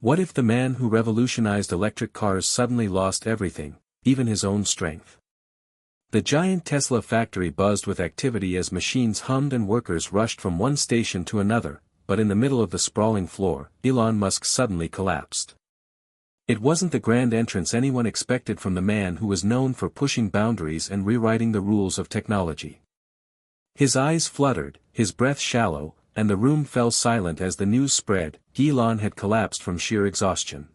What if the man who revolutionized electric cars suddenly lost everything, even his own strength? The giant Tesla factory buzzed with activity as machines hummed and workers rushed from one station to another, but in the middle of the sprawling floor, Elon Musk suddenly collapsed. It wasn't the grand entrance anyone expected from the man who was known for pushing boundaries and rewriting the rules of technology. His eyes fluttered, his breath shallow, and the room fell silent as the news spread. Elon had collapsed from sheer exhaustion.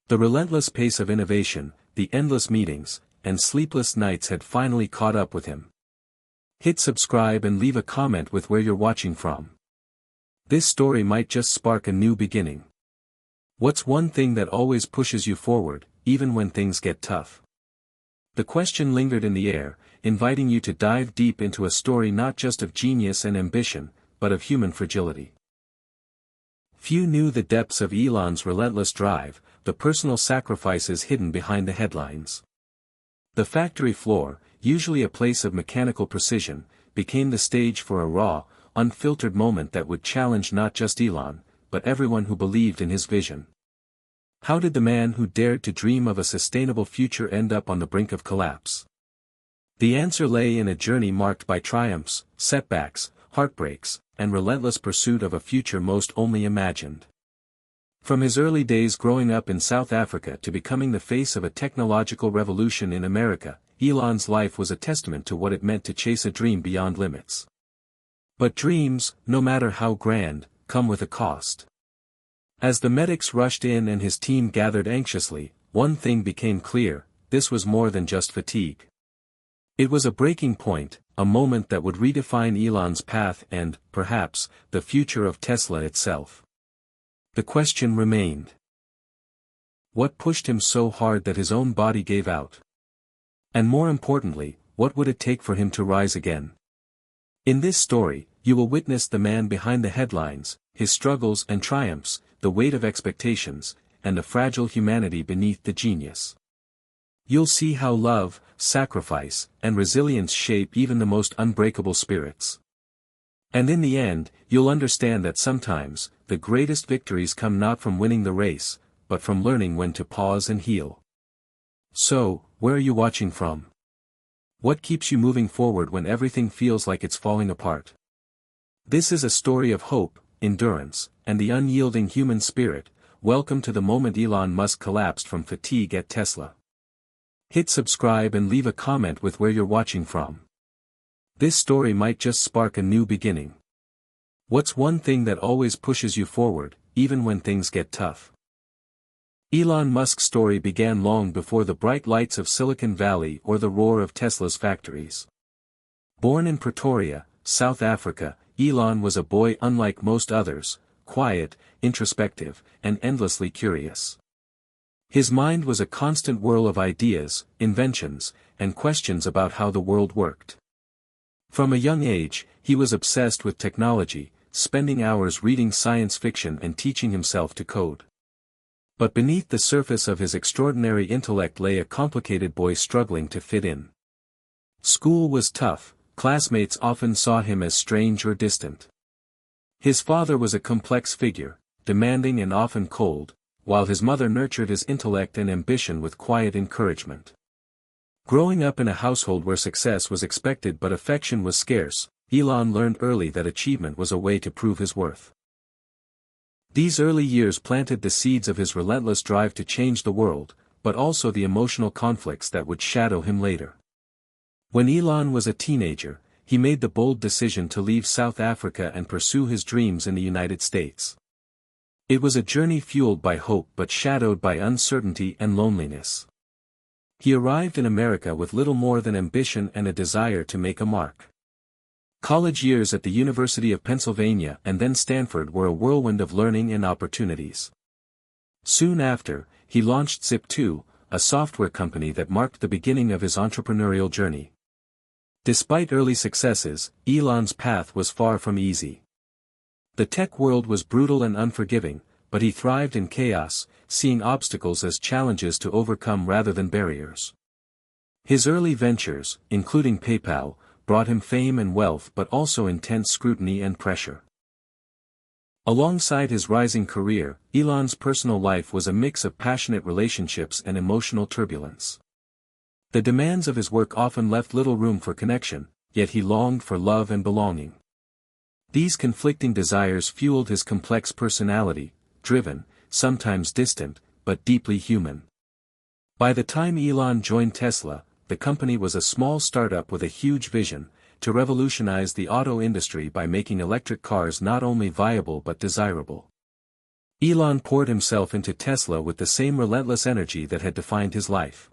The relentless pace of innovation, the endless meetings, and sleepless nights had finally caught up with him. Hit subscribe and leave a comment with where you're watching from. This story might just spark a new beginning. What's one thing that always pushes you forward, even when things get tough? The question lingered in the air, inviting you to dive deep into a story not just of genius and ambition, but of human fragility. Few knew the depths of Elon's relentless drive, the personal sacrifices hidden behind the headlines. The factory floor, usually a place of mechanical precision, became the stage for a raw, unfiltered moment that would challenge not just Elon, but everyone who believed in his vision. How did the man who dared to dream of a sustainable future end up on the brink of collapse? The answer lay in a journey marked by triumphs, setbacks, heartbreaks, and relentless pursuit of a future most only imagined. From his early days growing up in South Africa to becoming the face of a technological revolution in America, Elon's life was a testament to what it meant to chase a dream beyond limits. But dreams, no matter how grand, come with a cost. As the medics rushed in and his team gathered anxiously, one thing became clear: this was more than just fatigue. It was a breaking point, a moment that would redefine Elon's path and, perhaps, the future of Tesla itself. The question remained. What pushed him so hard that his own body gave out? And more importantly, what would it take for him to rise again? In this story, you will witness the man behind the headlines, his struggles and triumphs, the weight of expectations, and the fragile humanity beneath the genius. You'll see how love, sacrifice, and resilience shape even the most unbreakable spirits. And in the end, you'll understand that sometimes, the greatest victories come not from winning the race, but from learning when to pause and heal. So, where are you watching from? What keeps you moving forward when everything feels like it's falling apart? This is a story of hope, endurance, and the unyielding human spirit. Welcome to the moment Elon Musk collapsed from fatigue at Tesla. Hit subscribe and leave a comment with where you're watching from. This story might just spark a new beginning. What's one thing that always pushes you forward, even when things get tough? Elon Musk's story began long before the bright lights of Silicon Valley or the roar of Tesla's factories. Born in Pretoria, South Africa, Elon was a boy unlike most others, quiet, introspective, and endlessly curious. His mind was a constant whirl of ideas, inventions, and questions about how the world worked. From a young age, he was obsessed with technology, spending hours reading science fiction and teaching himself to code. But beneath the surface of his extraordinary intellect lay a complicated boy struggling to fit in. School was tough, classmates often saw him as strange or distant. His father was a complex figure, demanding and often cold, while his mother nurtured his intellect and ambition with quiet encouragement. Growing up in a household where success was expected but affection was scarce, Elon learned early that achievement was a way to prove his worth. These early years planted the seeds of his relentless drive to change the world, but also the emotional conflicts that would shadow him later. When Elon was a teenager, he made the bold decision to leave South Africa and pursue his dreams in the United States. It was a journey fueled by hope but shadowed by uncertainty and loneliness. He arrived in America with little more than ambition and a desire to make a mark. College years at the University of Pennsylvania and then Stanford were a whirlwind of learning and opportunities. Soon after, he launched Zip2, a software company that marked the beginning of his entrepreneurial journey. Despite early successes, Elon's path was far from easy. The tech world was brutal and unforgiving, but he thrived in chaos, seeing obstacles as challenges to overcome rather than barriers. His early ventures, including PayPal, brought him fame and wealth but also intense scrutiny and pressure. Alongside his rising career, Elon's personal life was a mix of passionate relationships and emotional turbulence. The demands of his work often left little room for connection, yet he longed for love and belonging. These conflicting desires fueled his complex personality, driven, sometimes distant, but deeply human. By the time Elon joined Tesla, the company was a small startup with a huge vision, to revolutionize the auto industry by making electric cars not only viable but desirable. Elon poured himself into Tesla with the same relentless energy that had defined his life.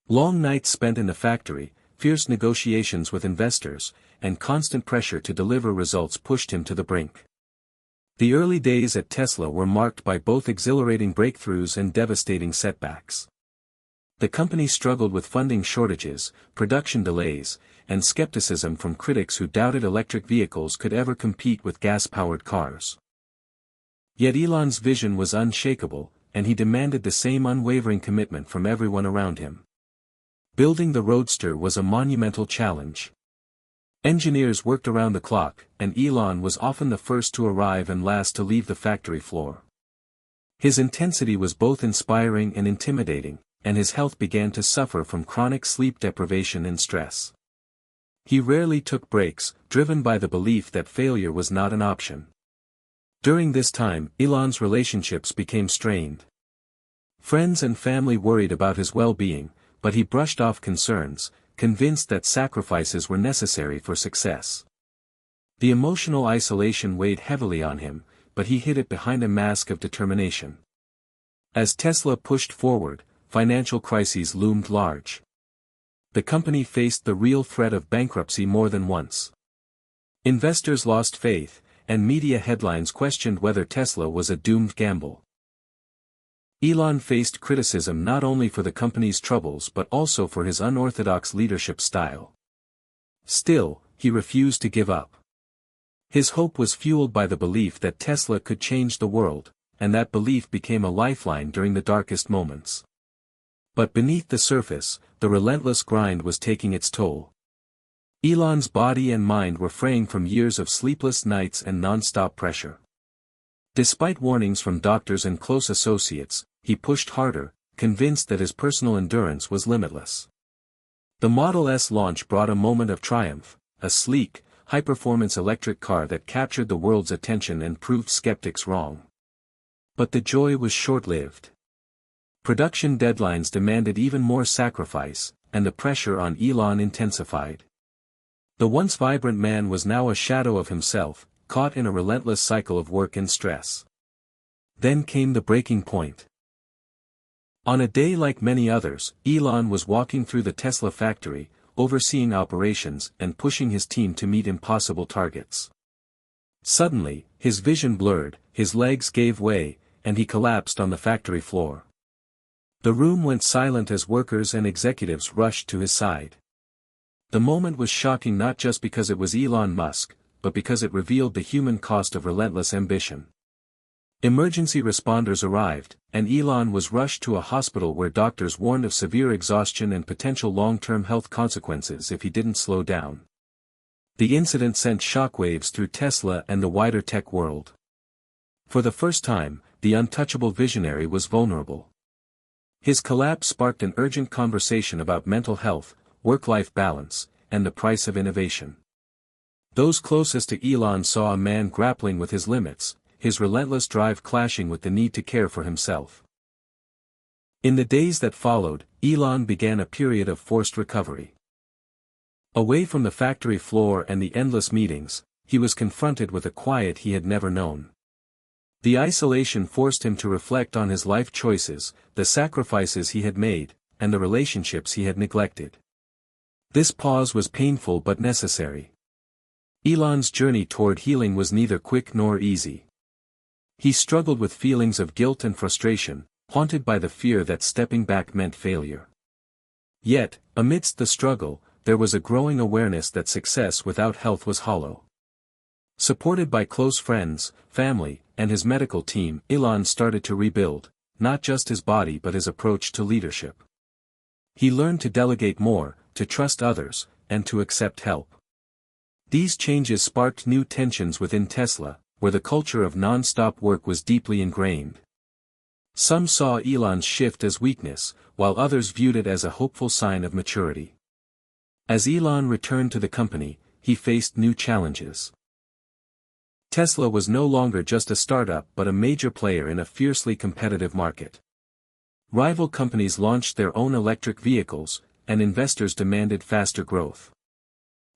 Long nights spent in the factory, fierce negotiations with investors, and constant pressure to deliver results pushed him to the brink. The early days at Tesla were marked by both exhilarating breakthroughs and devastating setbacks. The company struggled with funding shortages, production delays, and skepticism from critics who doubted electric vehicles could ever compete with gas-powered cars. Yet Elon's vision was unshakable, and he demanded the same unwavering commitment from everyone around him. Building the Roadster was a monumental challenge. Engineers worked around the clock, and Elon was often the first to arrive and last to leave the factory floor. His intensity was both inspiring and intimidating, and his health began to suffer from chronic sleep deprivation and stress. He rarely took breaks, driven by the belief that failure was not an option. During this time, Elon's relationships became strained. Friends and family worried about his well-being, but he brushed off concerns, convinced that sacrifices were necessary for success. The emotional isolation weighed heavily on him, but he hid it behind a mask of determination. As Tesla pushed forward, financial crises loomed large. The company faced the real threat of bankruptcy more than once. Investors lost faith, and media headlines questioned whether Tesla was a doomed gamble. Elon faced criticism not only for the company's troubles but also for his unorthodox leadership style. Still, he refused to give up. His hope was fueled by the belief that Tesla could change the world, and that belief became a lifeline during the darkest moments. But beneath the surface, the relentless grind was taking its toll. Elon's body and mind were fraying from years of sleepless nights and non-stop pressure. Despite warnings from doctors and close associates, he pushed harder, convinced that his personal endurance was limitless. The Model S launch brought a moment of triumph, a sleek, high-performance electric car that captured the world's attention and proved skeptics wrong. But the joy was short-lived. Production deadlines demanded even more sacrifice, and the pressure on Elon intensified. The once vibrant man was now a shadow of himself, caught in a relentless cycle of work and stress. Then came the breaking point. On a day like many others, Elon was walking through the Tesla factory, overseeing operations and pushing his team to meet impossible targets. Suddenly, his vision blurred, his legs gave way, and he collapsed on the factory floor. The room went silent as workers and executives rushed to his side. The moment was shocking not just because it was Elon Musk, but because it revealed the human cost of relentless ambition. Emergency responders arrived, and Elon was rushed to a hospital where doctors warned of severe exhaustion and potential long-term health consequences if he didn't slow down. The incident sent shockwaves through Tesla and the wider tech world. For the first time, the untouchable visionary was vulnerable. His collapse sparked an urgent conversation about mental health, work-life balance, and the price of innovation. Those closest to Elon saw a man grappling with his limits, his relentless drive clashing with the need to care for himself. In the days that followed, Elon began a period of forced recovery. Away from the factory floor and the endless meetings, he was confronted with a quiet he had never known. The isolation forced him to reflect on his life choices, the sacrifices he had made, and the relationships he had neglected. This pause was painful but necessary. Elon's journey toward healing was neither quick nor easy. He struggled with feelings of guilt and frustration, haunted by the fear that stepping back meant failure. Yet, amidst the struggle, there was a growing awareness that success without health was hollow. Supported by close friends, family, and his medical team, Elon started to rebuild, not just his body but his approach to leadership. He learned to delegate more, to trust others, and to accept help. These changes sparked new tensions within Tesla, where the culture of non-stop work was deeply ingrained. Some saw Elon's shift as weakness, while others viewed it as a hopeful sign of maturity. As Elon returned to the company, he faced new challenges. Tesla was no longer just a startup but a major player in a fiercely competitive market. Rival companies launched their own electric vehicles, and investors demanded faster growth.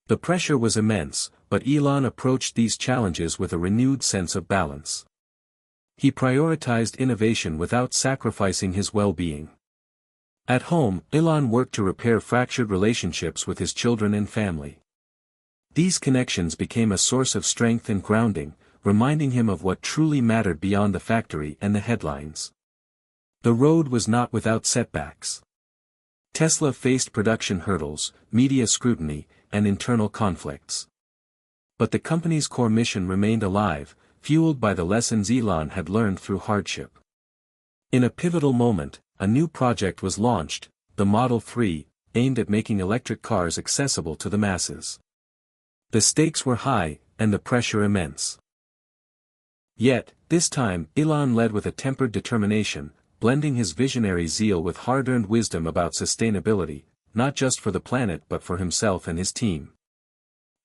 The pressure was immense, but Elon approached these challenges with a renewed sense of balance. He prioritized innovation without sacrificing his well-being. At home, Elon worked to repair fractured relationships with his children and family. These connections became a source of strength and grounding, reminding him of what truly mattered beyond the factory and the headlines. The road was not without setbacks. Tesla faced production hurdles, media scrutiny, and internal conflicts. But the company's core mission remained alive, fueled by the lessons Elon had learned through hardship. In a pivotal moment, a new project was launched, the Model 3, aimed at making electric cars accessible to the masses. The stakes were high, and the pressure immense. Yet, this time, Elon led with a tempered determination, blending his visionary zeal with hard-earned wisdom about sustainability, not just for the planet but for himself and his team.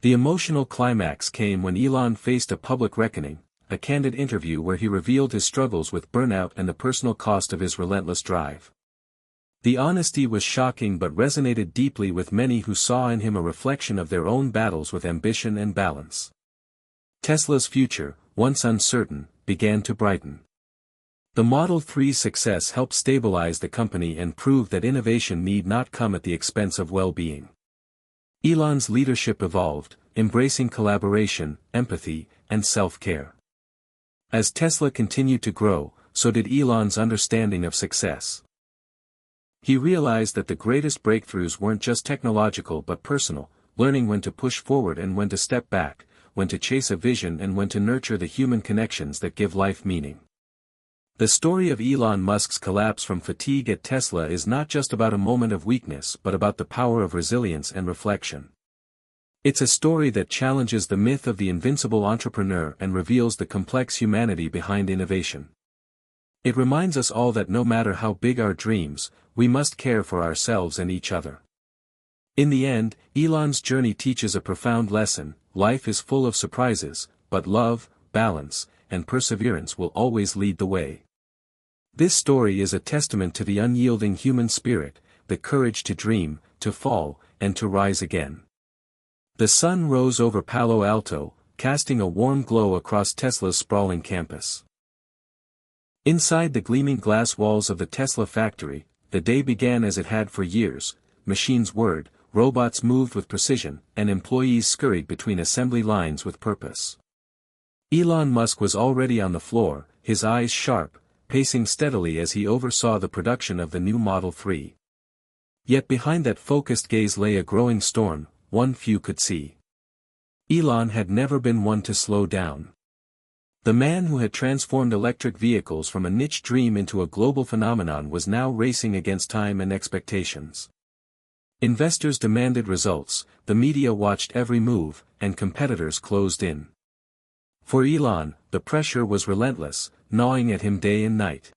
The emotional climax came when Elon faced a public reckoning, a candid interview where he revealed his struggles with burnout and the personal cost of his relentless drive. The honesty was shocking but resonated deeply with many who saw in him a reflection of their own battles with ambition and balance. Tesla's future, once uncertain, began to brighten. The Model 3's success helped stabilize the company and prove that innovation need not come at the expense of well-being. Elon's leadership evolved, embracing collaboration, empathy, and self-care. As Tesla continued to grow, so did Elon's understanding of success. He realized that the greatest breakthroughs weren't just technological but personal, learning when to push forward and when to step back, when to chase a vision and when to nurture the human connections that give life meaning. The story of Elon Musk's collapse from fatigue at Tesla is not just about a moment of weakness but about the power of resilience and reflection. It's a story that challenges the myth of the invincible entrepreneur and reveals the complex humanity behind innovation. It reminds us all that no matter how big our dreams, we must care for ourselves and each other. In the end, Elon's journey teaches a profound lesson: life is full of surprises, but love, balance, and perseverance will always lead the way. This story is a testament to the unyielding human spirit, the courage to dream, to fall, and to rise again. The sun rose over Palo Alto, casting a warm glow across Tesla's sprawling campus. Inside the gleaming glass walls of the Tesla factory, the day began as it had for years: machines whirred, robots moved with precision, and employees scurried between assembly lines with purpose. Elon Musk was already on the floor, his eyes sharp, pacing steadily as he oversaw the production of the new Model 3. Yet behind that focused gaze lay a growing storm, one few could see. Elon had never been one to slow down. The man who had transformed electric vehicles from a niche dream into a global phenomenon was now racing against time and expectations. Investors demanded results, the media watched every move, and competitors closed in. For Elon, the pressure was relentless, gnawing at him day and night.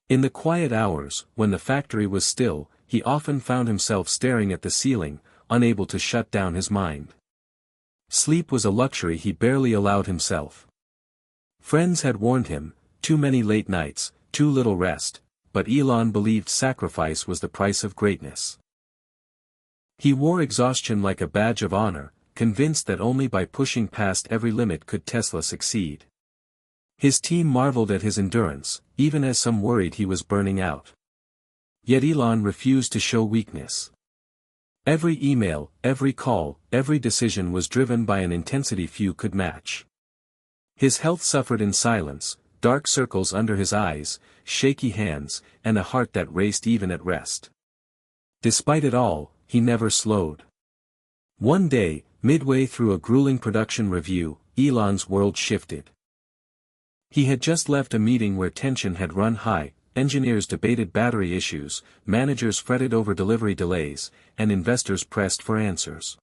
In the quiet hours, when the factory was still, he often found himself staring at the ceiling, unable to shut down his mind. Sleep was a luxury he barely allowed himself. Friends had warned him, too many late nights, too little rest, but Elon believed sacrifice was the price of greatness. He wore exhaustion like a badge of honor, convinced that only by pushing past every limit could Tesla succeed. His team marveled at his endurance, even as some worried he was burning out. Yet Elon refused to show weakness. Every email, every call, every decision was driven by an intensity few could match. His health suffered in silence, dark circles under his eyes, shaky hands, and a heart that raced even at rest. Despite it all, he never slowed. One day, midway through a grueling production review, Elon's world shifted. He had just left a meeting where tension had run high, engineers debated battery issues, managers fretted over delivery delays, and investors pressed for answers.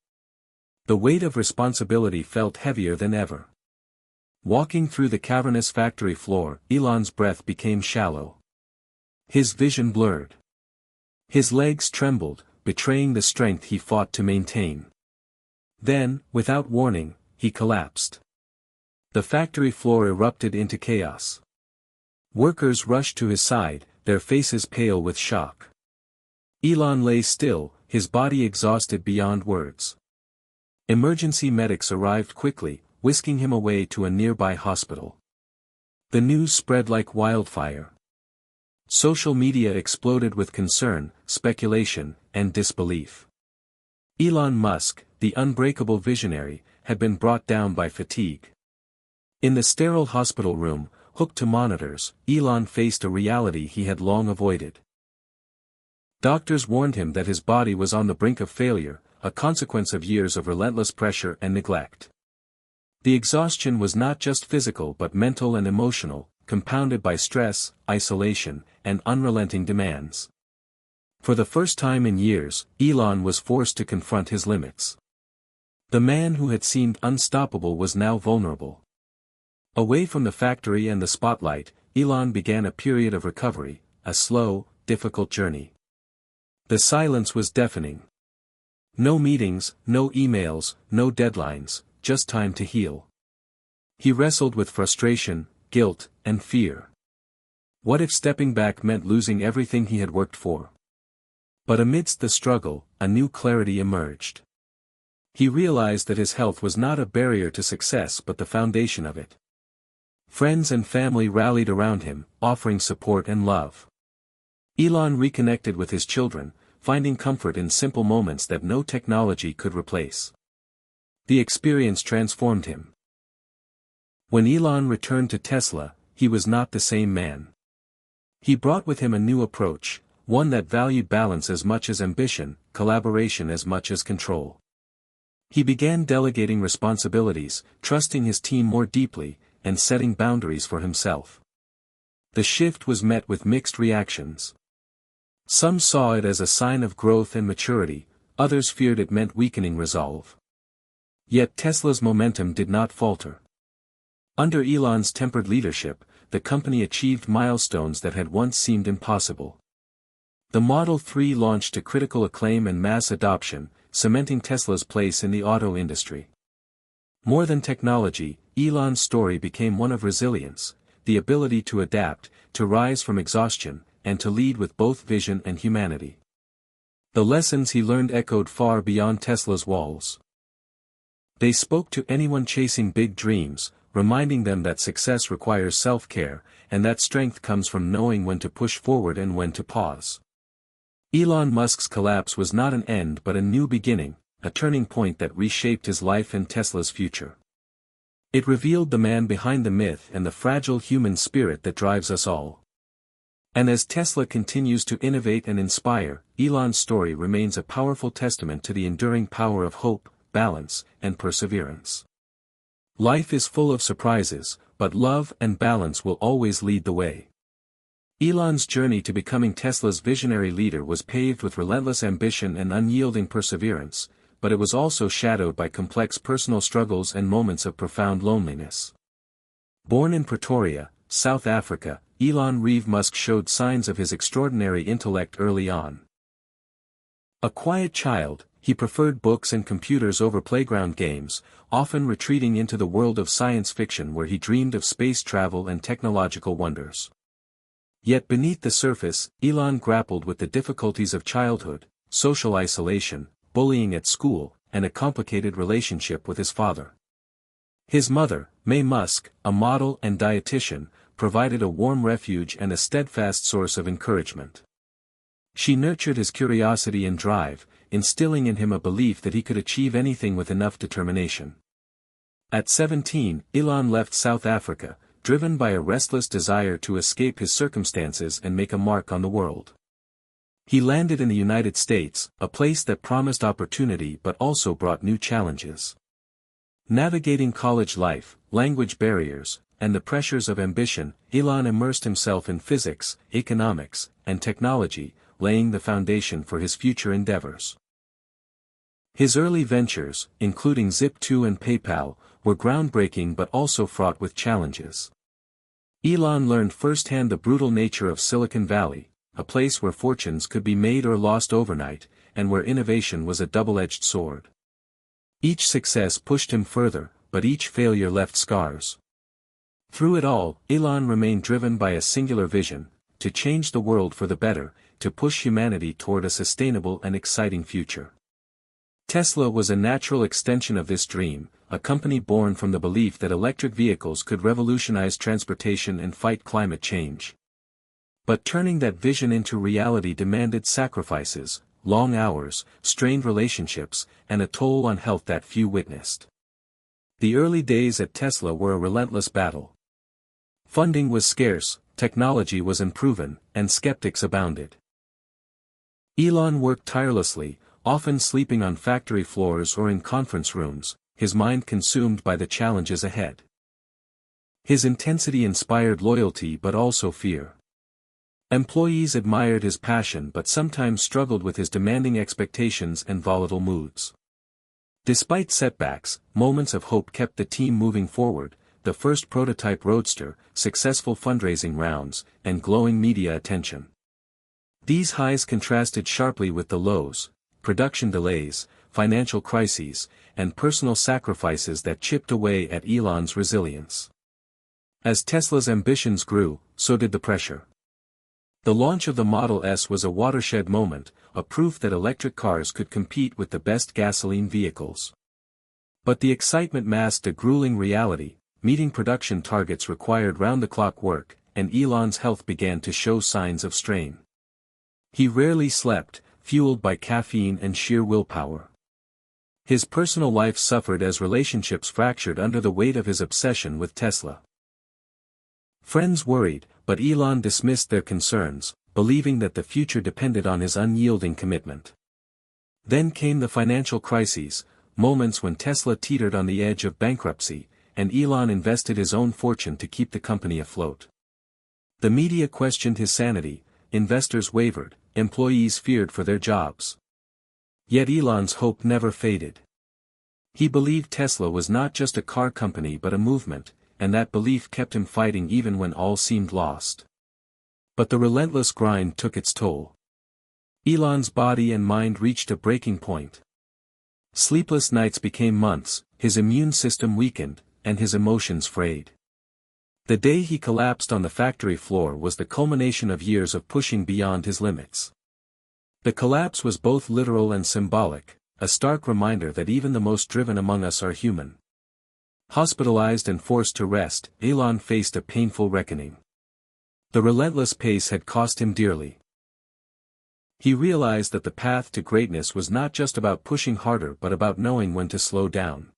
The weight of responsibility felt heavier than ever. Walking through the cavernous factory floor, Elon's breath became shallow. His vision blurred. His legs trembled, betraying the strength he fought to maintain. Then, without warning, he collapsed. The factory floor erupted into chaos. Workers rushed to his side, their faces pale with shock. Elon lay still, his body exhausted beyond words. Emergency medics arrived quickly, whisking him away to a nearby hospital. The news spread like wildfire. Social media exploded with concern, speculation, and disbelief. Elon Musk, the unbreakable visionary, had been brought down by fatigue. In the sterile hospital room, hooked to monitors, Elon faced a reality he had long avoided. Doctors warned him that his body was on the brink of failure, a consequence of years of relentless pressure and neglect. The exhaustion was not just physical but mental and emotional, compounded by stress, isolation, and unrelenting demands. For the first time in years, Elon was forced to confront his limits. The man who had seemed unstoppable was now vulnerable. Away from the factory and the spotlight, Elon began a period of recovery, a slow, difficult journey. The silence was deafening. No meetings, no emails, no deadlines, just time to heal. He wrestled with frustration, guilt, and fear. What if stepping back meant losing everything he had worked for? But amidst the struggle, a new clarity emerged. He realized that his health was not a barrier to success but the foundation of it. Friends and family rallied around him, offering support and love. Elon reconnected with his children, finding comfort in simple moments that no technology could replace. The experience transformed him. When Elon returned to Tesla, he was not the same man. He brought with him a new approach, one that valued balance as much as ambition, collaboration as much as control. He began delegating responsibilities, trusting his team more deeply, and setting boundaries for himself. The shift was met with mixed reactions. Some saw it as a sign of growth and maturity, others feared it meant weakening resolve. Yet Tesla's momentum did not falter. Under Elon's tempered leadership, the company achieved milestones that had once seemed impossible. The Model 3 launched to critical acclaim and mass adoption, cementing Tesla's place in the auto industry. More than technology, Elon's story became one of resilience, the ability to adapt, to rise from exhaustion, and to lead with both vision and humanity. The lessons he learned echoed far beyond Tesla's walls. They spoke to anyone chasing big dreams, reminding them that success requires self-care, and that strength comes from knowing when to push forward and when to pause. Elon Musk's collapse was not an end but a new beginning, a turning point that reshaped his life and Tesla's future. It revealed the man behind the myth and the fragile human spirit that drives us all. And as Tesla continues to innovate and inspire, Elon's story remains a powerful testament to the enduring power of hope, balance, and perseverance. Life is full of surprises, but love and balance will always lead the way. Elon's journey to becoming Tesla's visionary leader was paved with relentless ambition and unyielding perseverance, but it was also shadowed by complex personal struggles and moments of profound loneliness. Born in Pretoria, South Africa, Elon Reeve Musk showed signs of his extraordinary intellect early on. A quiet child, he preferred books and computers over playground games, often retreating into the world of science fiction where he dreamed of space travel and technological wonders. Yet beneath the surface, Elon grappled with the difficulties of childhood, social isolation, bullying at school, and a complicated relationship with his father. His mother, May Musk, a model and dietitian, provided a warm refuge and a steadfast source of encouragement. She nurtured his curiosity and drive, instilling in him a belief that he could achieve anything with enough determination. At 17, Elon left South Africa, driven by a restless desire to escape his circumstances and make a mark on the world. He landed in the United States, a place that promised opportunity but also brought new challenges. Navigating college life, language barriers, and the pressures of ambition, Elon immersed himself in physics, economics, and technology, laying the foundation for his future endeavors. His early ventures, including Zip2 and PayPal, were groundbreaking but also fraught with challenges. Elon learned firsthand the brutal nature of Silicon Valley, a place where fortunes could be made or lost overnight, and where innovation was a double-edged sword. Each success pushed him further, but each failure left scars. Through it all, Elon remained driven by a singular vision: to change the world for the better, to push humanity toward a sustainable and exciting future. Tesla was a natural extension of this dream, a company born from the belief that electric vehicles could revolutionize transportation and fight climate change. But turning that vision into reality demanded sacrifices, long hours, strained relationships, and a toll on health that few witnessed. The early days at Tesla were a relentless battle. Funding was scarce, technology was unproven, and skeptics abounded. Elon worked tirelessly, often sleeping on factory floors or in conference rooms, his mind consumed by the challenges ahead. His intensity inspired loyalty but also fear. Employees admired his passion but sometimes struggled with his demanding expectations and volatile moods. Despite setbacks, moments of hope kept the team moving forward: the first prototype roadster, successful fundraising rounds, and glowing media attention. These highs contrasted sharply with the lows: production delays, financial crises, and personal sacrifices that chipped away at Elon's resilience. As Tesla's ambitions grew, so did the pressure. The launch of the Model S was a watershed moment, a proof that electric cars could compete with the best gasoline vehicles. But the excitement masked a grueling reality: meeting production targets required round-the-clock work, and Elon's health began to show signs of strain. He rarely slept, fueled by caffeine and sheer willpower. His personal life suffered as relationships fractured under the weight of his obsession with Tesla. Friends worried, but Elon dismissed their concerns, believing that the future depended on his unyielding commitment. Then came the financial crises, moments when Tesla teetered on the edge of bankruptcy, and Elon invested his own fortune to keep the company afloat. The media questioned his sanity, investors wavered, employees feared for their jobs. Yet Elon's hope never faded. He believed Tesla was not just a car company but a movement, and that belief kept him fighting even when all seemed lost. But the relentless grind took its toll. Elon's body and mind reached a breaking point. Sleepless nights became months, his immune system weakened, and his emotions frayed. The day he collapsed on the factory floor was the culmination of years of pushing beyond his limits. The collapse was both literal and symbolic, a stark reminder that even the most driven among us are human. Hospitalized and forced to rest, Elon faced a painful reckoning. The relentless pace had cost him dearly. He realized that the path to greatness was not just about pushing harder but about knowing when to slow down.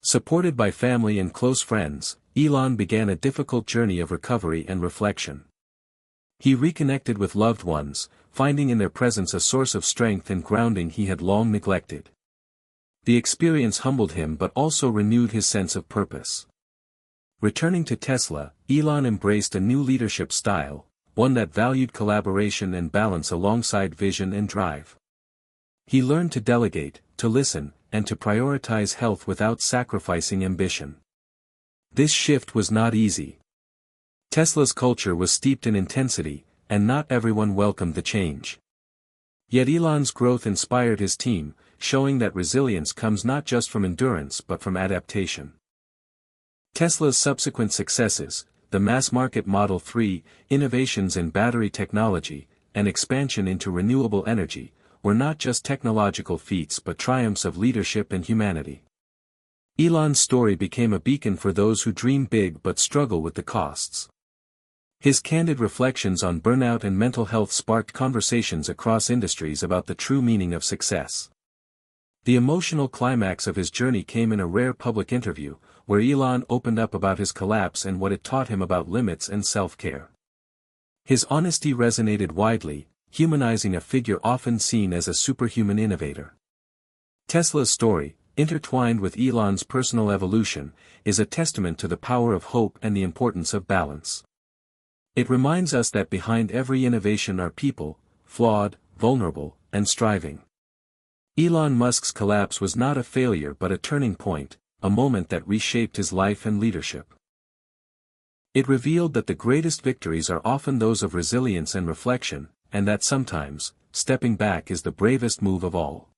Supported by family and close friends, Elon began a difficult journey of recovery and reflection. He reconnected with loved ones, finding in their presence a source of strength and grounding he had long neglected. The experience humbled him but also renewed his sense of purpose. Returning to Tesla, Elon embraced a new leadership style, one that valued collaboration and balance alongside vision and drive. He learned to delegate, to listen, and to prioritize health without sacrificing ambition. This shift was not easy. Tesla's culture was steeped in intensity, and not everyone welcomed the change. Yet Elon's growth inspired his team, showing that resilience comes not just from endurance but from adaptation. Tesla's subsequent successes, the mass-market Model 3, innovations in battery technology, and expansion into renewable energy, were not just technological feats but triumphs of leadership and humanity. Elon's story became a beacon for those who dream big but struggle with the costs. His candid reflections on burnout and mental health sparked conversations across industries about the true meaning of success. The emotional climax of his journey came in a rare public interview, where Elon opened up about his collapse and what it taught him about limits and self-care. His honesty resonated widely, humanizing a figure often seen as a superhuman innovator. Tesla's story, intertwined with Elon's personal evolution, is a testament to the power of hope and the importance of balance. It reminds us that behind every innovation are people, flawed, vulnerable, and striving. Elon Musk's collapse was not a failure but a turning point, a moment that reshaped his life and leadership. It revealed that the greatest victories are often those of resilience and reflection, and that sometimes, stepping back is the bravest move of all.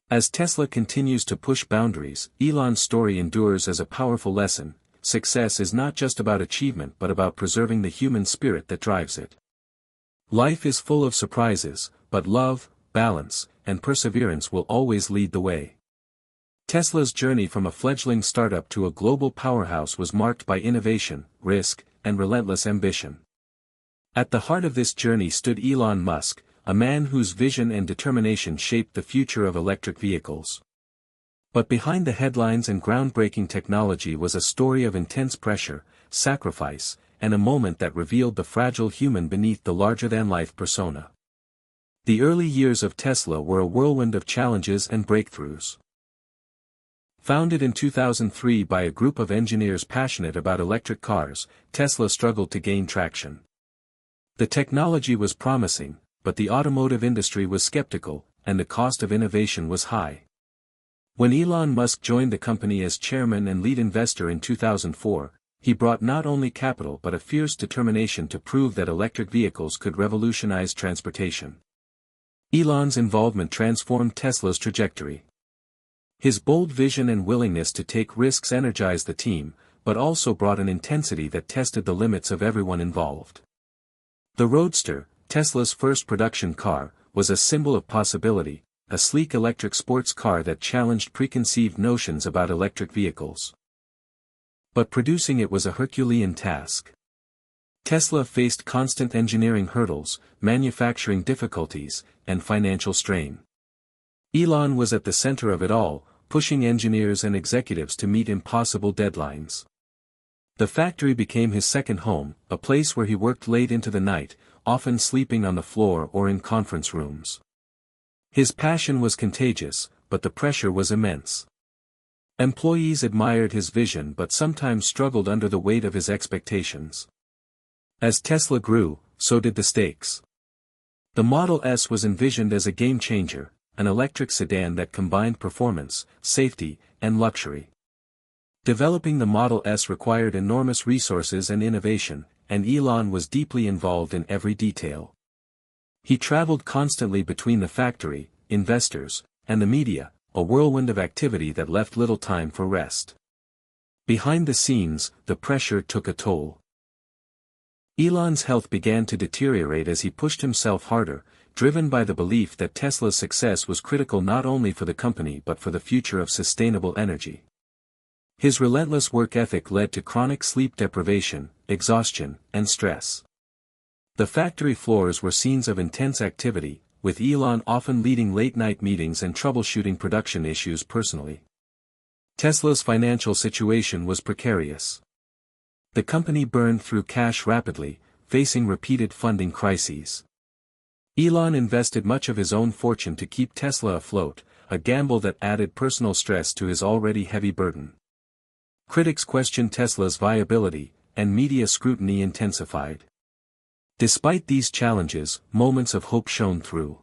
As Tesla continues to push boundaries, Elon's story endures as a powerful lesson. Success is not just about achievement but about preserving the human spirit that drives it. Life is full of surprises, but love, balance, and perseverance will always lead the way. Tesla's journey from a fledgling startup to a global powerhouse was marked by innovation, risk, and relentless ambition. At the heart of this journey stood Elon Musk, a man whose vision and determination shaped the future of electric vehicles. But behind the headlines and groundbreaking technology was a story of intense pressure, sacrifice, and a moment that revealed the fragile human beneath the larger-than-life persona. The early years of Tesla were a whirlwind of challenges and breakthroughs. Founded in 2003 by a group of engineers passionate about electric cars, Tesla struggled to gain traction. The technology was promising, but the automotive industry was skeptical, and the cost of innovation was high. When Elon Musk joined the company as chairman and lead investor in 2004, he brought not only capital but a fierce determination to prove that electric vehicles could revolutionize transportation. Elon's involvement transformed Tesla's trajectory. His bold vision and willingness to take risks energized the team, but also brought an intensity that tested the limits of everyone involved. The Roadster, Tesla's first production car, was a symbol of possibility, a sleek electric sports car that challenged preconceived notions about electric vehicles. But producing it was a Herculean task. Tesla faced constant engineering hurdles, manufacturing difficulties, and financial strain. Elon was at the center of it all, pushing engineers and executives to meet impossible deadlines. The factory became his second home, a place where he worked late into the night, often sleeping on the floor or in conference rooms. His passion was contagious, but the pressure was immense. Employees admired his vision but sometimes struggled under the weight of his expectations. As Tesla grew, so did the stakes. The Model S was envisioned as a game-changer, an electric sedan that combined performance, safety, and luxury. Developing the Model S required enormous resources and innovation, and Elon was deeply involved in every detail. He traveled constantly between the factory, investors, and the media, a whirlwind of activity that left little time for rest. Behind the scenes, the pressure took a toll. Elon's health began to deteriorate as he pushed himself harder, driven by the belief that Tesla's success was critical not only for the company but for the future of sustainable energy. His relentless work ethic led to chronic sleep deprivation, exhaustion, and stress. The factory floors were scenes of intense activity, with Elon often leading late-night meetings and troubleshooting production issues personally. Tesla's financial situation was precarious. The company burned through cash rapidly, facing repeated funding crises. Elon invested much of his own fortune to keep Tesla afloat, a gamble that added personal stress to his already heavy burden. Critics questioned Tesla's viability, and media scrutiny intensified. Despite these challenges, moments of hope shone through.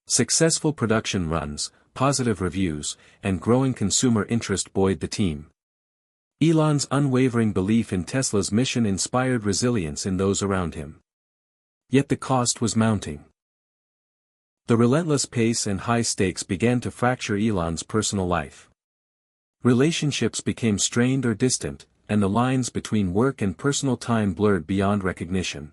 Successful production runs, positive reviews, and growing consumer interest buoyed the team. Elon's unwavering belief in Tesla's mission inspired resilience in those around him. Yet the cost was mounting. The relentless pace and high stakes began to fracture Elon's personal life. Relationships became strained or distant, and the lines between work and personal time blurred beyond recognition.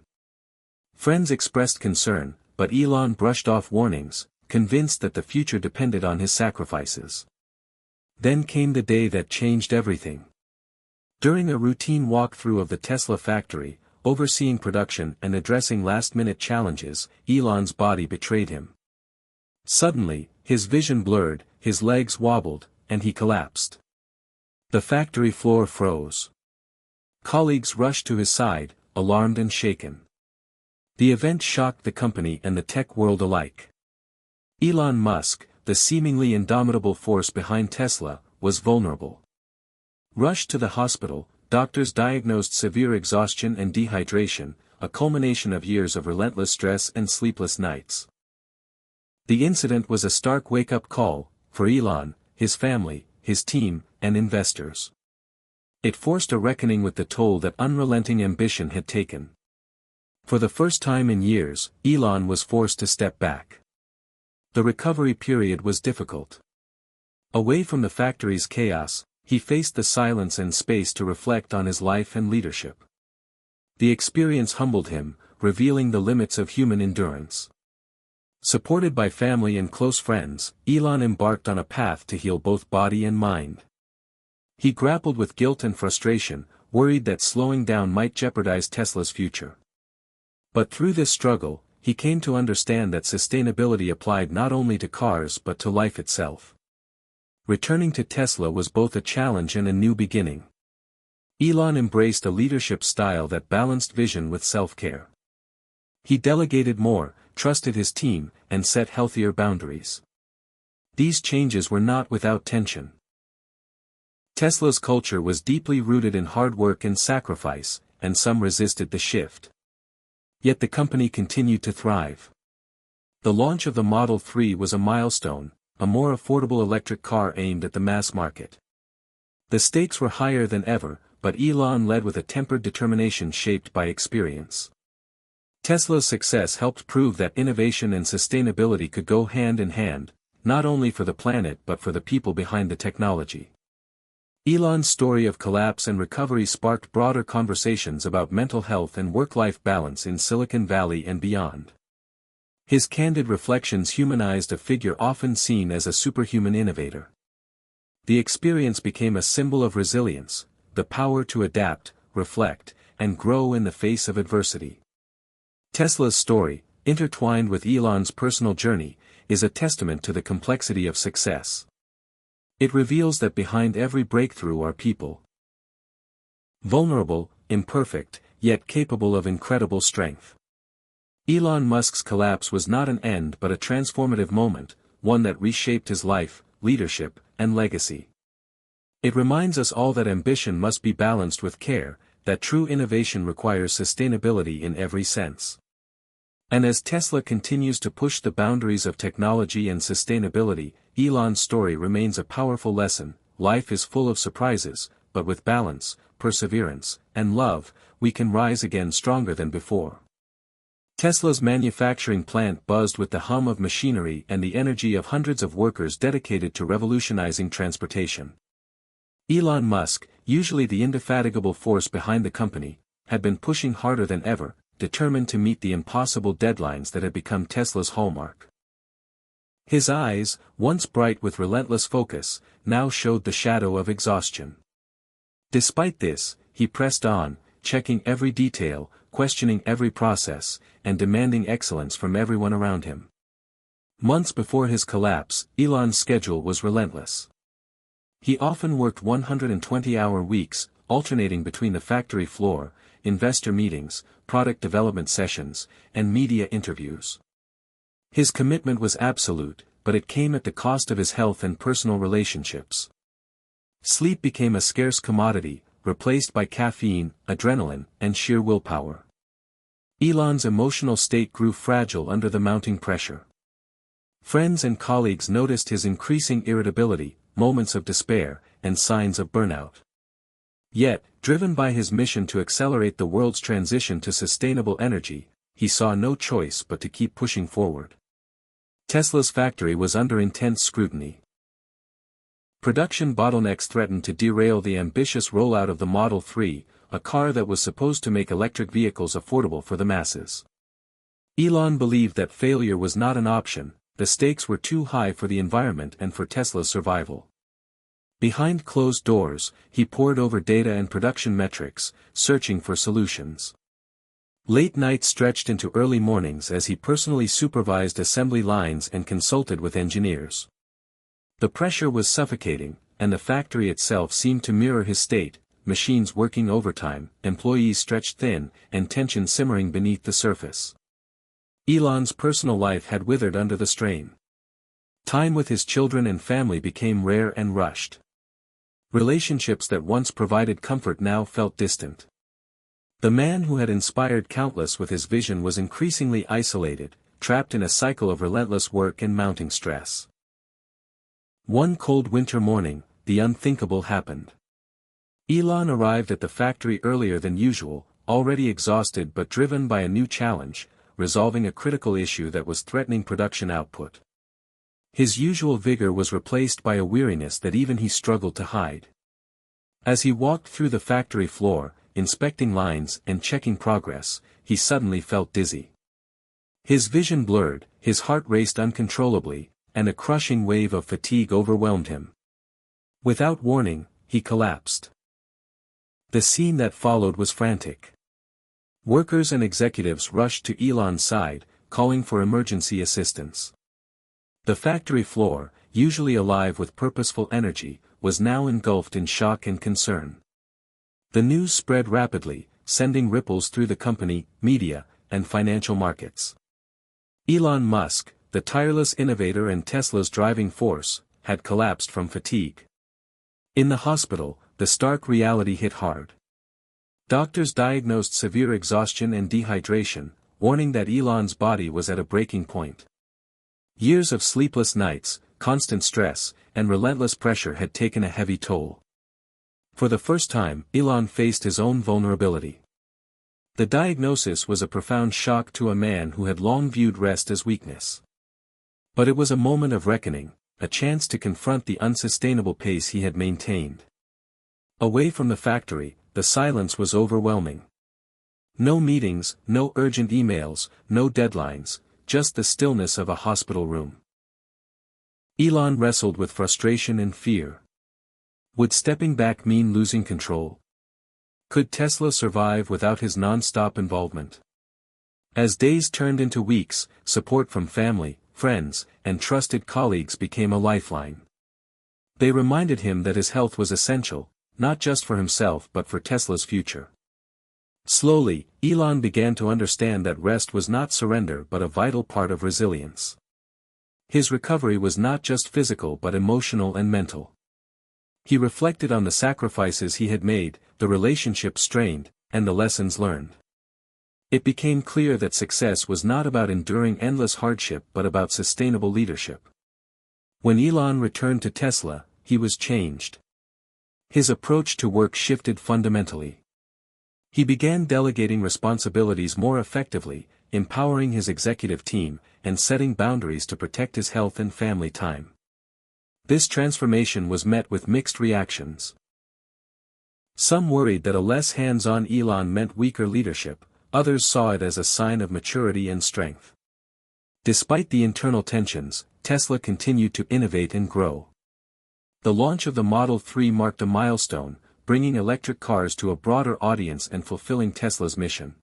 Friends expressed concern, but Elon brushed off warnings, convinced that the future depended on his sacrifices. Then came the day that changed everything. During a routine walkthrough of the Tesla factory, overseeing production and addressing last-minute challenges, Elon's body betrayed him. Suddenly, his vision blurred, his legs wobbled, and he collapsed. The factory floor froze. Colleagues rushed to his side, alarmed and shaken. The event shocked the company and the tech world alike. Elon Musk, the seemingly indomitable force behind Tesla, was vulnerable. Rushed to the hospital, doctors diagnosed severe exhaustion and dehydration, a culmination of years of relentless stress and sleepless nights. The incident was a stark wake-up call, for Elon, his family, his team, and investors. It forced a reckoning with the toll that unrelenting ambition had taken. For the first time in years, Elon was forced to step back. The recovery period was difficult. Away from the factory's chaos, he faced the silence and space to reflect on his life and leadership. The experience humbled him, revealing the limits of human endurance. Supported by family and close friends, Elon embarked on a path to heal both body and mind. He grappled with guilt and frustration, worried that slowing down might jeopardize Tesla's future. But through this struggle, he came to understand that sustainability applied not only to cars but to life itself. Returning to Tesla was both a challenge and a new beginning. Elon embraced a leadership style that balanced vision with self-care. He delegated more, trusted his team, and set healthier boundaries. These changes were not without tension. Tesla's culture was deeply rooted in hard work and sacrifice, and some resisted the shift. Yet the company continued to thrive. The launch of the Model 3 was a milestone, a more affordable electric car aimed at the mass market. The stakes were higher than ever, but Elon led with a tempered determination shaped by experience. Tesla's success helped prove that innovation and sustainability could go hand in hand, not only for the planet but for the people behind the technology. Elon's story of collapse and recovery sparked broader conversations about mental health and work-life balance in Silicon Valley and beyond. His candid reflections humanized a figure often seen as a superhuman innovator. The experience became a symbol of resilience, the power to adapt, reflect, and grow in the face of adversity. Tesla's story, intertwined with Elon's personal journey, is a testament to the complexity of success. It reveals that behind every breakthrough are people. Vulnerable, imperfect, yet capable of incredible strength. Elon Musk's collapse was not an end but a transformative moment, one that reshaped his life, leadership, and legacy. It reminds us all that ambition must be balanced with care, that true innovation requires sustainability in every sense. And as Tesla continues to push the boundaries of technology and sustainability, Elon's story remains a powerful lesson. Life is full of surprises, but with balance, perseverance, and love, we can rise again stronger than before. Tesla's manufacturing plant buzzed with the hum of machinery and the energy of hundreds of workers dedicated to revolutionizing transportation. Elon Musk, usually the indefatigable force behind the company, had been pushing harder than ever, determined to meet the impossible deadlines that had become Tesla's hallmark. His eyes, once bright with relentless focus, now showed the shadow of exhaustion. Despite this, he pressed on, checking every detail, questioning every process, and demanding excellence from everyone around him. Months before his collapse, Elon's schedule was relentless. He often worked 120-hour weeks, alternating between the factory floor, investor meetings, product development sessions, and media interviews. His commitment was absolute, but it came at the cost of his health and personal relationships. Sleep became a scarce commodity, replaced by caffeine, adrenaline, and sheer willpower. Elon's emotional state grew fragile under the mounting pressure. Friends and colleagues noticed his increasing irritability, moments of despair, and signs of burnout. Yet, driven by his mission to accelerate the world's transition to sustainable energy, he saw no choice but to keep pushing forward. Tesla's factory was under intense scrutiny. Production bottlenecks threatened to derail the ambitious rollout of the Model 3, a car that was supposed to make electric vehicles affordable for the masses. Elon believed that failure was not an option, the stakes were too high for the environment and for Tesla's survival. Behind closed doors, he pored over data and production metrics, searching for solutions. Late nights stretched into early mornings as he personally supervised assembly lines and consulted with engineers. The pressure was suffocating, and the factory itself seemed to mirror his state, machines working overtime, employees stretched thin, and tension simmering beneath the surface. Elon's personal life had withered under the strain. Time with his children and family became rare and rushed. Relationships that once provided comfort now felt distant. The man who had inspired countless with his vision was increasingly isolated, trapped in a cycle of relentless work and mounting stress. One cold winter morning, the unthinkable happened. Elon arrived at the factory earlier than usual, already exhausted but driven by a new challenge, resolving a critical issue that was threatening production output. His usual vigor was replaced by a weariness that even he struggled to hide. As he walked through the factory floor, inspecting lines and checking progress, he suddenly felt dizzy. His vision blurred, his heart raced uncontrollably, and a crushing wave of fatigue overwhelmed him. Without warning, he collapsed. The scene that followed was frantic. Workers and executives rushed to Elon's side, calling for emergency assistance. The factory floor, usually alive with purposeful energy, was now engulfed in shock and concern. The news spread rapidly, sending ripples through the company, media, and financial markets. Elon Musk, the tireless innovator and Tesla's driving force, had collapsed from fatigue. In the hospital, the stark reality hit hard. Doctors diagnosed severe exhaustion and dehydration, warning that Elon's body was at a breaking point. Years of sleepless nights, constant stress, and relentless pressure had taken a heavy toll. For the first time, Elon faced his own vulnerability. The diagnosis was a profound shock to a man who had long viewed rest as weakness. But it was a moment of reckoning, a chance to confront the unsustainable pace he had maintained. Away from the factory, the silence was overwhelming. No meetings, no urgent emails, no deadlines, just the stillness of a hospital room. Elon wrestled with frustration and fear. Would stepping back mean losing control? Could Tesla survive without his non-stop involvement? As days turned into weeks, support from family, friends, and trusted colleagues became a lifeline. They reminded him that his health was essential, not just for himself but for Tesla's future. Slowly, Elon began to understand that rest was not surrender but a vital part of resilience. His recovery was not just physical but emotional and mental. He reflected on the sacrifices he had made, the relationships strained, and the lessons learned. It became clear that success was not about enduring endless hardship but about sustainable leadership. When Elon returned to Tesla, he was changed. His approach to work shifted fundamentally. He began delegating responsibilities more effectively, empowering his executive team, and setting boundaries to protect his health and family time. This transformation was met with mixed reactions. Some worried that a less hands-on Elon meant weaker leadership, others saw it as a sign of maturity and strength. Despite the internal tensions, Tesla continued to innovate and grow. The launch of the Model 3 marked a milestone, bringing electric cars to a broader audience and fulfilling Tesla's mission.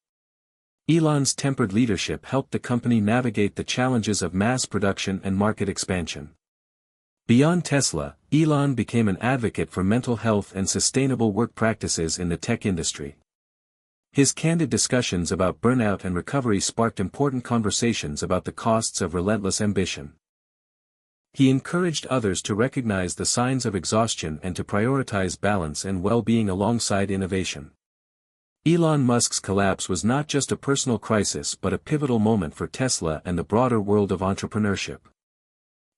Elon's tempered leadership helped the company navigate the challenges of mass production and market expansion. Beyond Tesla, Elon became an advocate for mental health and sustainable work practices in the tech industry. His candid discussions about burnout and recovery sparked important conversations about the costs of relentless ambition. He encouraged others to recognize the signs of exhaustion and to prioritize balance and well-being alongside innovation. Elon Musk's collapse was not just a personal crisis but a pivotal moment for Tesla and the broader world of entrepreneurship.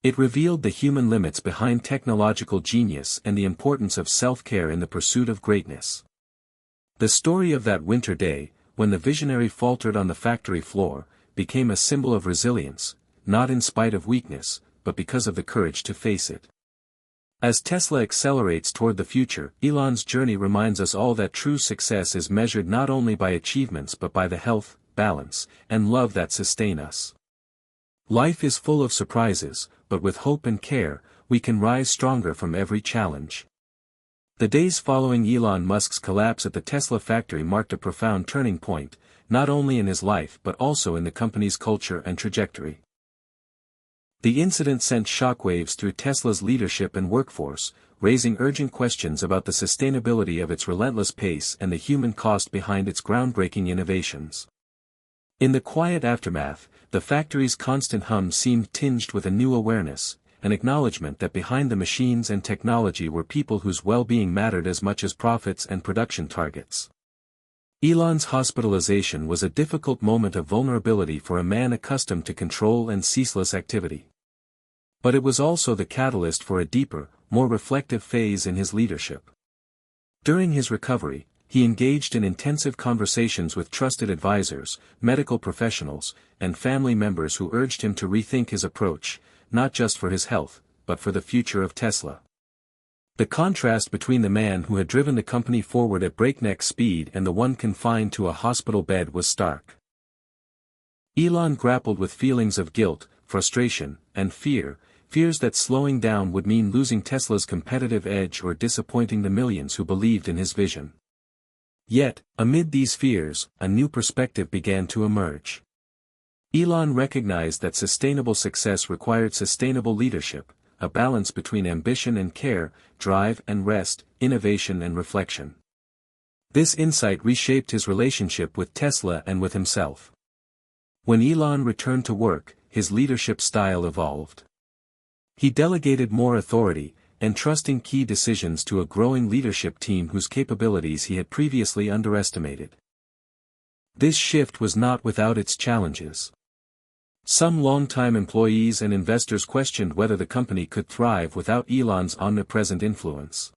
It revealed the human limits behind technological genius and the importance of self-care in the pursuit of greatness. The story of that winter day, when the visionary faltered on the factory floor, became a symbol of resilience, not in spite of weakness, but because of the courage to face it. As Tesla accelerates toward the future, Elon's journey reminds us all that true success is measured not only by achievements but by the health, balance, and love that sustain us. Life is full of surprises, but with hope and care, we can rise stronger from every challenge. The days following Elon Musk's collapse at the Tesla factory marked a profound turning point, not only in his life but also in the company's culture and trajectory. The incident sent shockwaves through Tesla's leadership and workforce, raising urgent questions about the sustainability of its relentless pace and the human cost behind its groundbreaking innovations. In the quiet aftermath, the factory's constant hum seemed tinged with a new awareness, an acknowledgement that behind the machines and technology were people whose well-being mattered as much as profits and production targets. Elon's hospitalization was a difficult moment of vulnerability for a man accustomed to control and ceaseless activity. But it was also the catalyst for a deeper, more reflective phase in his leadership. During his recovery, he engaged in intensive conversations with trusted advisors, medical professionals, and family members who urged him to rethink his approach, not just for his health, but for the future of Tesla. The contrast between the man who had driven the company forward at breakneck speed and the one confined to a hospital bed was stark. Elon grappled with feelings of guilt, frustration, and fears that slowing down would mean losing Tesla's competitive edge or disappointing the millions who believed in his vision. Yet, amid these fears, a new perspective began to emerge. Elon recognized that sustainable success required sustainable leadership, a balance between ambition and care, drive and rest, innovation and reflection. This insight reshaped his relationship with Tesla and with himself. When Elon returned to work, his leadership style evolved. He delegated more authority, entrusting key decisions to a growing leadership team whose capabilities he had previously underestimated. This shift was not without its challenges. Some longtime employees and investors questioned whether the company could thrive without Elon's omnipresent influence.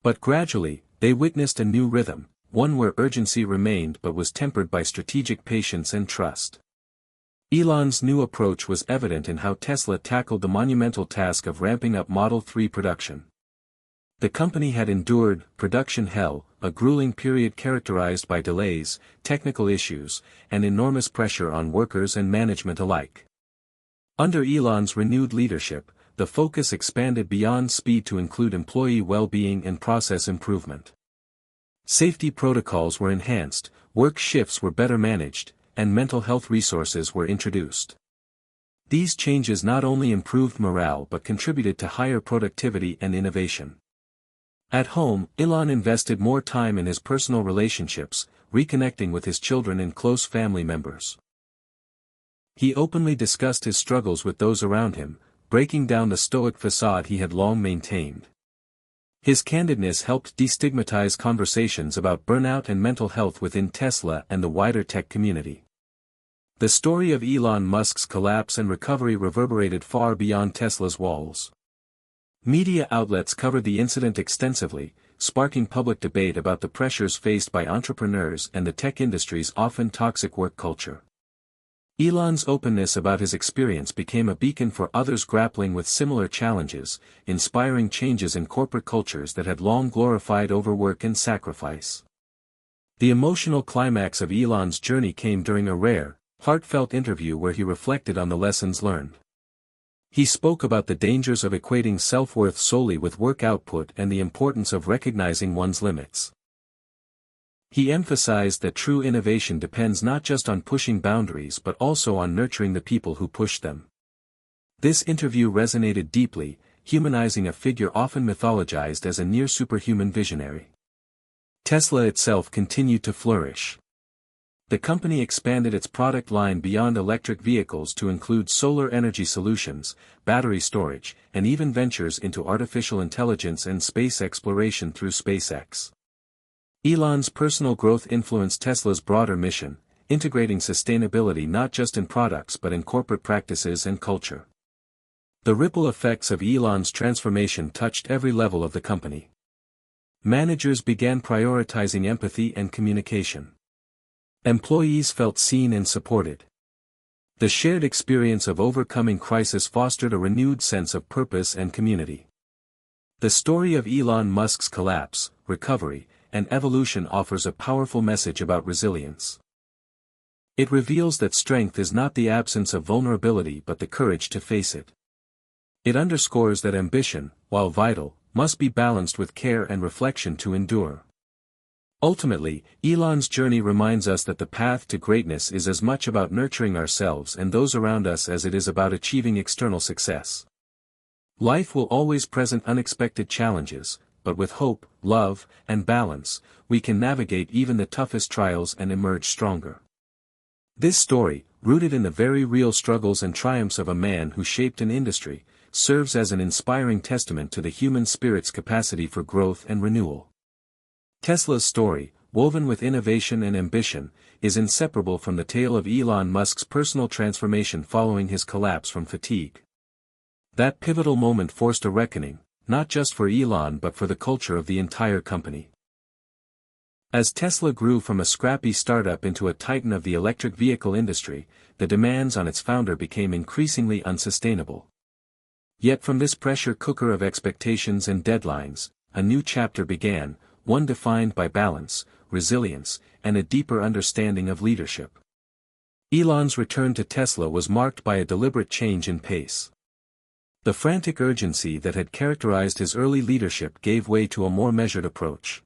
But gradually, they witnessed a new rhythm, one where urgency remained but was tempered by strategic patience and trust. Elon's new approach was evident in how Tesla tackled the monumental task of ramping up Model 3 production. The company had endured production hell, a grueling period characterized by delays, technical issues, and enormous pressure on workers and management alike. Under Elon's renewed leadership, the focus expanded beyond speed to include employee well-being and process improvement. Safety protocols were enhanced, work shifts were better managed, and mental health resources were introduced. These changes not only improved morale but contributed to higher productivity and innovation. At home, Elon invested more time in his personal relationships, reconnecting with his children and close family members. He openly discussed his struggles with those around him, breaking down the stoic facade he had long maintained. His candidness helped destigmatize conversations about burnout and mental health within Tesla and the wider tech community. The story of Elon Musk's collapse and recovery reverberated far beyond Tesla's walls. Media outlets covered the incident extensively, sparking public debate about the pressures faced by entrepreneurs and the tech industry's often toxic work culture. Elon's openness about his experience became a beacon for others grappling with similar challenges, inspiring changes in corporate cultures that had long glorified overwork and sacrifice. The emotional climax of Elon's journey came during a rare, heartfelt interview where he reflected on the lessons learned. He spoke about the dangers of equating self-worth solely with work output and the importance of recognizing one's limits. He emphasized that true innovation depends not just on pushing boundaries but also on nurturing the people who push them. This interview resonated deeply, humanizing a figure often mythologized as a near-superhuman visionary. Tesla itself continued to flourish. The company expanded its product line beyond electric vehicles to include solar energy solutions, battery storage, and even ventures into artificial intelligence and space exploration through SpaceX. Elon's personal growth influenced Tesla's broader mission, integrating sustainability not just in products but in corporate practices and culture. The ripple effects of Elon's transformation touched every level of the company. Managers began prioritizing empathy and communication. Employees felt seen and supported. The shared experience of overcoming crisis fostered a renewed sense of purpose and community. The story of Elon Musk's collapse, recovery, and evolution offers a powerful message about resilience. It reveals that strength is not the absence of vulnerability but the courage to face it. It underscores that ambition, while vital, must be balanced with care and reflection to endure. Ultimately, Elon's journey reminds us that the path to greatness is as much about nurturing ourselves and those around us as it is about achieving external success. Life will always present unexpected challenges, but with hope, love, and balance, we can navigate even the toughest trials and emerge stronger. This story, rooted in the very real struggles and triumphs of a man who shaped an industry, serves as an inspiring testament to the human spirit's capacity for growth and renewal. Tesla's story, woven with innovation and ambition, is inseparable from the tale of Elon Musk's personal transformation following his collapse from fatigue. That pivotal moment forced a reckoning, not just for Elon but for the culture of the entire company. As Tesla grew from a scrappy startup into a titan of the electric vehicle industry, the demands on its founder became increasingly unsustainable. Yet from this pressure cooker of expectations and deadlines, a new chapter began, one defined by balance, resilience, and a deeper understanding of leadership. Elon's return to Tesla was marked by a deliberate change in pace. The frantic urgency that had characterized his early leadership gave way to a more measured approach.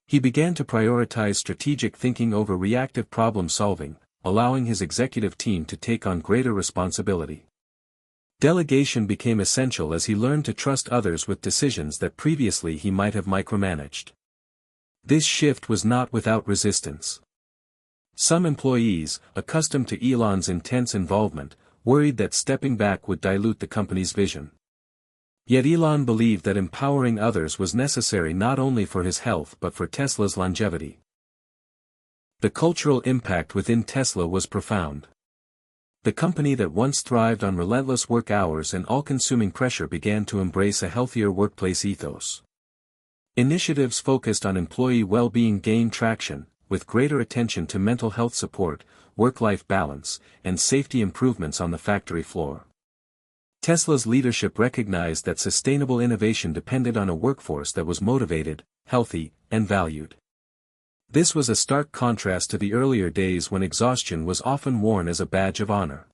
He began to prioritize strategic thinking over reactive problem-solving, allowing his executive team to take on greater responsibility. Delegation became essential as he learned to trust others with decisions that previously he might have micromanaged. This shift was not without resistance. Some employees, accustomed to Elon's intense involvement, worried that stepping back would dilute the company's vision. Yet Elon believed that empowering others was necessary not only for his health but for Tesla's longevity. The cultural impact within Tesla was profound. The company that once thrived on relentless work hours and all-consuming pressure began to embrace a healthier workplace ethos. Initiatives focused on employee well-being gained traction, with greater attention to mental health support, work-life balance, and safety improvements on the factory floor. Tesla's leadership recognized that sustainable innovation depended on a workforce that was motivated, healthy, and valued. This was a stark contrast to the earlier days when exhaustion was often worn as a badge of honor.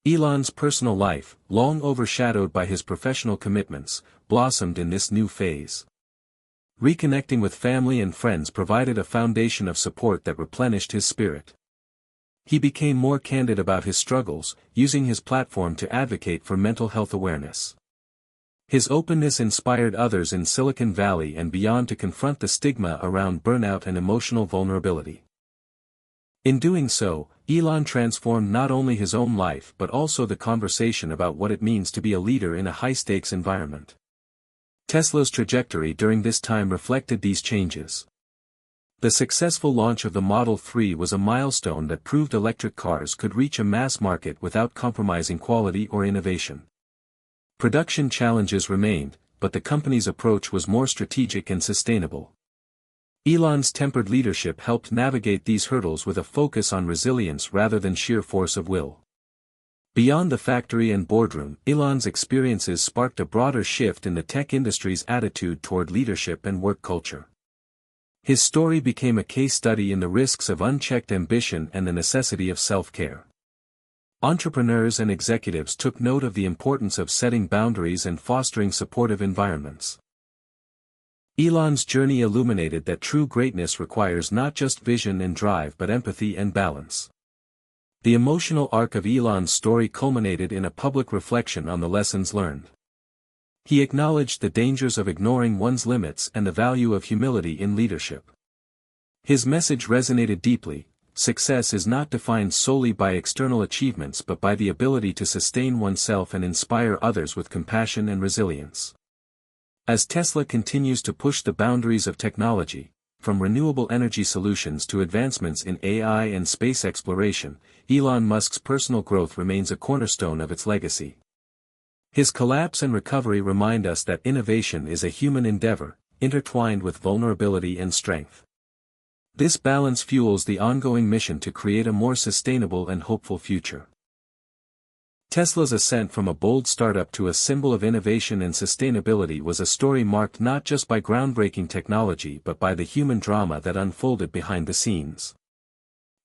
Elon's personal life, long overshadowed by his professional commitments, blossomed in this new phase. Reconnecting with family and friends provided a foundation of support that replenished his spirit. He became more candid about his struggles, using his platform to advocate for mental health awareness. His openness inspired others in Silicon Valley and beyond to confront the stigma around burnout and emotional vulnerability. In doing so, Elon transformed not only his own life but also the conversation about what it means to be a leader in a high-stakes environment. Tesla's trajectory during this time reflected these changes. The successful launch of the Model 3 was a milestone that proved electric cars could reach a mass market without compromising quality or innovation. Production challenges remained, but the company's approach was more strategic and sustainable. Elon's tempered leadership helped navigate these hurdles with a focus on resilience rather than sheer force of will. Beyond the factory and boardroom, Elon's experiences sparked a broader shift in the tech industry's attitude toward leadership and work culture. His story became a case study in the risks of unchecked ambition and the necessity of self-care. Entrepreneurs and executives took note of the importance of setting boundaries and fostering supportive environments. Elon's journey illuminated that true greatness requires not just vision and drive but empathy and balance. The emotional arc of Elon's story culminated in a public reflection on the lessons learned. He acknowledged the dangers of ignoring one's limits and the value of humility in leadership. His message resonated deeply: success is not defined solely by external achievements but by the ability to sustain oneself and inspire others with compassion and resilience. As Tesla continues to push the boundaries of technology, from renewable energy solutions to advancements in AI and space exploration, Elon Musk's personal growth remains a cornerstone of its legacy. His collapse and recovery remind us that innovation is a human endeavor, intertwined with vulnerability and strength. This balance fuels the ongoing mission to create a more sustainable and hopeful future. Tesla's ascent from a bold startup to a symbol of innovation and sustainability was a story marked not just by groundbreaking technology but by the human drama that unfolded behind the scenes.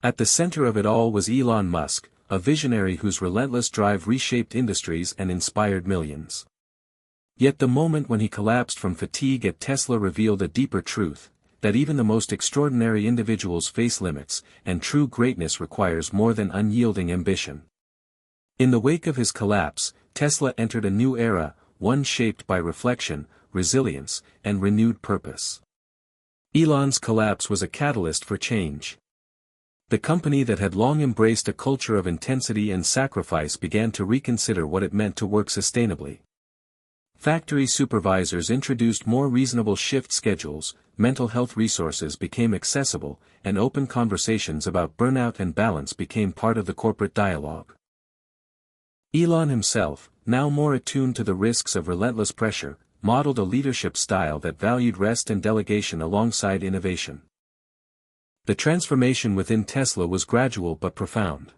At the center of it all was Elon Musk, a visionary whose relentless drive reshaped industries and inspired millions. Yet the moment when he collapsed from fatigue at Tesla revealed a deeper truth: that even the most extraordinary individuals face limits, and true greatness requires more than unyielding ambition. In the wake of his collapse, Tesla entered a new era, one shaped by reflection, resilience, and renewed purpose. Elon's collapse was a catalyst for change. The company that had long embraced a culture of intensity and sacrifice began to reconsider what it meant to work sustainably. Factory supervisors introduced more reasonable shift schedules, mental health resources became accessible, and open conversations about burnout and balance became part of the corporate dialogue. Elon himself, now more attuned to the risks of relentless pressure, modeled a leadership style that valued rest and delegation alongside innovation. The transformation within Tesla was gradual but profound.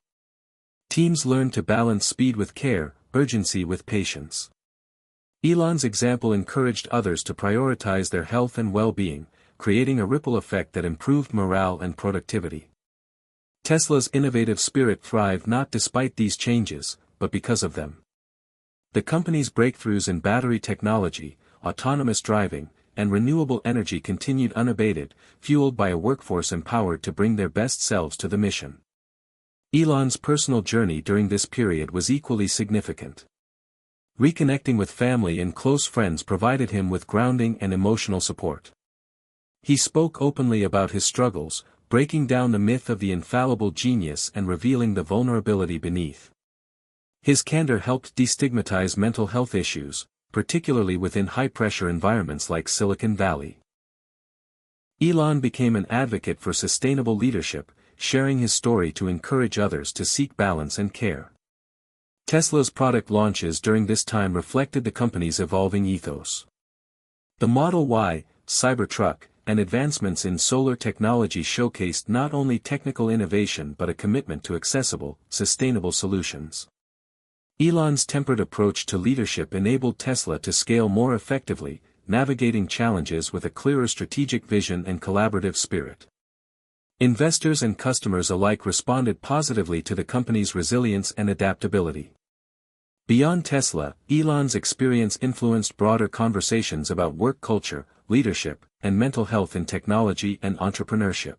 Teams learned to balance speed with care, urgency with patience. Elon's example encouraged others to prioritize their health and well-being, creating a ripple effect that improved morale and productivity. Tesla's innovative spirit thrived not despite these changes, but because of them. The company's breakthroughs in battery technology, autonomous driving, and renewable energy continued unabated, fueled by a workforce empowered to bring their best selves to the mission. Elon's personal journey during this period was equally significant. Reconnecting with family and close friends provided him with grounding and emotional support. He spoke openly about his struggles, breaking down the myth of the infallible genius and revealing the vulnerability beneath. His candor helped destigmatize mental health issues, particularly within high-pressure environments like Silicon Valley. Elon became an advocate for sustainable leadership, sharing his story to encourage others to seek balance and care. Tesla's product launches during this time reflected the company's evolving ethos. The Model Y, Cybertruck, and advancements in solar technology showcased not only technical innovation but a commitment to accessible, sustainable solutions. Elon's tempered approach to leadership enabled Tesla to scale more effectively, navigating challenges with a clearer strategic vision and collaborative spirit. Investors and customers alike responded positively to the company's resilience and adaptability. Beyond Tesla, Elon's experience influenced broader conversations about work culture, leadership, and mental health in technology and entrepreneurship.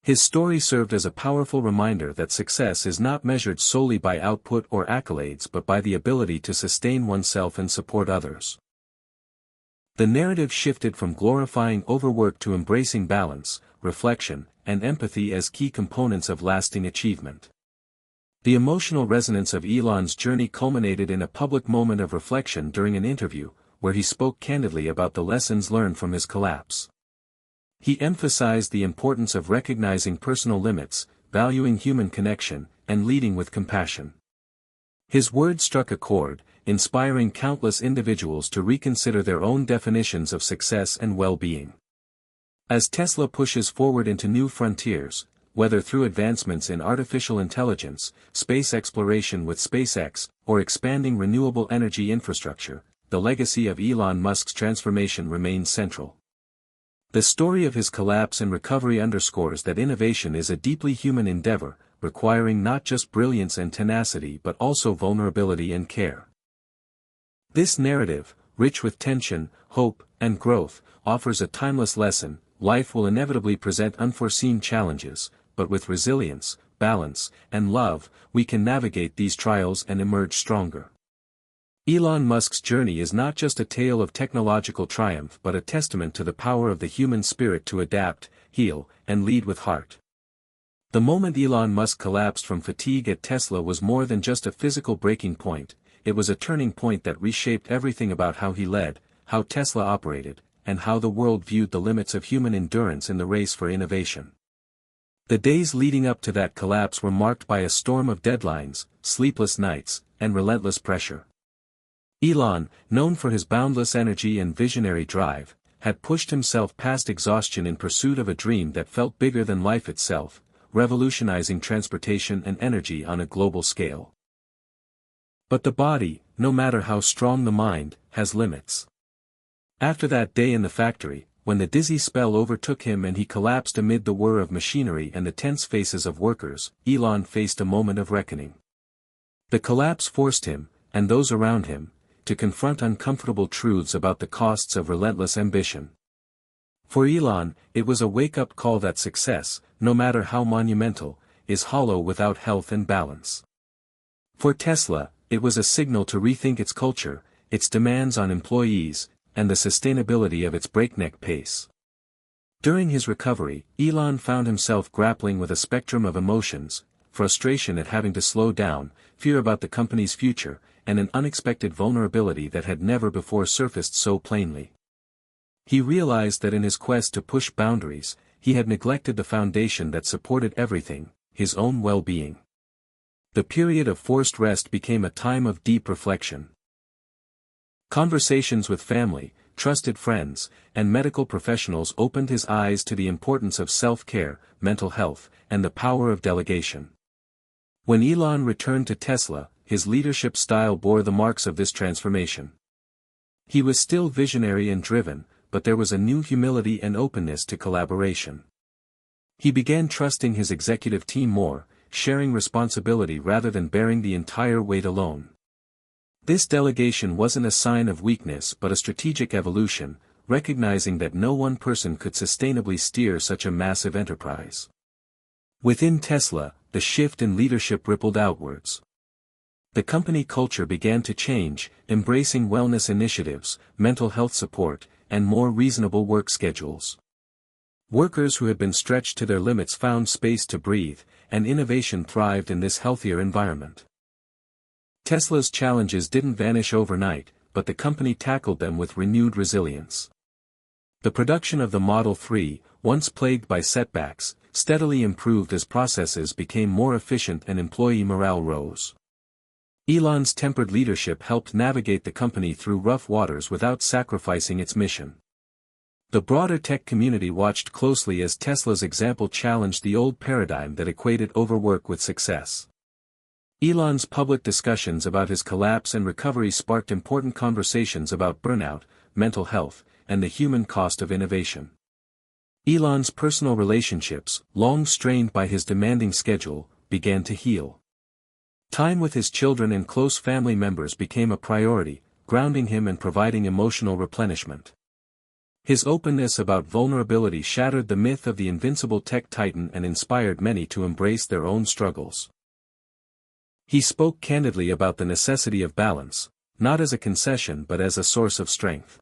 His story served as a powerful reminder that success is not measured solely by output or accolades but by the ability to sustain oneself and support others. The narrative shifted from glorifying overwork to embracing balance, reflection, and empathy as key components of lasting achievement. The emotional resonance of Elon's journey culminated in a public moment of reflection during an interview, where he spoke candidly about the lessons learned from his collapse. He emphasized the importance of recognizing personal limits, valuing human connection, and leading with compassion. His words struck a chord, inspiring countless individuals to reconsider their own definitions of success and well-being. As Tesla pushes forward into new frontiers, whether through advancements in artificial intelligence, space exploration with SpaceX, or expanding renewable energy infrastructure, the legacy of Elon Musk's transformation remains central. The story of his collapse and recovery underscores that innovation is a deeply human endeavor, requiring not just brilliance and tenacity but also vulnerability and care. This narrative, rich with tension, hope, and growth, offers a timeless lesson. Life will inevitably present unforeseen challenges, but with resilience, balance, and love, we can navigate these trials and emerge stronger. Elon Musk's journey is not just a tale of technological triumph but a testament to the power of the human spirit to adapt, heal, and lead with heart. The moment Elon Musk collapsed from fatigue at Tesla was more than just a physical breaking point, it was a turning point that reshaped everything about how he led, how Tesla operated, and how the world viewed the limits of human endurance in the race for innovation. The days leading up to that collapse were marked by a storm of deadlines, sleepless nights, and relentless pressure. Elon, known for his boundless energy and visionary drive, had pushed himself past exhaustion in pursuit of a dream that felt bigger than life itself, revolutionizing transportation and energy on a global scale. But the body, no matter how strong the mind, has limits. After that day in the factory, when the dizzy spell overtook him and he collapsed amid the whir of machinery and the tense faces of workers, Elon faced a moment of reckoning. The collapse forced him, and those around him, to confront uncomfortable truths about the costs of relentless ambition. For Elon, it was a wake-up call that success, no matter how monumental, is hollow without health and balance. For Tesla, it was a signal to rethink its culture, its demands on employees, and the sustainability of its breakneck pace. During his recovery, Elon found himself grappling with a spectrum of emotions, frustration at having to slow down, fear about the company's future, and an unexpected vulnerability that had never before surfaced so plainly. He realized that in his quest to push boundaries, he had neglected the foundation that supported everything, his own well-being. The period of forced rest became a time of deep reflection. Conversations with family, trusted friends, and medical professionals opened his eyes to the importance of self-care, mental health, and the power of delegation. When Elon returned to Tesla, his leadership style bore the marks of this transformation. He was still visionary and driven, but there was a new humility and openness to collaboration. He began trusting his executive team more, sharing responsibility rather than bearing the entire weight alone. This delegation wasn't a sign of weakness but a strategic evolution, recognizing that no one person could sustainably steer such a massive enterprise. Within Tesla, the shift in leadership rippled outwards. The company culture began to change, embracing wellness initiatives, mental health support, and more reasonable work schedules. Workers who had been stretched to their limits found space to breathe, and innovation thrived in this healthier environment. Tesla's challenges didn't vanish overnight, but the company tackled them with renewed resilience. The production of the Model 3, once plagued by setbacks, steadily improved as processes became more efficient and employee morale rose. Elon's tempered leadership helped navigate the company through rough waters without sacrificing its mission. The broader tech community watched closely as Tesla's example challenged the old paradigm that equated overwork with success. Elon's public discussions about his collapse and recovery sparked important conversations about burnout, mental health, and the human cost of innovation. Elon's personal relationships, long strained by his demanding schedule, began to heal. Time with his children and close family members became a priority, grounding him and providing emotional replenishment. His openness about vulnerability shattered the myth of the invincible tech titan and inspired many to embrace their own struggles. He spoke candidly about the necessity of balance, not as a concession but as a source of strength.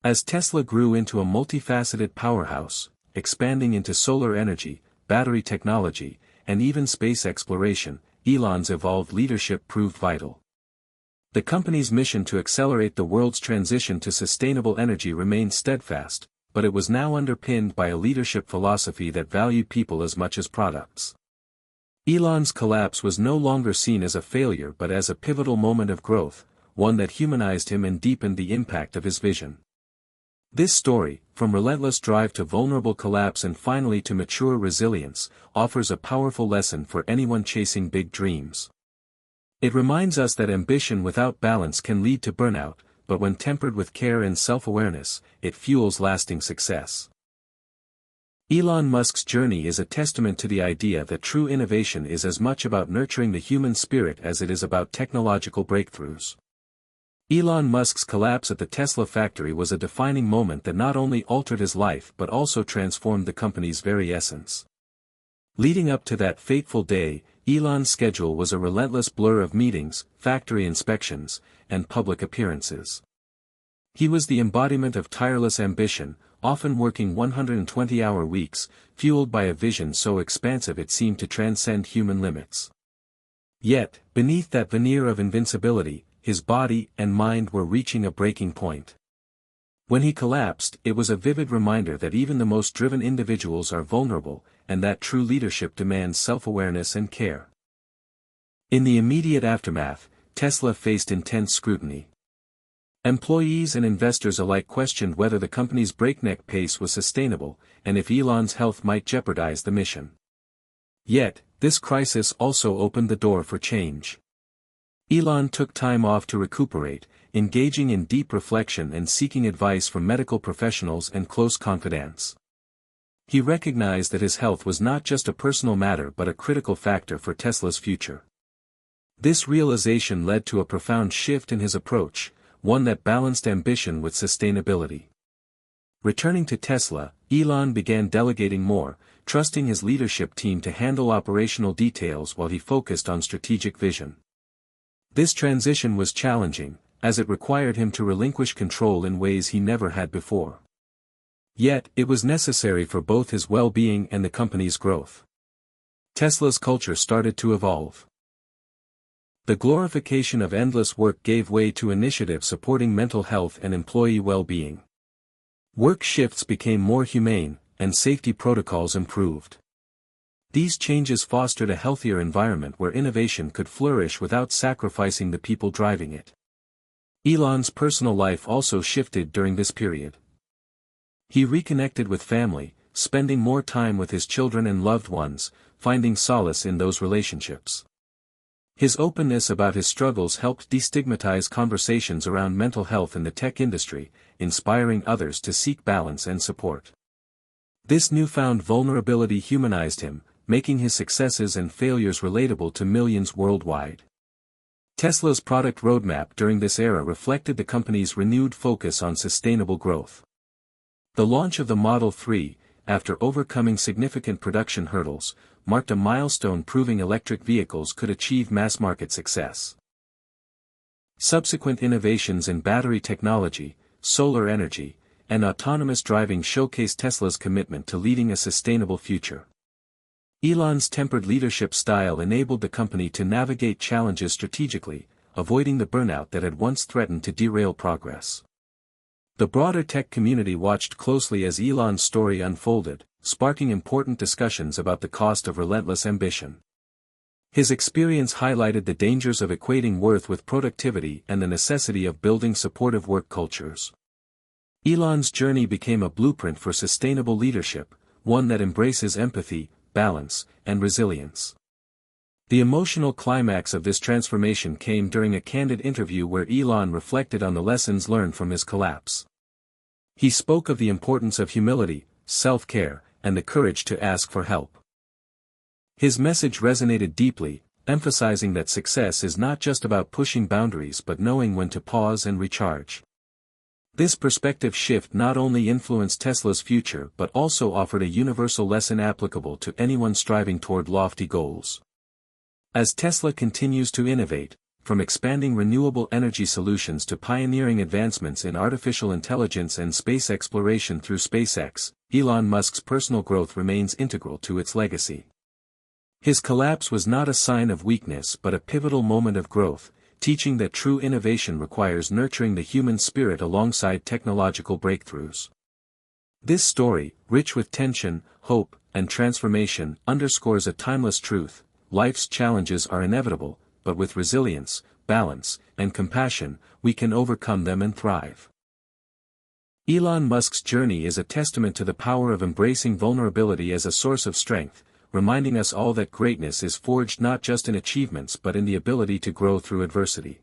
As Tesla grew into a multifaceted powerhouse, expanding into solar energy, battery technology, and even space exploration, Elon's evolved leadership proved vital. The company's mission to accelerate the world's transition to sustainable energy remained steadfast, but it was now underpinned by a leadership philosophy that valued people as much as products. Elon's collapse was no longer seen as a failure but as a pivotal moment of growth, one that humanized him and deepened the impact of his vision. This story, from relentless drive to vulnerable collapse and finally to mature resilience, offers a powerful lesson for anyone chasing big dreams. It reminds us that ambition without balance can lead to burnout, but when tempered with care and self-awareness, it fuels lasting success. Elon Musk's journey is a testament to the idea that true innovation is as much about nurturing the human spirit as it is about technological breakthroughs. Elon Musk's collapse at the Tesla factory was a defining moment that not only altered his life but also transformed the company's very essence. Leading up to that fateful day, Elon's schedule was a relentless blur of meetings, factory inspections, and public appearances. He was the embodiment of tireless ambition, often working 120-hour weeks, fueled by a vision so expansive it seemed to transcend human limits. Yet, beneath that veneer of invincibility, his body and mind were reaching a breaking point. When he collapsed, it was a vivid reminder that even the most driven individuals are vulnerable, and that true leadership demands self-awareness and care. In the immediate aftermath, Tesla faced intense scrutiny. Employees and investors alike questioned whether the company's breakneck pace was sustainable, and if Elon's health might jeopardize the mission. Yet, this crisis also opened the door for change. Elon took time off to recuperate, engaging in deep reflection and seeking advice from medical professionals and close confidants. He recognized that his health was not just a personal matter but a critical factor for Tesla's future. This realization led to a profound shift in his approach, one that balanced ambition with sustainability. Returning to Tesla, Elon began delegating more, trusting his leadership team to handle operational details while he focused on strategic vision. This transition was challenging, as it required him to relinquish control in ways he never had before. Yet, it was necessary for both his well-being and the company's growth. Tesla's culture started to evolve. The glorification of endless work gave way to initiatives supporting mental health and employee well-being. Work shifts became more humane, and safety protocols improved. These changes fostered a healthier environment where innovation could flourish without sacrificing the people driving it. Elon's personal life also shifted during this period. He reconnected with family, spending more time with his children and loved ones, finding solace in those relationships. His openness about his struggles helped destigmatize conversations around mental health in the tech industry, inspiring others to seek balance and support. This newfound vulnerability humanized him, making his successes and failures relatable to millions worldwide. Tesla's product roadmap during this era reflected the company's renewed focus on sustainable growth. The launch of the Model 3, after overcoming significant production hurdles, marked a milestone proving electric vehicles could achieve mass-market success. Subsequent innovations in battery technology, solar energy, and autonomous driving showcased Tesla's commitment to leading a sustainable future. Elon's tempered leadership style enabled the company to navigate challenges strategically, avoiding the burnout that had once threatened to derail progress. The broader tech community watched closely as Elon's story unfolded, sparking important discussions about the cost of relentless ambition. His experience highlighted the dangers of equating worth with productivity and the necessity of building supportive work cultures. Elon's journey became a blueprint for sustainable leadership, one that embraces empathy, balance, and resilience. The emotional climax of this transformation came during a candid interview where Elon reflected on the lessons learned from his collapse. He spoke of the importance of humility, self-care, and the courage to ask for help. His message resonated deeply, emphasizing that success is not just about pushing boundaries but knowing when to pause and recharge. This perspective shift not only influenced Tesla's future but also offered a universal lesson applicable to anyone striving toward lofty goals. As Tesla continues to innovate, from expanding renewable energy solutions to pioneering advancements in artificial intelligence and space exploration through SpaceX, Elon Musk's personal growth remains integral to its legacy. His collapse was not a sign of weakness but a pivotal moment of growth, teaching that true innovation requires nurturing the human spirit alongside technological breakthroughs. This story, rich with tension, hope, and transformation, underscores a timeless truth: life's challenges are inevitable, but with resilience, balance, and compassion, we can overcome them and thrive. Elon Musk's journey is a testament to the power of embracing vulnerability as a source of strength, reminding us all that greatness is forged not just in achievements but in the ability to grow through adversity.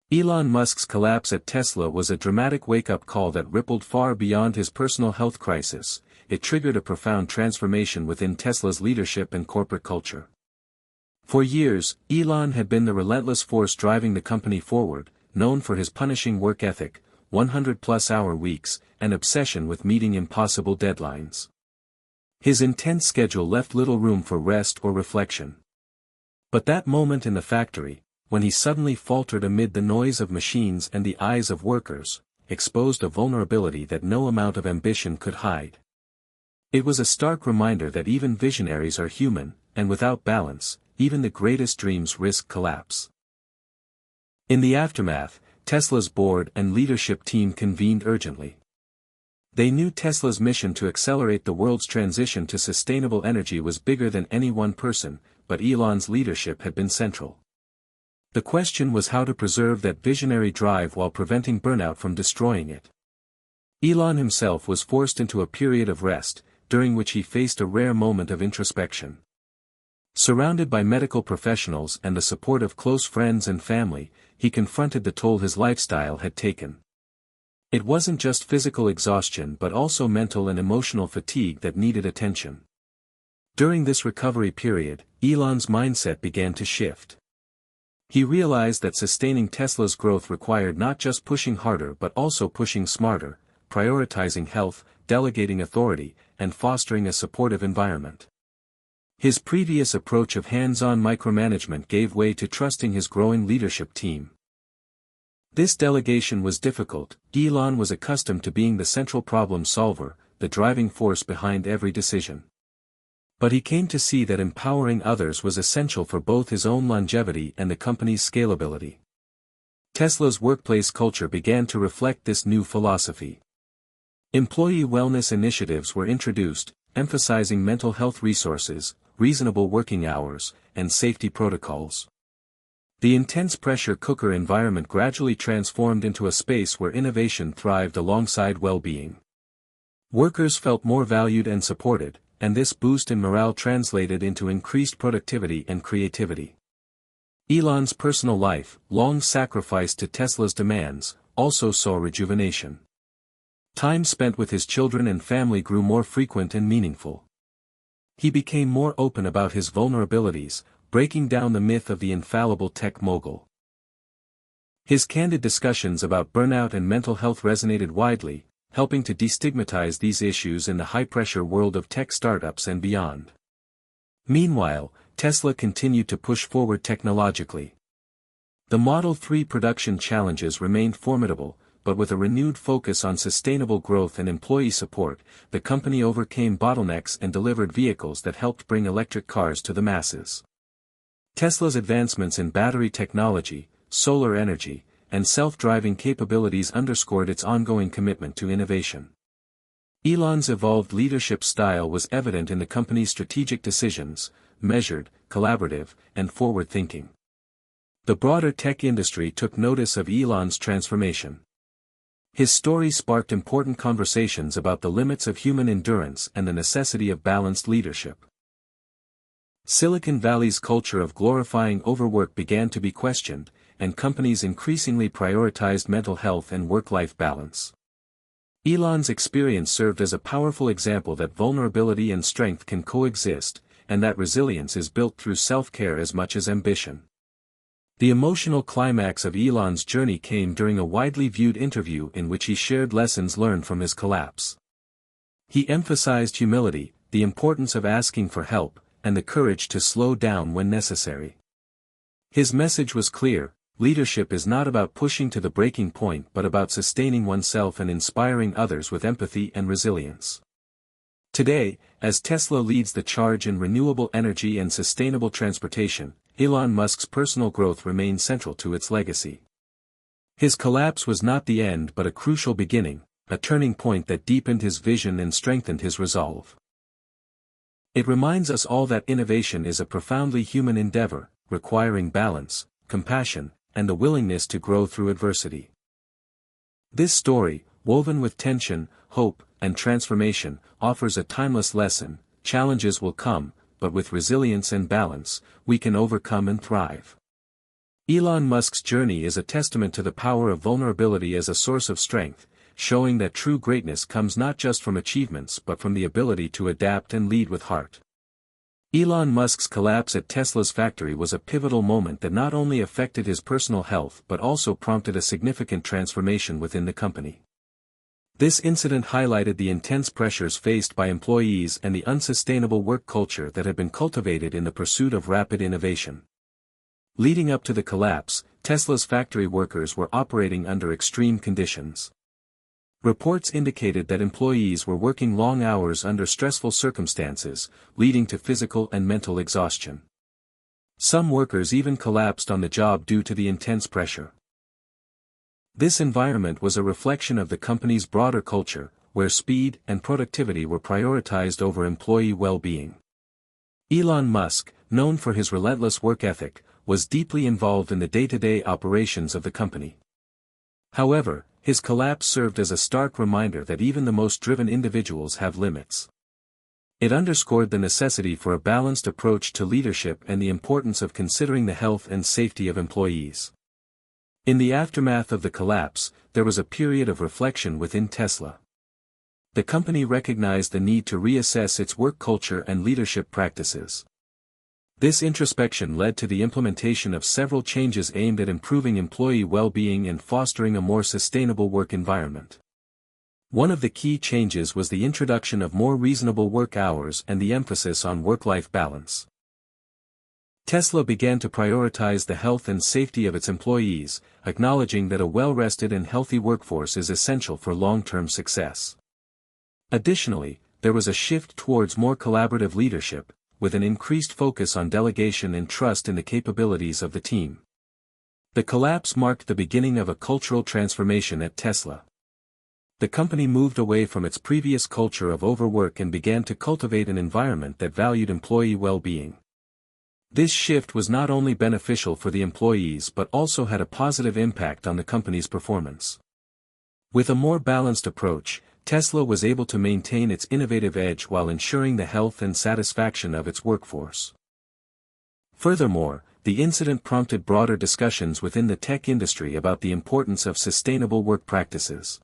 Elon Musk's collapse at Tesla was a dramatic wake-up call that rippled far beyond his personal health crisis. It triggered a profound transformation within Tesla's leadership and corporate culture. For years, Elon had been the relentless force driving the company forward, known for his punishing work ethic, 100-plus-hour weeks, and obsession with meeting impossible deadlines. His intense schedule left little room for rest or reflection. But that moment in the factory, when he suddenly faltered amid the noise of machines and the eyes of workers, exposed a vulnerability that no amount of ambition could hide. It was a stark reminder that even visionaries are human, and without balance, even the greatest dreams risk collapse. In the aftermath, Tesla's board and leadership team convened urgently. They knew Tesla's mission to accelerate the world's transition to sustainable energy was bigger than any one person, but Elon's leadership had been central. The question was how to preserve that visionary drive while preventing burnout from destroying it. Elon himself was forced into a period of rest, during which he faced a rare moment of introspection. Surrounded by medical professionals and the support of close friends and family, he confronted the toll his lifestyle had taken. It wasn't just physical exhaustion but also mental and emotional fatigue that needed attention. During this recovery period, Elon's mindset began to shift. He realized that sustaining Tesla's growth required not just pushing harder but also pushing smarter, prioritizing health, delegating authority, and fostering a supportive environment. His previous approach of hands-on micromanagement gave way to trusting his growing leadership team. This delegation was difficult. Elon was accustomed to being the central problem solver, the driving force behind every decision. But he came to see that empowering others was essential for both his own longevity and the company's scalability. Tesla's workplace culture began to reflect this new philosophy. Employee wellness initiatives were introduced, emphasizing mental health resources, reasonable working hours, and safety protocols. The intense pressure cooker environment gradually transformed into a space where innovation thrived alongside well-being. Workers felt more valued and supported, and this boost in morale translated into increased productivity and creativity. Elon's personal life, long sacrificed to Tesla's demands, also saw rejuvenation. Time spent with his children and family grew more frequent and meaningful. He became more open about his vulnerabilities, breaking down the myth of the infallible tech mogul. His candid discussions about burnout and mental health resonated widely, helping to destigmatize these issues in the high-pressure world of tech startups and beyond. Meanwhile, Tesla continued to push forward technologically. The Model 3 production challenges remained formidable, but with a renewed focus on sustainable growth and employee support, the company overcame bottlenecks and delivered vehicles that helped bring electric cars to the masses. Tesla's advancements in battery technology, solar energy, and self-driving capabilities underscored its ongoing commitment to innovation. Elon's evolved leadership style was evident in the company's strategic decisions, measured, collaborative, and forward-thinking. The broader tech industry took notice of Elon's transformation. His story sparked important conversations about the limits of human endurance and the necessity of balanced leadership. Silicon Valley's culture of glorifying overwork began to be questioned, and companies increasingly prioritized mental health and work-life balance. Elon's experience served as a powerful example that vulnerability and strength can coexist, and that resilience is built through self-care as much as ambition. The emotional climax of Elon's journey came during a widely viewed interview in which he shared lessons learned from his collapse. He emphasized humility, the importance of asking for help, and the courage to slow down when necessary. His message was clear: leadership is not about pushing to the breaking point but about sustaining oneself and inspiring others with empathy and resilience. Today, as Tesla leads the charge in renewable energy and sustainable transportation, Elon Musk's personal growth remains central to its legacy. His collapse was not the end but a crucial beginning, a turning point that deepened his vision and strengthened his resolve. It reminds us all that innovation is a profoundly human endeavor, requiring balance, compassion, and the willingness to grow through adversity. This story, woven with tension, hope, and transformation, offers a timeless lesson: challenges will come, but with resilience and balance, we can overcome and thrive. Elon Musk's journey is a testament to the power of vulnerability as a source of strength, showing that true greatness comes not just from achievements but from the ability to adapt and lead with heart. Elon Musk's collapse at Tesla's factory was a pivotal moment that not only affected his personal health but also prompted a significant transformation within the company. This incident highlighted the intense pressures faced by employees and the unsustainable work culture that had been cultivated in the pursuit of rapid innovation. Leading up to the collapse, Tesla's factory workers were operating under extreme conditions. Reports indicated that employees were working long hours under stressful circumstances, leading to physical and mental exhaustion. Some workers even collapsed on the job due to the intense pressure. This environment was a reflection of the company's broader culture, where speed and productivity were prioritized over employee well-being. Elon Musk, known for his relentless work ethic, was deeply involved in the day-to-day operations of the company. However, his collapse served as a stark reminder that even the most driven individuals have limits. It underscored the necessity for a balanced approach to leadership and the importance of considering the health and safety of employees. In the aftermath of the collapse, there was a period of reflection within Tesla. The company recognized the need to reassess its work culture and leadership practices. This introspection led to the implementation of several changes aimed at improving employee well-being and fostering a more sustainable work environment. One of the key changes was the introduction of more reasonable work hours and the emphasis on work-life balance. Tesla began to prioritize the health and safety of its employees, acknowledging that a well-rested and healthy workforce is essential for long-term success. Additionally, there was a shift towards more collaborative leadership, with an increased focus on delegation and trust in the capabilities of the team. The collapse marked the beginning of a cultural transformation at Tesla. The company moved away from its previous culture of overwork and began to cultivate an environment that valued employee well-being. This shift was not only beneficial for the employees but also had a positive impact on the company's performance. With a more balanced approach, Tesla was able to maintain its innovative edge while ensuring the health and satisfaction of its workforce. Furthermore, the incident prompted broader discussions within the tech industry about the importance of sustainable work practices.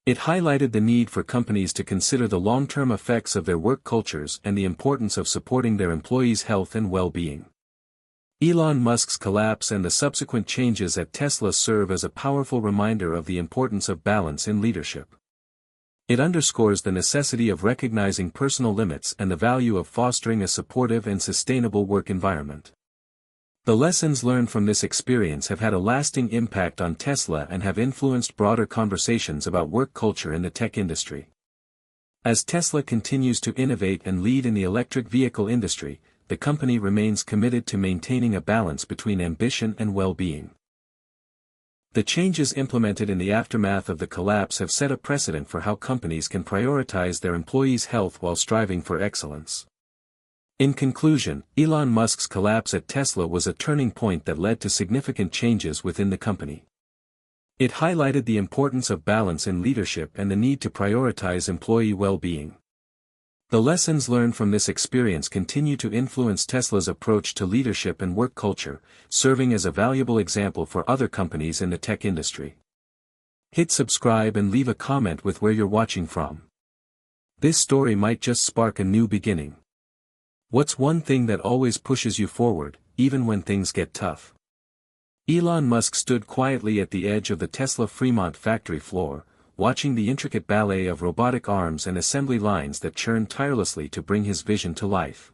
It highlighted the need for companies to consider the long-term effects of their work cultures and the importance of supporting their employees' health and well-being. Elon Musk's collapse and the subsequent changes at Tesla serve as a powerful reminder of the importance of balance in leadership. It underscores the necessity of recognizing personal limits and the value of fostering a supportive and sustainable work environment. The lessons learned from this experience have had a lasting impact on Tesla and have influenced broader conversations about work culture in the tech industry. As Tesla continues to innovate and lead in the electric vehicle industry, the company remains committed to maintaining a balance between ambition and well-being. The changes implemented in the aftermath of the collapse have set a precedent for how companies can prioritize their employees' health while striving for excellence. In conclusion, Elon Musk's collapse at Tesla was a turning point that led to significant changes within the company. It highlighted the importance of balance in leadership and the need to prioritize employee well-being. The lessons learned from this experience continue to influence Tesla's approach to leadership and work culture, serving as a valuable example for other companies in the tech industry. Hit subscribe and leave a comment with where you're watching from. This story might just spark a new beginning. What's one thing that always pushes you forward, even when things get tough? Elon Musk stood quietly at the edge of the Tesla Fremont factory floor, watching the intricate ballet of robotic arms and assembly lines that churned tirelessly to bring his vision to life.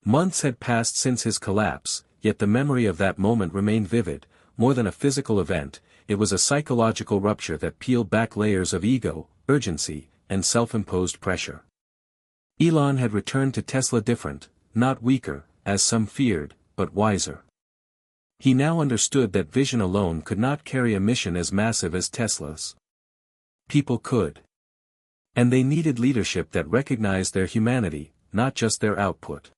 Months had passed since his collapse, yet the memory of that moment remained vivid. More than a physical event, it was a psychological rupture that peeled back layers of ego, urgency, and self-imposed pressure. Elon had returned to Tesla different, not weaker, as some feared, but wiser. He now understood that vision alone could not carry a mission as massive as Tesla's. People could. And they needed leadership that recognized their humanity, not just their output.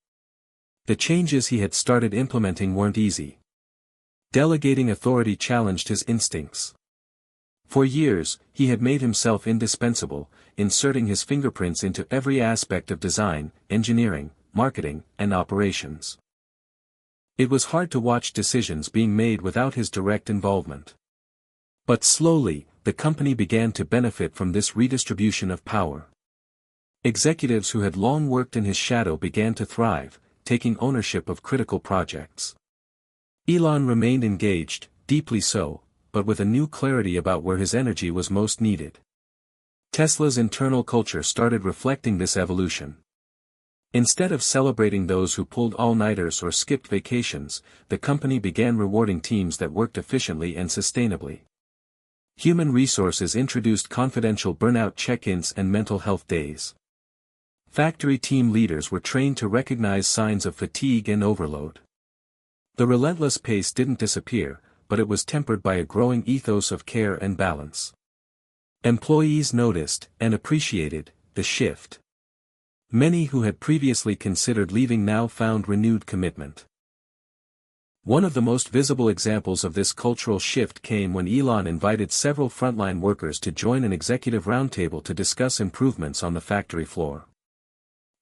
The changes he had started implementing weren't easy. Delegating authority challenged his instincts. For years, he had made himself indispensable, inserting his fingerprints into every aspect of design, engineering, marketing, and operations. It was hard to watch decisions being made without his direct involvement. But slowly, the company began to benefit from this redistribution of power. Executives who had long worked in his shadow began to thrive, taking ownership of critical projects. Elon remained engaged, deeply so, but with a new clarity about where his energy was most needed. Tesla's internal culture started reflecting this evolution. Instead of celebrating those who pulled all-nighters or skipped vacations, the company began rewarding teams that worked efficiently and sustainably. Human resources introduced confidential burnout check-ins and mental health days. Factory team leaders were trained to recognize signs of fatigue and overload. The relentless pace didn't disappear, but it was tempered by a growing ethos of care and balance. Employees noticed, and appreciated, the shift. Many who had previously considered leaving now found renewed commitment. One of the most visible examples of this cultural shift came when Elon invited several frontline workers to join an executive roundtable to discuss improvements on the factory floor.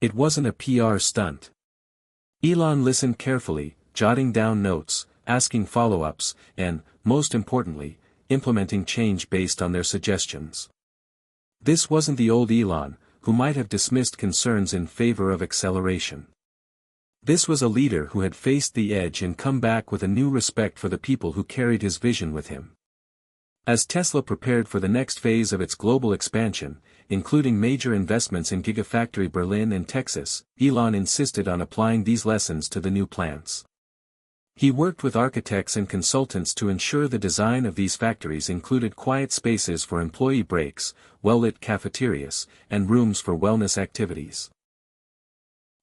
It wasn't a PR stunt. Elon listened carefully, jotting down notes, asking follow-ups, and, most importantly, implementing change based on their suggestions. This wasn't the old Elon, who might have dismissed concerns in favor of acceleration. This was a leader who had faced the edge and come back with a new respect for the people who carried his vision with him. As Tesla prepared for the next phase of its global expansion, including major investments in Gigafactory Berlin and Texas, Elon insisted on applying these lessons to the new plants. He worked with architects and consultants to ensure the design of these factories included quiet spaces for employee breaks, well-lit cafeterias, and rooms for wellness activities.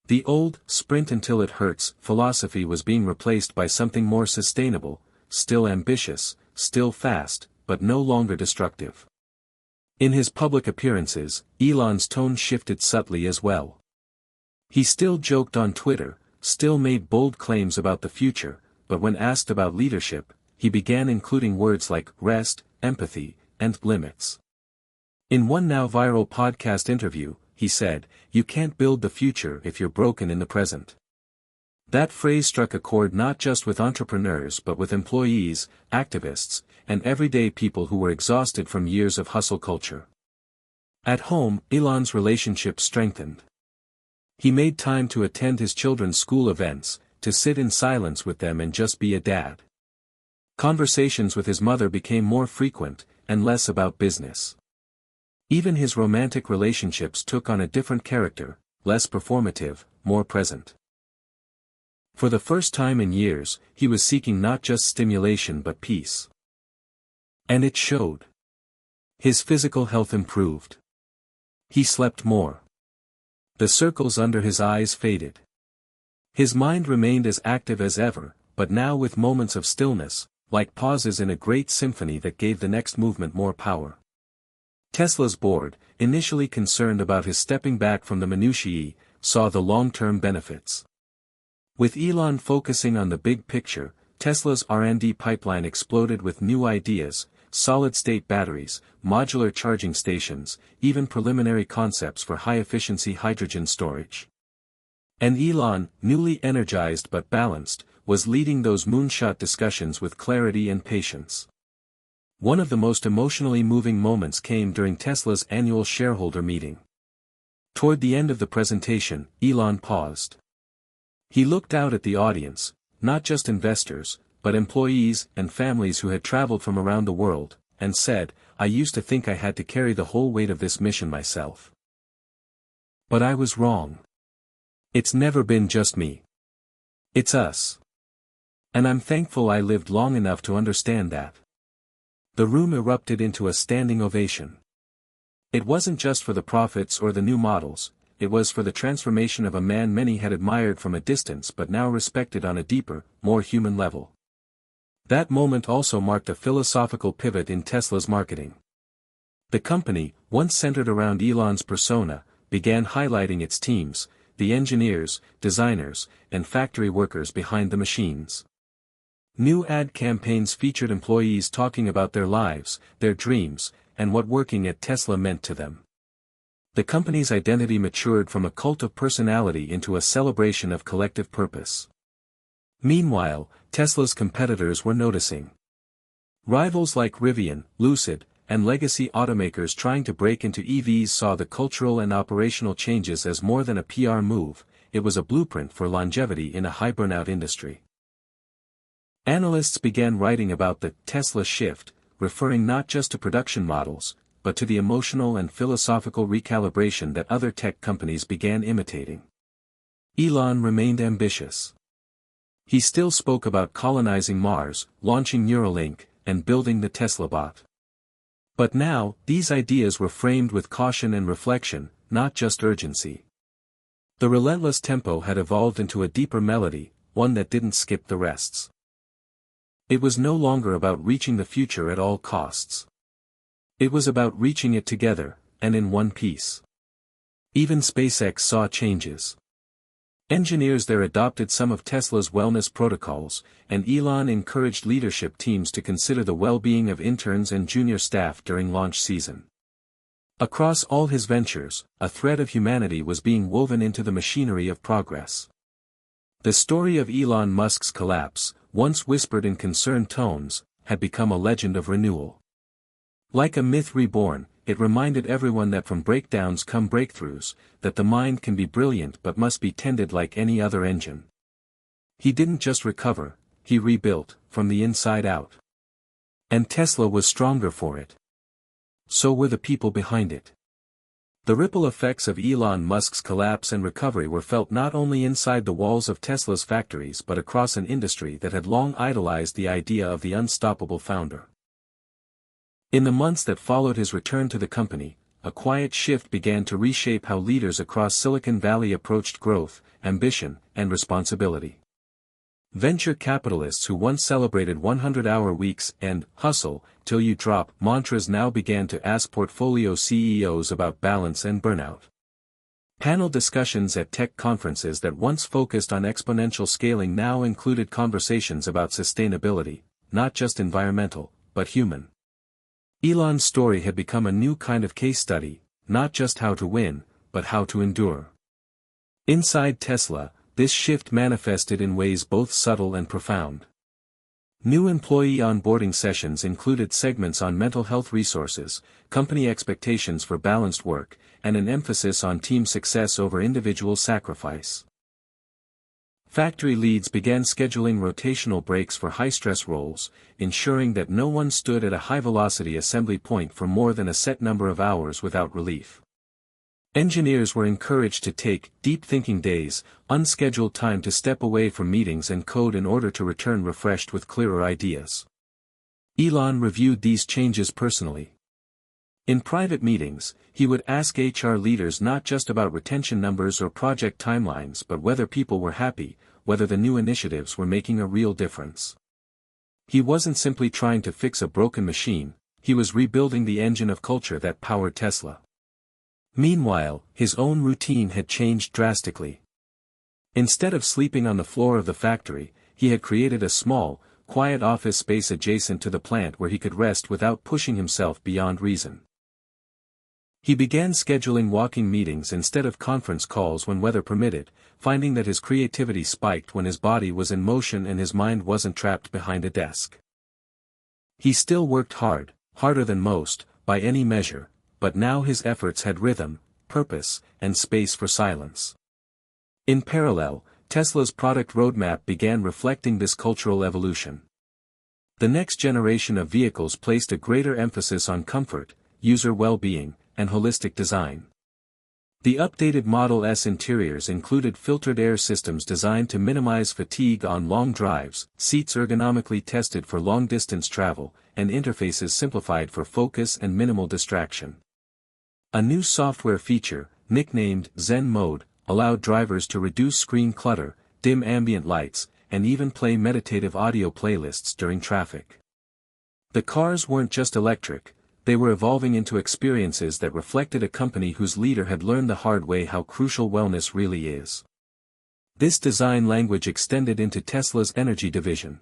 The old, sprint until it hurts, philosophy was being replaced by something more sustainable, still ambitious, still fast, but no longer destructive. In his public appearances, Elon's tone shifted subtly as well. He still joked on Twitter, still made bold claims about the future, but when asked about leadership, he began including words like rest, empathy, and limits. In one now viral podcast interview, he said, "You can't build the future if you're broken in the present." That phrase struck a chord not just with entrepreneurs but with employees, activists, and everyday people who were exhausted from years of hustle culture. At home, Elon's relationship strengthened. He made time to attend his children's school events, to sit in silence with them and just be a dad. Conversations with his mother became more frequent, and less about business. Even his romantic relationships took on a different character, less performative, more present. For the first time in years, he was seeking not just stimulation but peace. And it showed. His physical health improved. He slept more. The circles under his eyes faded. His mind remained as active as ever, but now with moments of stillness, like pauses in a great symphony that gave the next movement more power. Tesla's board, initially concerned about his stepping back from the minutiae, saw the long-term benefits. With Elon focusing on the big picture, Tesla's R&D pipeline exploded with new ideas, solid-state batteries, modular charging stations, even preliminary concepts for high-efficiency hydrogen storage. And Elon, newly energized but balanced, was leading those moonshot discussions with clarity and patience. One of the most emotionally moving moments came during Tesla's annual shareholder meeting. Toward the end of the presentation, Elon paused. He looked out at the audience, not just investors, but employees and families who had traveled from around the world, and said, "I used to think I had to carry the whole weight of this mission myself. But I was wrong. It's never been just me. It's us. And I'm thankful I lived long enough to understand that." The room erupted into a standing ovation. It wasn't just for the profits or the new models, it was for the transformation of a man many had admired from a distance but now respected on a deeper, more human level. That moment also marked a philosophical pivot in Tesla's marketing. The company, once centered around Elon's persona, began highlighting its teams, the engineers, designers, and factory workers behind the machines. New ad campaigns featured employees talking about their lives, their dreams, and what working at Tesla meant to them. The company's identity matured from a cult of personality into a celebration of collective purpose. Meanwhile, Tesla's competitors were noticing. Rivals like Rivian, Lucid, and legacy automakers trying to break into EVs saw the cultural and operational changes as more than a PR move, it was a blueprint for longevity in a high-burnout industry. Analysts began writing about the Tesla shift, referring not just to production models, but to the emotional and philosophical recalibration that other tech companies began imitating. Elon remained ambitious. He still spoke about colonizing Mars, launching Neuralink, and building the Tesla bot. But now, these ideas were framed with caution and reflection, not just urgency. The relentless tempo had evolved into a deeper melody, one that didn't skip the rests. It was no longer about reaching the future at all costs. It was about reaching it together, and in one piece. Even SpaceX saw changes. Engineers there adopted some of Tesla's wellness protocols, and Elon encouraged leadership teams to consider the well-being of interns and junior staff during launch season. Across all his ventures, a thread of humanity was being woven into the machinery of progress. The story of Elon Musk's collapse, once whispered in concerned tones, had become a legend of renewal. Like a myth reborn, it reminded everyone that from breakdowns come breakthroughs, that the mind can be brilliant but must be tended like any other engine. He didn't just recover, he rebuilt, from the inside out. And Tesla was stronger for it. So were the people behind it. The ripple effects of Elon Musk's collapse and recovery were felt not only inside the walls of Tesla's factories but across an industry that had long idolized the idea of the unstoppable founder. In the months that followed his return to the company, a quiet shift began to reshape how leaders across Silicon Valley approached growth, ambition, and responsibility. Venture capitalists who once celebrated 100-hour weeks and "hustle till you drop" mantras now began to ask portfolio CEOs about balance and burnout. Panel discussions at tech conferences that once focused on exponential scaling now included conversations about sustainability, not just environmental, but human. Elon's story had become a new kind of case study, not just how to win, but how to endure. Inside Tesla, this shift manifested in ways both subtle and profound. New employee onboarding sessions included segments on mental health resources, company expectations for balanced work, and an emphasis on team success over individual sacrifice. Factory leads began scheduling rotational breaks for high-stress roles, ensuring that no one stood at a high-velocity assembly point for more than a set number of hours without relief. Engineers were encouraged to take deep thinking days, unscheduled time to step away from meetings and code in order to return refreshed with clearer ideas. Elon reviewed these changes personally. In private meetings, he would ask HR leaders not just about retention numbers or project timelines but whether people were happy, whether the new initiatives were making a real difference. He wasn't simply trying to fix a broken machine, he was rebuilding the engine of culture that powered Tesla. Meanwhile, his own routine had changed drastically. Instead of sleeping on the floor of the factory, he had created a small, quiet office space adjacent to the plant where he could rest without pushing himself beyond reason. He began scheduling walking meetings instead of conference calls when weather permitted, finding that his creativity spiked when his body was in motion and his mind wasn't trapped behind a desk. He still worked hard, harder than most, by any measure, but now his efforts had rhythm, purpose, and space for silence. In parallel, Tesla's product roadmap began reflecting this cultural evolution. The next generation of vehicles placed a greater emphasis on comfort, user well-being, and holistic design. The updated Model S interiors included filtered air systems designed to minimize fatigue on long drives, seats ergonomically tested for long-distance travel, and interfaces simplified for focus and minimal distraction. A new software feature, nicknamed Zen Mode, allowed drivers to reduce screen clutter, dim ambient lights, and even play meditative audio playlists during traffic. The cars weren't just electric, they were evolving into experiences that reflected a company whose leader had learned the hard way how crucial wellness really is. This design language extended into Tesla's energy division.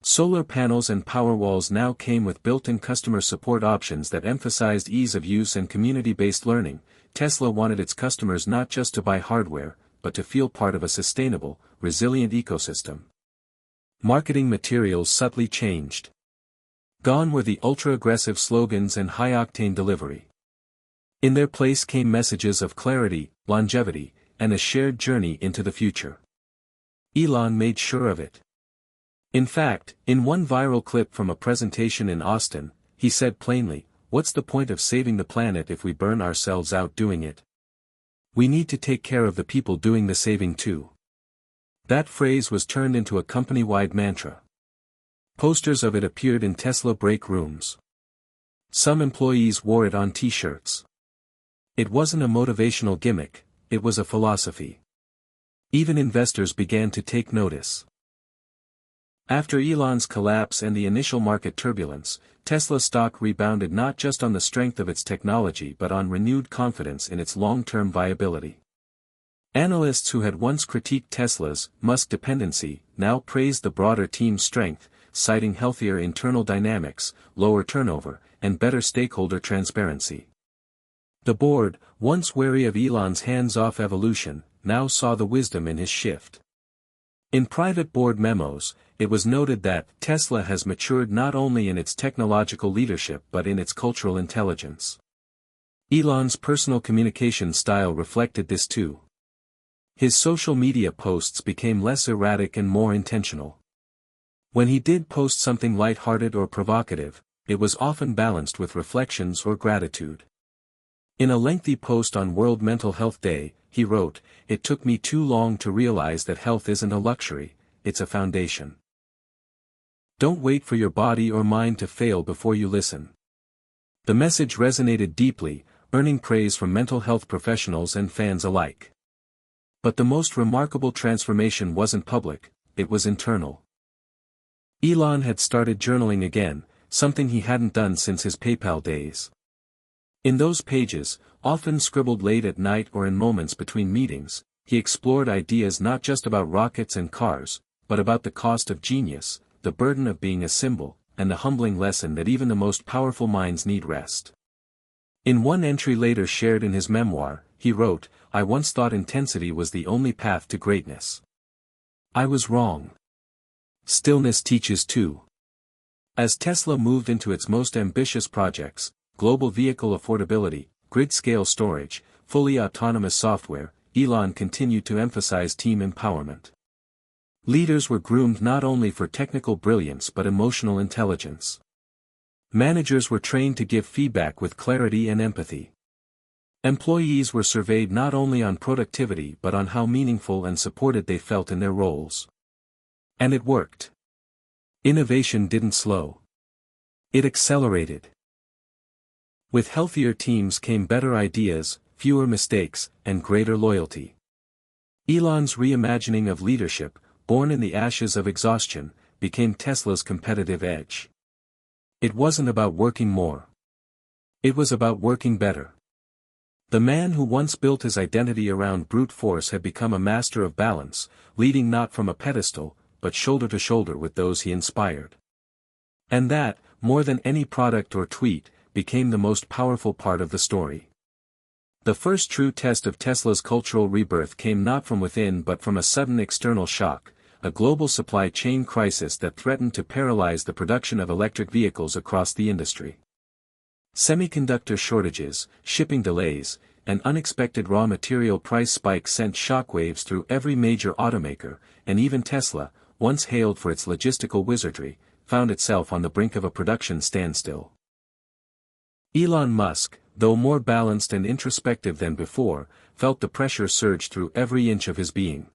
Solar panels and Powerwalls now came with built-in customer support options that emphasized ease of use and community-based learning. Tesla wanted its customers not just to buy hardware, but to feel part of a sustainable, resilient ecosystem. Marketing materials subtly changed. Gone were the ultra-aggressive slogans and high-octane delivery. In their place came messages of clarity, longevity, and a shared journey into the future. Elon made sure of it. In fact, in one viral clip from a presentation in Austin, he said plainly, "What's the point of saving the planet if we burn ourselves out doing it? We need to take care of the people doing the saving too." That phrase was turned into a company-wide mantra. Posters of it appeared in Tesla break rooms. Some employees wore it on t-shirts. It wasn't a motivational gimmick, it was a philosophy. Even investors began to take notice. After Elon's collapse and the initial market turbulence, Tesla stock rebounded not just on the strength of its technology but on renewed confidence in its long-term viability. Analysts who had once critiqued Tesla's Musk dependency now praised the broader team's strength, citing healthier internal dynamics, lower turnover, and better stakeholder transparency. The board, once wary of Elon's hands-off evolution, now saw the wisdom in his shift. In private board memos, it was noted that Tesla has matured not only in its technological leadership but in its cultural intelligence. Elon's personal communication style reflected this too. His social media posts became less erratic and more intentional. When he did post something lighthearted or provocative, it was often balanced with reflections or gratitude. In a lengthy post on World Mental Health Day, he wrote, "It took me too long to realize that health isn't a luxury, it's a foundation. Don't wait for your body or mind to fail before you listen." The message resonated deeply, earning praise from mental health professionals and fans alike. But the most remarkable transformation wasn't public, it was internal. Elon had started journaling again, something he hadn't done since his PayPal days. In those pages, Often scribbled late at night or in moments between meetings, he explored ideas not just about rockets and cars, but about the cost of genius, the burden of being a symbol, and the humbling lesson that even the most powerful minds need rest. In one entry later shared in his memoir, he wrote, "I once thought intensity was the only path to greatness. I was wrong. Stillness teaches too." As Tesla moved into its most ambitious projects, global vehicle affordability, grid-scale storage, fully autonomous software, Elon continued to emphasize team empowerment. Leaders were groomed not only for technical brilliance but emotional intelligence. Managers were trained to give feedback with clarity and empathy. Employees were surveyed not only on productivity but on how meaningful and supported they felt in their roles. And it worked. Innovation didn't slow. It accelerated. With healthier teams came better ideas, fewer mistakes, and greater loyalty. Elon's reimagining of leadership, born in the ashes of exhaustion, became Tesla's competitive edge. It wasn't about working more. It was about working better. The man who once built his identity around brute force had become a master of balance, leading not from a pedestal, but shoulder to shoulder with those he inspired. And that, more than any product or tweet, became the most powerful part of the story. The first true test of Tesla's cultural rebirth came not from within but from a sudden external shock, a global supply chain crisis that threatened to paralyze the production of electric vehicles across the industry. Semiconductor shortages, shipping delays, and unexpected raw material price spikes sent shockwaves through every major automaker, and even Tesla, once hailed for its logistical wizardry, found itself on the brink of a production standstill. Elon Musk, though more balanced and introspective than before, felt the pressure surge through every inch of his being.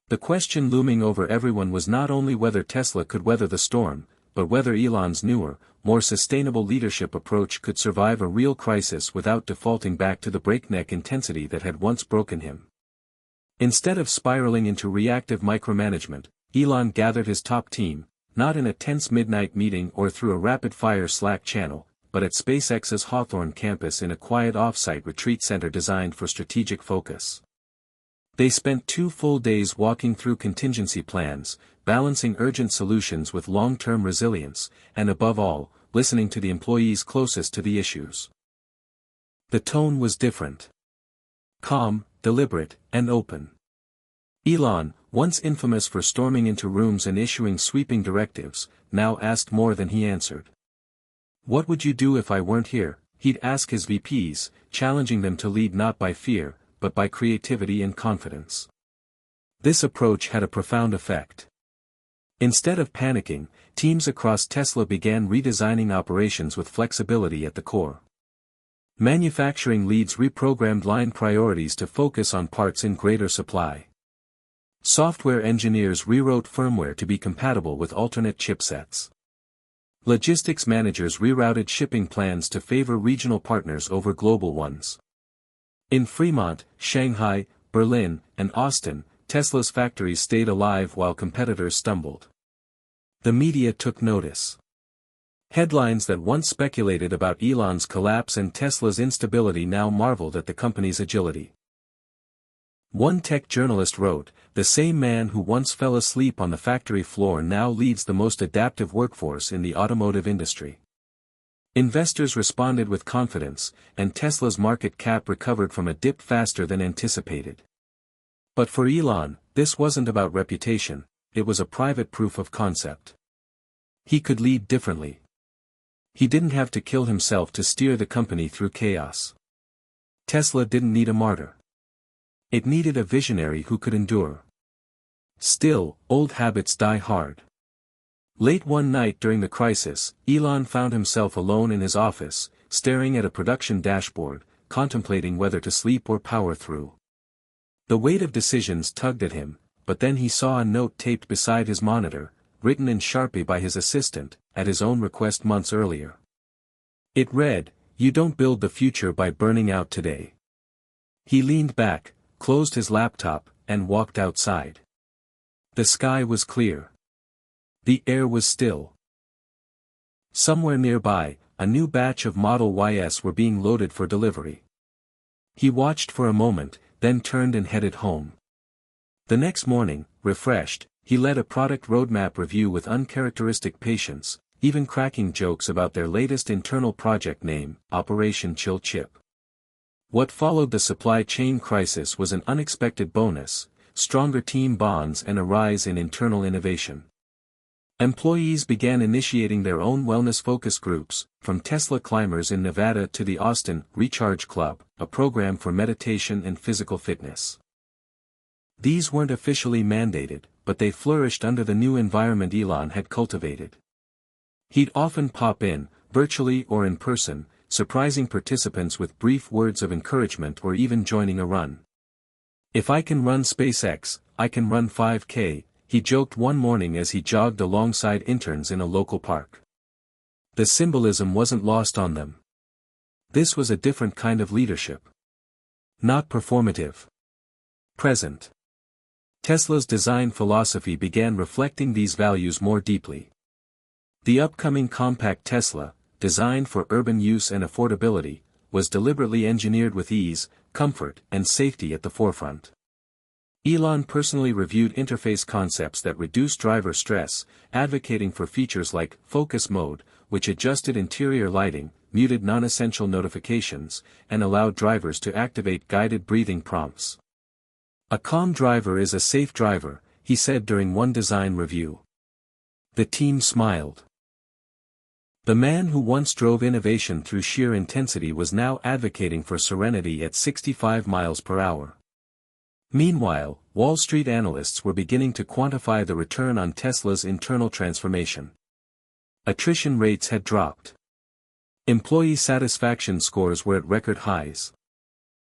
The question looming over everyone was not only whether Tesla could weather the storm, but whether Elon's newer, more sustainable leadership approach could survive a real crisis without defaulting back to the breakneck intensity that had once broken him. Instead of spiraling into reactive micromanagement, Elon gathered his top team, not in a tense midnight meeting or through a rapid-fire Slack channel, but at SpaceX's Hawthorne campus in a quiet off-site retreat center designed for strategic focus. They spent 2 full days walking through contingency plans, balancing urgent solutions with long-term resilience, and above all, listening to the employees closest to the issues. The tone was different. Calm, deliberate, and open. Elon, once infamous for storming into rooms and issuing sweeping directives, now asked more than he answered. "What would you do if I weren't here?" he'd ask his VPs, challenging them to lead not by fear, but by creativity and confidence. This approach had a profound effect. Instead of panicking, teams across Tesla began redesigning operations with flexibility at the core. Manufacturing leads reprogrammed line priorities to focus on parts in greater supply. Software engineers rewrote firmware to be compatible with alternate chipsets. Logistics managers rerouted shipping plans to favor regional partners over global ones. In Fremont, Shanghai, Berlin, and Austin, Tesla's factories stayed alive while competitors stumbled. The media took notice. Headlines that once speculated about Elon's collapse and Tesla's instability now marveled at the company's agility. One tech journalist wrote, "The same man who once fell asleep on the factory floor now leads the most adaptive workforce in the automotive industry." Investors responded with confidence, and Tesla's market cap recovered from a dip faster than anticipated. But for Elon, this wasn't about reputation, it was a private proof of concept. He could lead differently. He didn't have to kill himself to steer the company through chaos. Tesla didn't need a martyr. It needed a visionary who could endure. Still, old habits die hard. Late one night during the crisis, Elon found himself alone in his office, staring at a production dashboard, contemplating whether to sleep or power through. The weight of decisions tugged at him, but then he saw a note taped beside his monitor, written in Sharpie by his assistant, at his own request months earlier. It read, "You don't build the future by burning out today." He leaned back, closed his laptop, and walked outside. The sky was clear. The air was still. Somewhere nearby, a new batch of Model Ys were being loaded for delivery. He watched for a moment, then turned and headed home. The next morning, refreshed, he led a product roadmap review with uncharacteristic patience, even cracking jokes about their latest internal project name, Operation Chill Chip. What followed the supply chain crisis was an unexpected bonus, stronger team bonds and a rise in internal innovation. Employees began initiating their own wellness focus groups, from Tesla climbers in Nevada to the Austin Recharge Club, a program for meditation and physical fitness. These weren't officially mandated, but they flourished under the new environment Elon had cultivated. He'd often pop in, virtually or in person, surprising participants with brief words of encouragement or even joining a run. "If I can run SpaceX, I can run 5K, he joked one morning as he jogged alongside interns in a local park. The symbolism wasn't lost on them. This was a different kind of leadership. Not performative. Present. Tesla's design philosophy began reflecting these values more deeply. The upcoming compact Tesla, designed for urban use and affordability, was deliberately engineered with ease, comfort, and safety at the forefront. Elon personally reviewed interface concepts that reduce driver stress, advocating for features like Focus Mode, which adjusted interior lighting, muted non-essential notifications, and allowed drivers to activate guided breathing prompts. "A calm driver is a safe driver," he said during one design review. The team smiled. The man who once drove innovation through sheer intensity was now advocating for serenity at 65 miles per hour. Meanwhile, Wall Street analysts were beginning to quantify the return on Tesla's internal transformation. Attrition rates had dropped. Employee satisfaction scores were at record highs.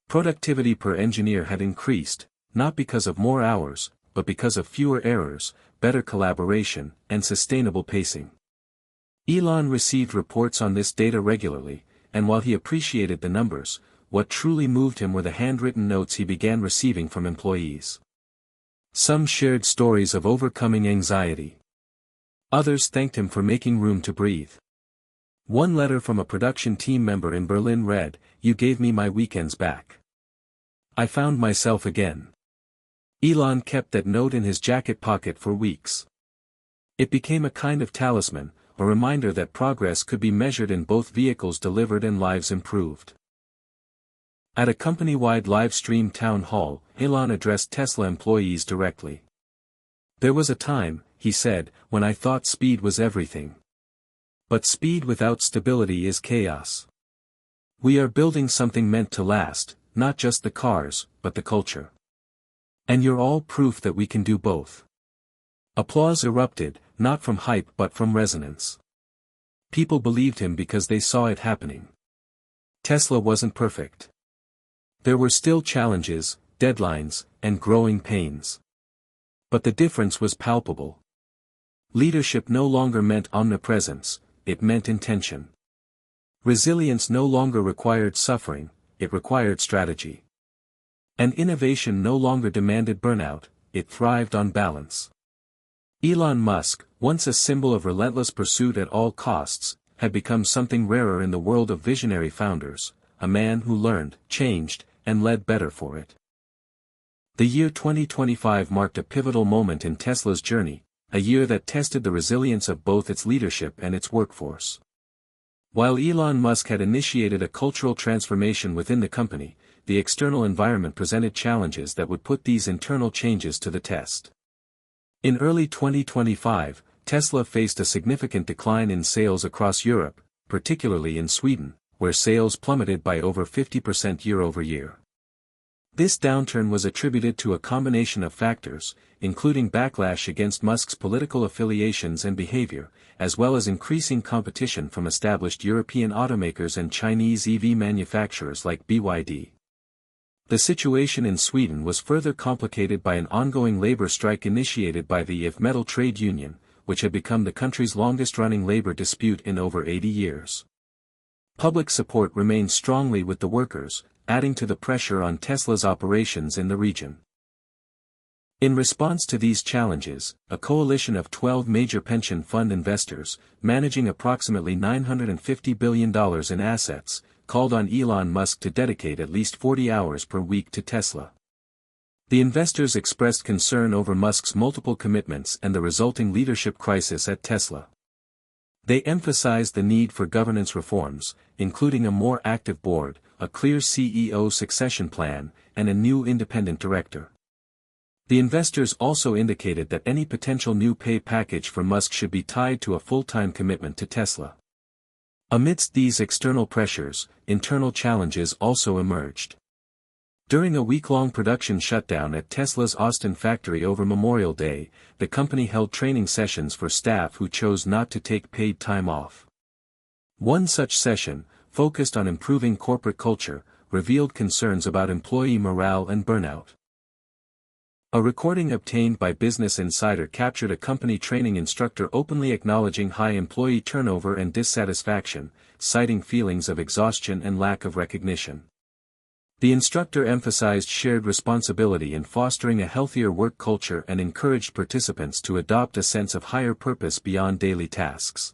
Productivity per engineer had increased, not because of more hours, but because of fewer errors, better collaboration, and sustainable pacing. Elon received reports on this data regularly, and while he appreciated the numbers, what truly moved him were the handwritten notes he began receiving from employees. Some shared stories of overcoming anxiety. Others thanked him for making room to breathe. One letter from a production team member in Berlin read, "You gave me my weekends back. I found myself again." Elon kept that note in his jacket pocket for weeks. It became a kind of talisman, a reminder that progress could be measured in both vehicles delivered and lives improved. At a company-wide live-stream town hall, Elon addressed Tesla employees directly. "There was a time," he said, "when I thought speed was everything. But speed without stability is chaos. We are building something meant to last, not just the cars, but the culture. And you're all proof that we can do both." Applause erupted, not from hype but from resonance. People believed him because they saw it happening. Tesla wasn't perfect. There were still challenges, deadlines, and growing pains. But the difference was palpable. Leadership no longer meant omnipresence, it meant intention. Resilience no longer required suffering, it required strategy. And innovation no longer demanded burnout, it thrived on balance. Elon Musk, once a symbol of relentless pursuit at all costs, had become something rarer in the world of visionary founders, a man who learned, changed, and led better for it. The year 2025 marked a pivotal moment in Tesla's journey, a year that tested the resilience of both its leadership and its workforce. While Elon Musk had initiated a cultural transformation within the company, the external environment presented challenges that would put these internal changes to the test. In early 2025, Tesla faced a significant decline in sales across Europe, particularly in Sweden, where sales plummeted by over 50% year-over-year. This downturn was attributed to a combination of factors, including backlash against Musk's political affiliations and behavior, as well as increasing competition from established European automakers and Chinese EV manufacturers like BYD. The situation in Sweden was further complicated by an ongoing labor strike initiated by the IF Metal trade union, which had become the country's longest-running labor dispute in over 80 years. Public support remained strongly with the workers, adding to the pressure on Tesla's operations in the region. In response to these challenges, a coalition of 12 major pension fund investors, managing approximately $950 billion in assets, called on Elon Musk to dedicate at least 40 hours per week to Tesla. The investors expressed concern over Musk's multiple commitments and the resulting leadership crisis at Tesla. They emphasized the need for governance reforms, including a more active board, a clear CEO succession plan, and a new independent director. The investors also indicated that any potential new pay package for Musk should be tied to a full-time commitment to Tesla. Amidst these external pressures, internal challenges also emerged. During a week-long production shutdown at Tesla's Austin factory over Memorial Day, the company held training sessions for staff who chose not to take paid time off. One such session, focused on improving corporate culture, revealed concerns about employee morale and burnout. A recording obtained by Business Insider captured a company training instructor openly acknowledging high employee turnover and dissatisfaction, citing feelings of exhaustion and lack of recognition. The instructor emphasized shared responsibility in fostering a healthier work culture and encouraged participants to adopt a sense of higher purpose beyond daily tasks.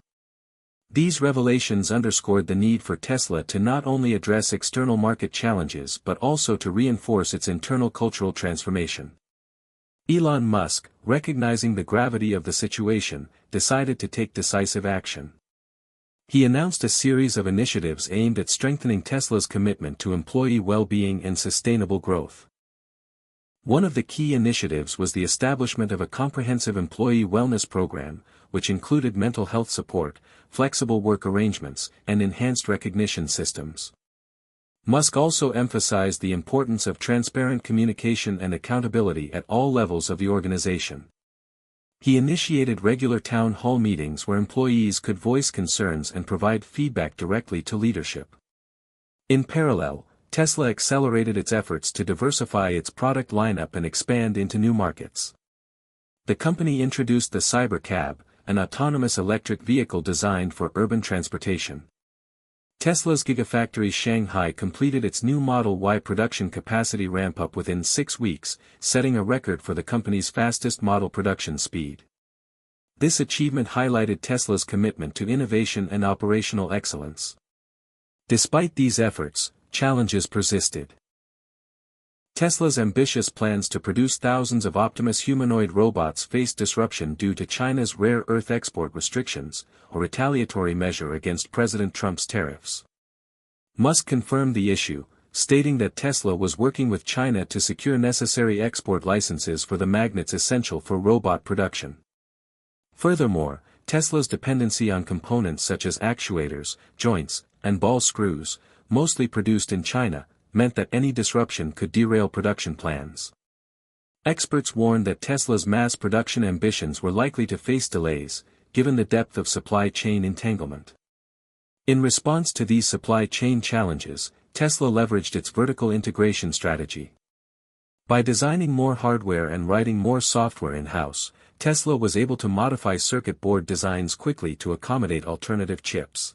These revelations underscored the need for Tesla to not only address external market challenges but also to reinforce its internal cultural transformation. Elon Musk, recognizing the gravity of the situation, decided to take decisive action. He announced a series of initiatives aimed at strengthening Tesla's commitment to employee well-being and sustainable growth. One of the key initiatives was the establishment of a comprehensive employee wellness program, which included mental health support, flexible work arrangements, and enhanced recognition systems. Musk also emphasized the importance of transparent communication and accountability at all levels of the organization. He initiated regular town hall meetings where employees could voice concerns and provide feedback directly to leadership. In parallel, Tesla accelerated its efforts to diversify its product lineup and expand into new markets. The company introduced the Cybercab, an autonomous electric vehicle designed for urban transportation. Tesla's Gigafactory Shanghai completed its new Model Y production capacity ramp-up within 6 weeks, setting a record for the company's fastest model production speed. This achievement highlighted Tesla's commitment to innovation and operational excellence. Despite these efforts, challenges persisted. Tesla's ambitious plans to produce thousands of Optimus humanoid robots faced disruption due to China's rare earth export restrictions, a retaliatory measure against President Trump's tariffs. Musk confirmed the issue, stating that Tesla was working with China to secure necessary export licenses for the magnets essential for robot production. Furthermore, Tesla's dependency on components such as actuators, joints, and ball screws, mostly produced in China, meant that any disruption could derail production plans. Experts warned that Tesla's mass production ambitions were likely to face delays, given the depth of supply chain entanglement. In response to these supply chain challenges, Tesla leveraged its vertical integration strategy. By designing more hardware and writing more software in-house, Tesla was able to modify circuit board designs quickly to accommodate alternative chips.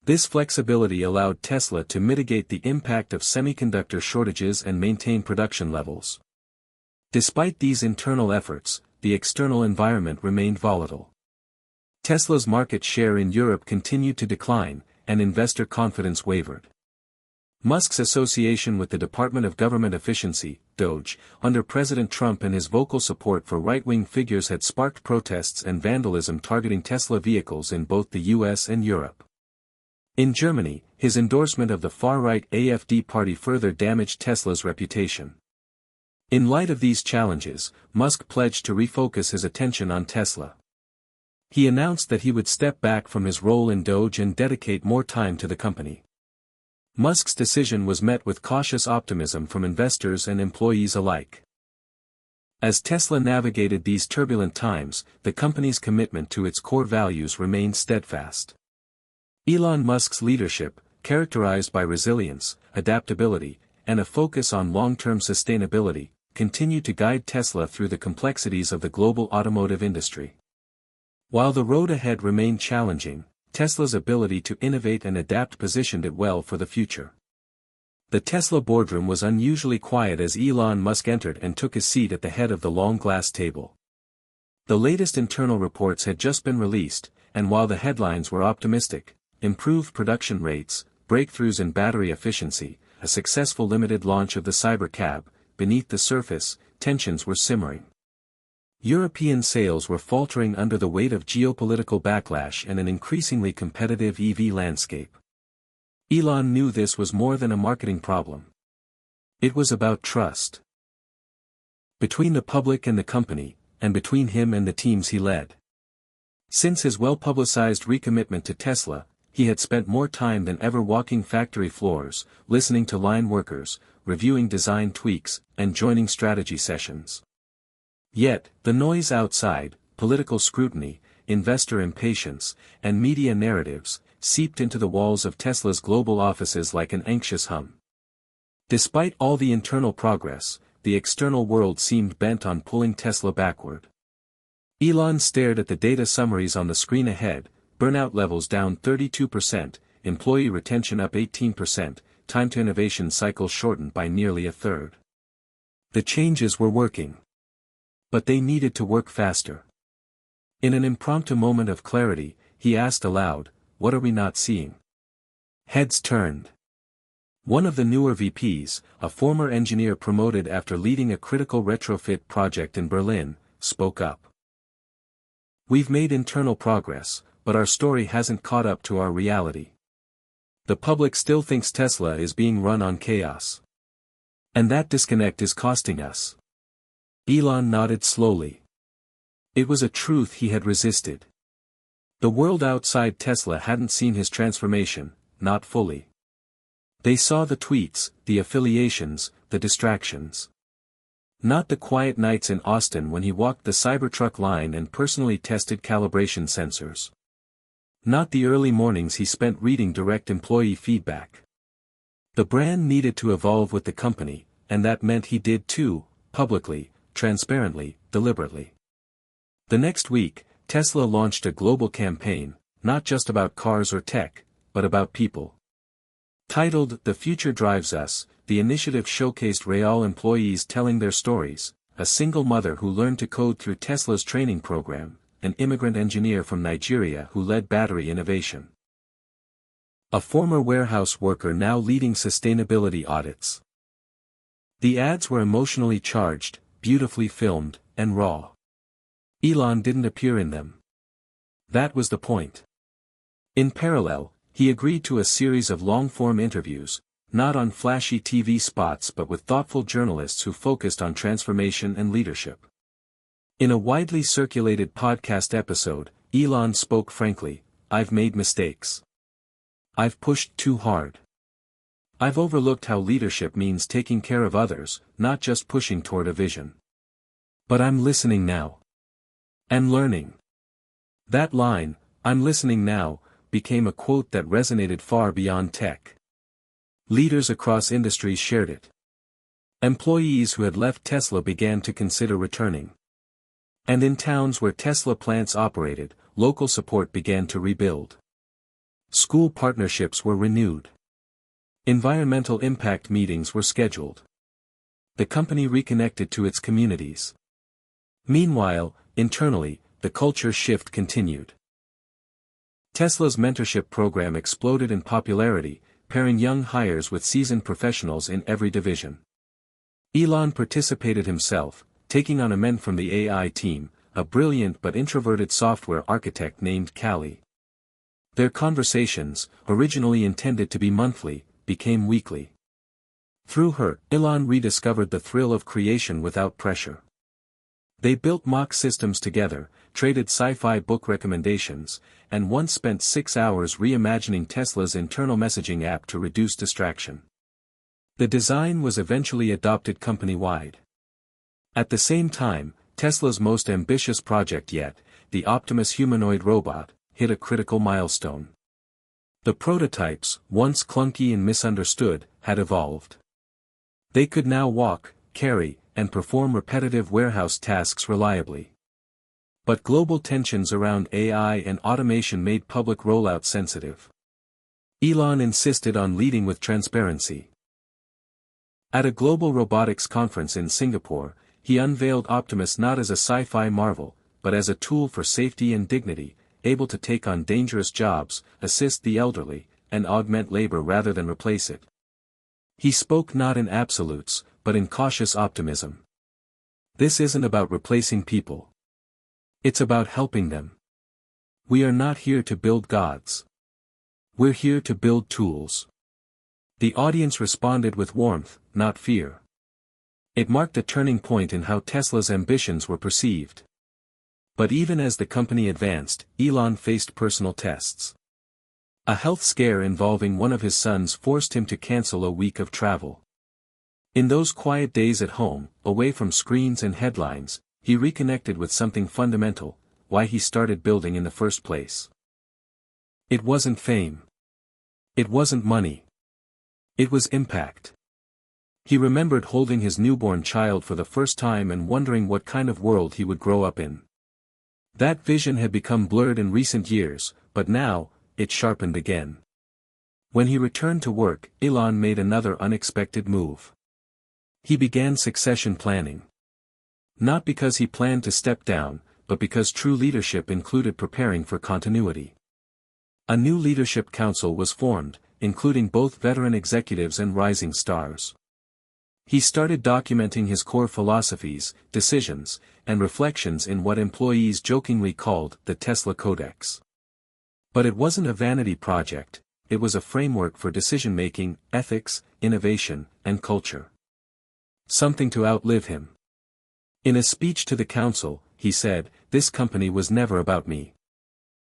This flexibility allowed Tesla to mitigate the impact of semiconductor shortages and maintain production levels. Despite these internal efforts, the external environment remained volatile. Tesla's market share in Europe continued to decline, and investor confidence wavered. Musk's association with the Department of Government Efficiency, DOGE, under President Trump and his vocal support for right-wing figures had sparked protests and vandalism targeting Tesla vehicles in both the US and Europe. In Germany, his endorsement of the far-right AfD party further damaged Tesla's reputation. In light of these challenges, Musk pledged to refocus his attention on Tesla. He announced that he would step back from his role in DOGE and dedicate more time to the company. Musk's decision was met with cautious optimism from investors and employees alike. As Tesla navigated these turbulent times, the company's commitment to its core values remained steadfast. Elon Musk's leadership, characterized by resilience, adaptability, and a focus on long-term sustainability, continued to guide Tesla through the complexities of the global automotive industry. While the road ahead remained challenging, Tesla's ability to innovate and adapt positioned it well for the future. The Tesla boardroom was unusually quiet as Elon Musk entered and took his seat at the head of the long glass table. The latest internal reports had just been released, and while the headlines were optimistic, improved production rates, breakthroughs in battery efficiency, a successful limited launch of the Cybercab. Beneath the surface, tensions were simmering. European sales were faltering under the weight of geopolitical backlash and an increasingly competitive EV landscape. Elon knew this was more than a marketing problem. It was about trust. Between the public and the company, and between him and the teams he led. Since his well-publicized recommitment to Tesla, he had spent more time than ever walking factory floors, listening to line workers, reviewing design tweaks, and joining strategy sessions. Yet, the noise outside, political scrutiny, investor impatience, and media narratives, seeped into the walls of Tesla's global offices like an anxious hum. Despite all the internal progress, the external world seemed bent on pulling Tesla backward. Elon stared at the data summaries on the screen ahead: burnout levels down 32%, employee retention up 18%, time to innovation cycle shortened by nearly a third. The changes were working. But they needed to work faster. In an impromptu moment of clarity, he asked aloud, "What are we not seeing?" Heads turned. One of the newer VPs, a former engineer promoted after leading a critical retrofit project in Berlin, spoke up. "We've made internal progress, but our story hasn't caught up to our reality. The public still thinks Tesla is being run on chaos. And that disconnect is costing us." Elon nodded slowly. It was a truth he had resisted. The world outside Tesla hadn't seen his transformation, not fully. They saw the tweets, the affiliations, the distractions. Not the quiet nights in Austin when he walked the Cybertruck line and personally tested calibration sensors. Not the early mornings he spent reading direct employee feedback. The brand needed to evolve with the company, and that meant he did too, publicly, transparently, deliberately. The next week, Tesla launched a global campaign, not just about cars or tech, but about people. Titled "The Future Drives Us," the initiative showcased real employees telling their stories: a single mother who learned to code through Tesla's training program, an immigrant engineer from Nigeria who led battery innovation, a former warehouse worker now leading sustainability audits. The ads were emotionally charged, beautifully filmed, and raw. Elon didn't appear in them. That was the point. In parallel, he agreed to a series of long-form interviews, not on flashy TV spots but with thoughtful journalists who focused on transformation and leadership. In a widely circulated podcast episode, Elon spoke frankly: "I've made mistakes. I've pushed too hard. I've overlooked how leadership means taking care of others, not just pushing toward a vision. But I'm listening now. And learning." That line, "I'm listening now," became a quote that resonated far beyond tech. Leaders across industries shared it. Employees who had left Tesla began to consider returning. And in towns where Tesla plants operated, local support began to rebuild. School partnerships were renewed. Environmental impact meetings were scheduled. The company reconnected to its communities. Meanwhile, internally, the culture shift continued. Tesla's mentorship program exploded in popularity, pairing young hires with seasoned professionals in every division. Elon participated himself, taking on a man from the AI team, a brilliant but introverted software architect named Callie. Their conversations, originally intended to be monthly, became weekly. Through her, Elon rediscovered the thrill of creation without pressure. They built mock systems together, traded sci-fi book recommendations, and once spent 6 hours reimagining Tesla's internal messaging app to reduce distraction. The design was eventually adopted company-wide. At the same time, Tesla's most ambitious project yet, the Optimus humanoid robot, hit a critical milestone. The prototypes, once clunky and misunderstood, had evolved. They could now walk, carry, and perform repetitive warehouse tasks reliably. But global tensions around AI and automation made public rollout sensitive. Elon insisted on leading with transparency. At a global robotics conference in Singapore, he unveiled Optimus not as a sci-fi marvel, but as a tool for safety and dignity, able to take on dangerous jobs, assist the elderly, and augment labor rather than replace it. He spoke not in absolutes, but in cautious optimism. This isn't about replacing people. It's about helping them. We are not here to build gods. We're here to build tools. The audience responded with warmth, not fear. It marked a turning point in how Tesla's ambitions were perceived. But even as the company advanced, Elon faced personal tests. A health scare involving one of his sons forced him to cancel a week of travel. In those quiet days at home, away from screens and headlines, he reconnected with something fundamental: why he started building in the first place. It wasn't fame. It wasn't money. It was impact. He remembered holding his newborn child for the first time and wondering what kind of world he would grow up in. That vision had become blurred in recent years, but now, it sharpened again. When he returned to work, Elon made another unexpected move. He began succession planning. Not because he planned to step down, but because true leadership included preparing for continuity. A new leadership council was formed, including both veteran executives and rising stars. He started documenting his core philosophies, decisions, and reflections in what employees jokingly called the Tesla Codex. But it wasn't a vanity project, it was a framework for decision-making, ethics, innovation, and culture. Something to outlive him. In a speech to the council, he said, "This company was never about me.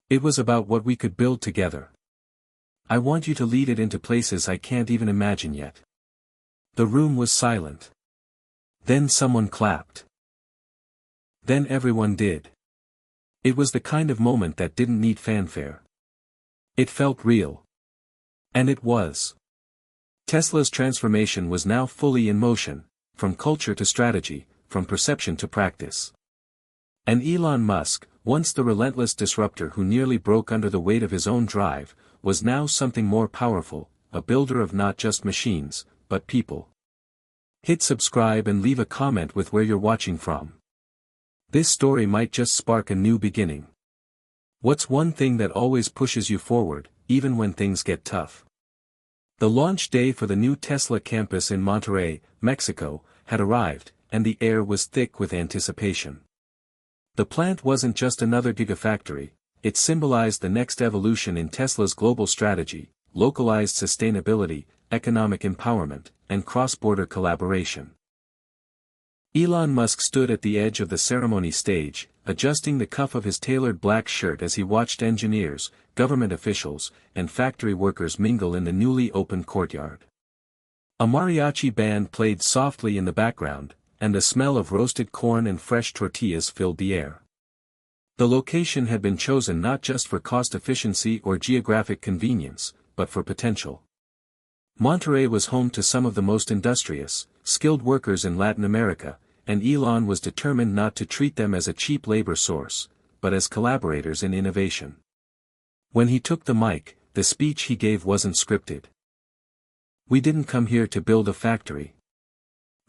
It was about what we could build together. I want you to lead it into places I can't even imagine yet." The room was silent. Then someone clapped. Then everyone did. It was the kind of moment that didn't need fanfare. It felt real. And it was. Tesla's transformation was now fully in motion, from culture to strategy, from perception to practice. And Elon Musk, once the relentless disruptor who nearly broke under the weight of his own drive, was now something more powerful, a builder of not just machines, but people. Hit subscribe and leave a comment with where you're watching from. This story might just spark a new beginning. What's one thing that always pushes you forward, even when things get tough? The launch day for the new Tesla campus in Monterrey, Mexico, had arrived, and the air was thick with anticipation. The plant wasn't just another gigafactory, it symbolized the next evolution in Tesla's global strategy: localized sustainability, economic empowerment, and cross-border collaboration. Elon Musk stood at the edge of the ceremony stage, adjusting the cuff of his tailored black shirt as he watched engineers, government officials, and factory workers mingle in the newly opened courtyard. A mariachi band played softly in the background, and the smell of roasted corn and fresh tortillas filled the air. The location had been chosen not just for cost efficiency or geographic convenience, but for potential. Monterrey was home to some of the most industrious, skilled workers in Latin America, and Elon was determined not to treat them as a cheap labor source, but as collaborators in innovation. When he took the mic, the speech he gave wasn't scripted. "We didn't come here to build a factory.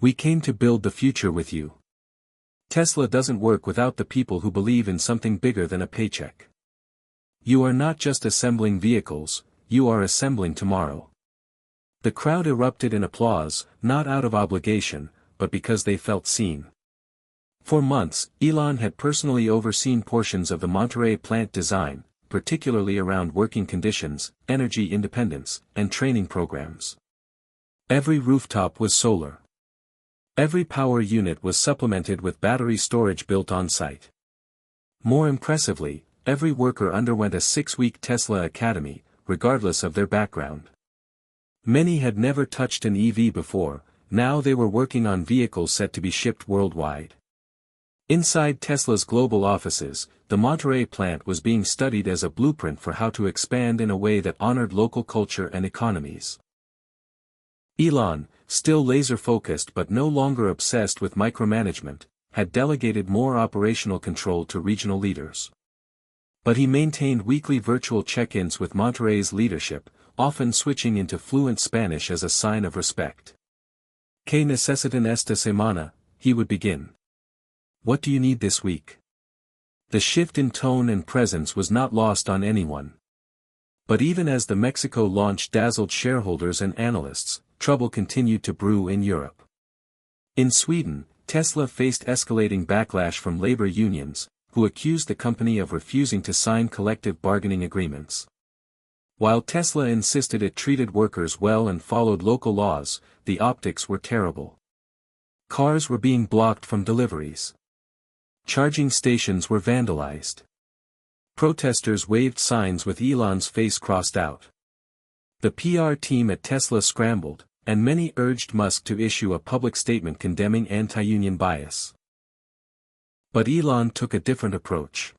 We came to build the future with you. Tesla doesn't work without the people who believe in something bigger than a paycheck. You are not just assembling vehicles, you are assembling tomorrow." The crowd erupted in applause, not out of obligation, but because they felt seen. For months, Elon had personally overseen portions of the Monterrey plant design, particularly around working conditions, energy independence, and training programs. Every rooftop was solar. Every power unit was supplemented with battery storage built on site. More impressively, every worker underwent a 6-week Tesla Academy, regardless of their background. Many had never touched an EV before, now they were working on vehicles set to be shipped worldwide. Inside Tesla's global offices, the Monterrey plant was being studied as a blueprint for how to expand in a way that honored local culture and economies. Elon, still laser-focused but no longer obsessed with micromanagement, had delegated more operational control to regional leaders. But he maintained weekly virtual check-ins with Monterrey's leadership, often switching into fluent Spanish as a sign of respect. "¿Qué necesitan esta semana?" he would begin. "What do you need this week?" The shift in tone and presence was not lost on anyone. But even as the Mexico launch dazzled shareholders and analysts, trouble continued to brew in Europe. In Sweden, Tesla faced escalating backlash from labor unions, who accused the company of refusing to sign collective bargaining agreements. While Tesla insisted it treated workers well and followed local laws, the optics were terrible. Cars were being blocked from deliveries. Charging stations were vandalized. Protesters waved signs with Elon's face crossed out. The PR team at Tesla scrambled, and many urged Musk to issue a public statement condemning anti-union bias. But Elon took a different approach.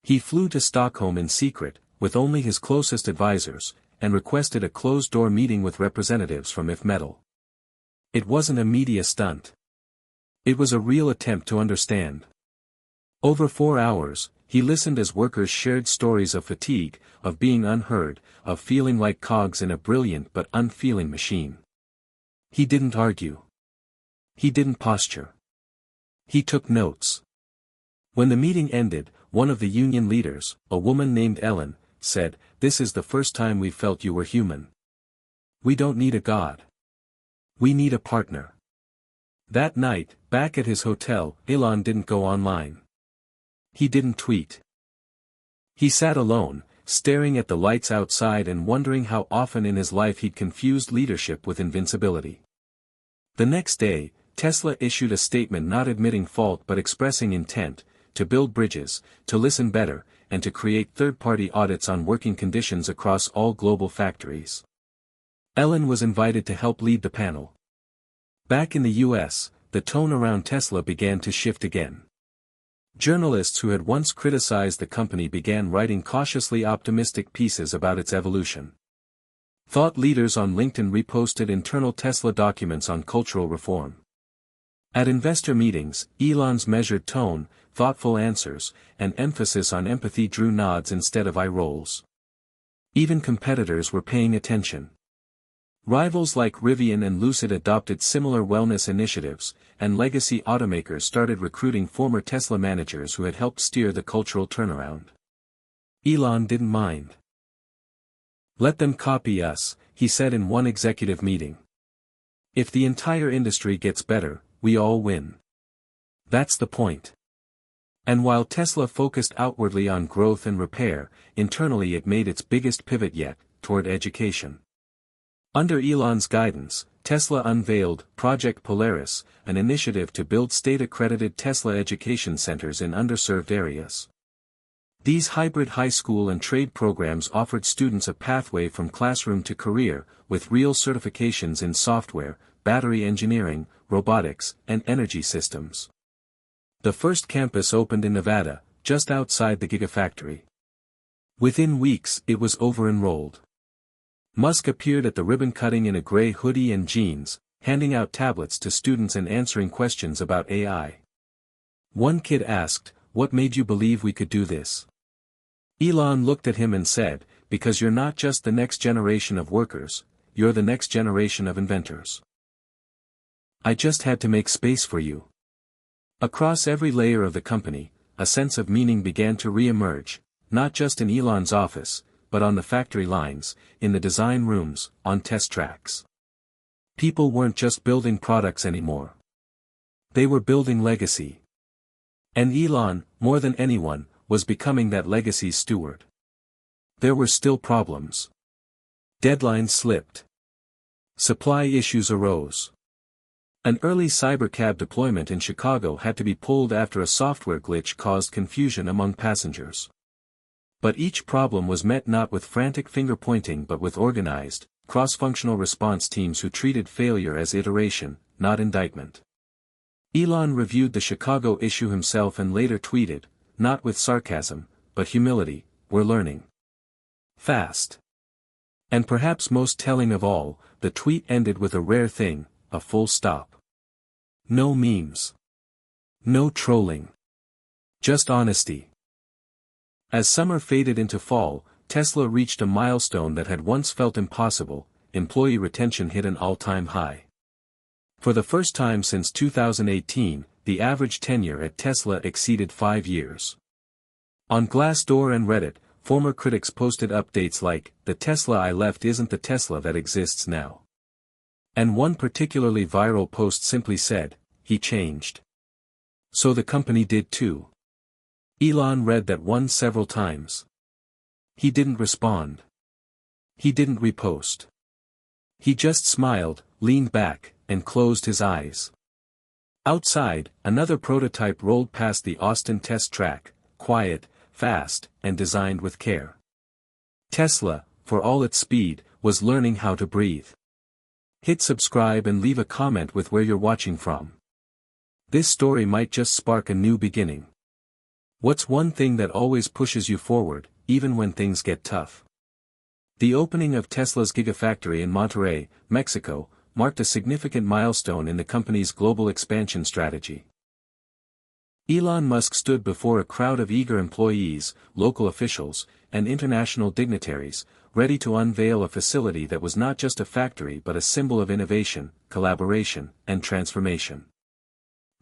He flew to Stockholm in secret, with only his closest advisors, and requested a closed-door meeting with representatives from IF Metal. It wasn't a media stunt. It was a real attempt to understand. Over 4 hours, he listened as workers shared stories of fatigue, of being unheard, of feeling like cogs in a brilliant but unfeeling machine. He didn't argue. He didn't posture. He took notes. When the meeting ended, one of the union leaders, a woman named Ellen, said, "This is the first time we've felt you were human. We don't need a god. We need a partner." That night, back at his hotel, Elon didn't go online. He didn't tweet. He sat alone, staring at the lights outside and wondering how often in his life he'd confused leadership with invincibility. The next day, Tesla issued a statement not admitting fault but expressing intent, to build bridges, to listen better, and to create third-party audits on working conditions across all global factories. Ellen was invited to help lead the panel. Back in the US, the tone around Tesla began to shift again. Journalists who had once criticized the company began writing cautiously optimistic pieces about its evolution. Thought leaders on LinkedIn reposted internal Tesla documents on cultural reform. At investor meetings, Elon's measured tone, thoughtful answers, and emphasis on empathy drew nods instead of eye rolls. Even competitors were paying attention. Rivals like Rivian and Lucid adopted similar wellness initiatives, and legacy automakers started recruiting former Tesla managers who had helped steer the cultural turnaround. Elon didn't mind. "Let them copy us," he said in one executive meeting. "If the entire industry gets better, we all win. That's the point." And while Tesla focused outwardly on growth and repair, internally it made its biggest pivot yet, toward education. Under Elon's guidance, Tesla unveiled Project Polaris, an initiative to build state-accredited Tesla education centers in underserved areas. These hybrid high school and trade programs offered students a pathway from classroom to career, with real certifications in software, battery engineering, robotics, and energy systems. The first campus opened in Nevada, just outside the Gigafactory. Within weeks, it was over-enrolled. Musk appeared at the ribbon-cutting in a gray hoodie and jeans, handing out tablets to students and answering questions about AI. One kid asked, "What made you believe we could do this?" Elon looked at him and said, "Because you're not just the next generation of workers, you're the next generation of inventors. I just had to make space for you." Across every layer of the company, a sense of meaning began to re-emerge, not just in Elon's office, but on the factory lines, in the design rooms, on test tracks. People weren't just building products anymore. They were building legacy. And Elon, more than anyone, was becoming that legacy's steward. There were still problems. Deadlines slipped. Supply issues arose. An early cybercab deployment in Chicago had to be pulled after a software glitch caused confusion among passengers. But each problem was met not with frantic finger-pointing but with organized, cross-functional response teams who treated failure as iteration, not indictment. Elon reviewed the Chicago issue himself and later tweeted, not with sarcasm, but humility, "We're learning fast." And perhaps most telling of all, the tweet ended with a rare thing, a full stop. No memes. No trolling. Just honesty. As summer faded into fall, Tesla reached a milestone that had once felt impossible. Employee retention hit an all-time high. For the first time since 2018, the average tenure at Tesla exceeded 5 years. On Glassdoor and Reddit, former critics posted updates like, "The Tesla I left isn't the Tesla that exists now." And one particularly viral post simply said, "He changed. So the company did too." Elon read that one several times. He didn't respond. He didn't repost. He just smiled, leaned back, and closed his eyes. Outside, another prototype rolled past the Austin test track, quiet, fast, and designed with care. Tesla, for all its speed, was learning how to breathe. Hit subscribe and leave a comment with where you're watching from. This story might just spark a new beginning. What's one thing that always pushes you forward, even when things get tough? The opening of Tesla's Gigafactory in Monterrey, Mexico, marked a significant milestone in the company's global expansion strategy. Elon Musk stood before a crowd of eager employees, local officials, and international dignitaries, ready to unveil a facility that was not just a factory but a symbol of innovation, collaboration, and transformation.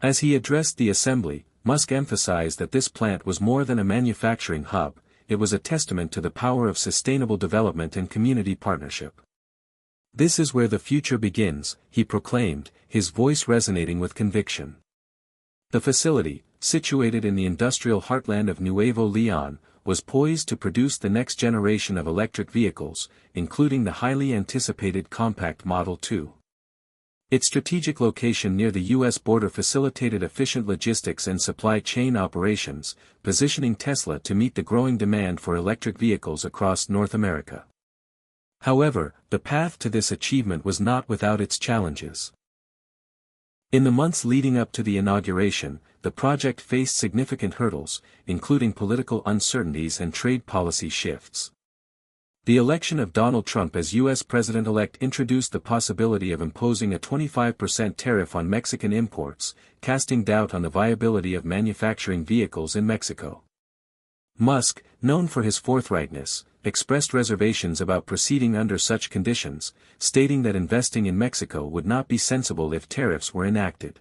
As he addressed the assembly, Musk emphasized that this plant was more than a manufacturing hub, it was a testament to the power of sustainable development and community partnership. "This is where the future begins," he proclaimed, his voice resonating with conviction. The facility, situated in the industrial heartland of Nuevo Leon, was poised to produce the next generation of electric vehicles, including the highly anticipated compact Model 2. Its strategic location near the U.S. border facilitated efficient logistics and supply chain operations, positioning Tesla to meet the growing demand for electric vehicles across North America. However, the path to this achievement was not without its challenges. In the months leading up to the inauguration, the project faced significant hurdles, including political uncertainties and trade policy shifts. The election of Donald Trump as U.S. President-elect introduced the possibility of imposing a 25% tariff on Mexican imports, casting doubt on the viability of manufacturing vehicles in Mexico. Musk, known for his forthrightness, expressed reservations about proceeding under such conditions, stating that investing in Mexico would not be sensible if tariffs were enacted.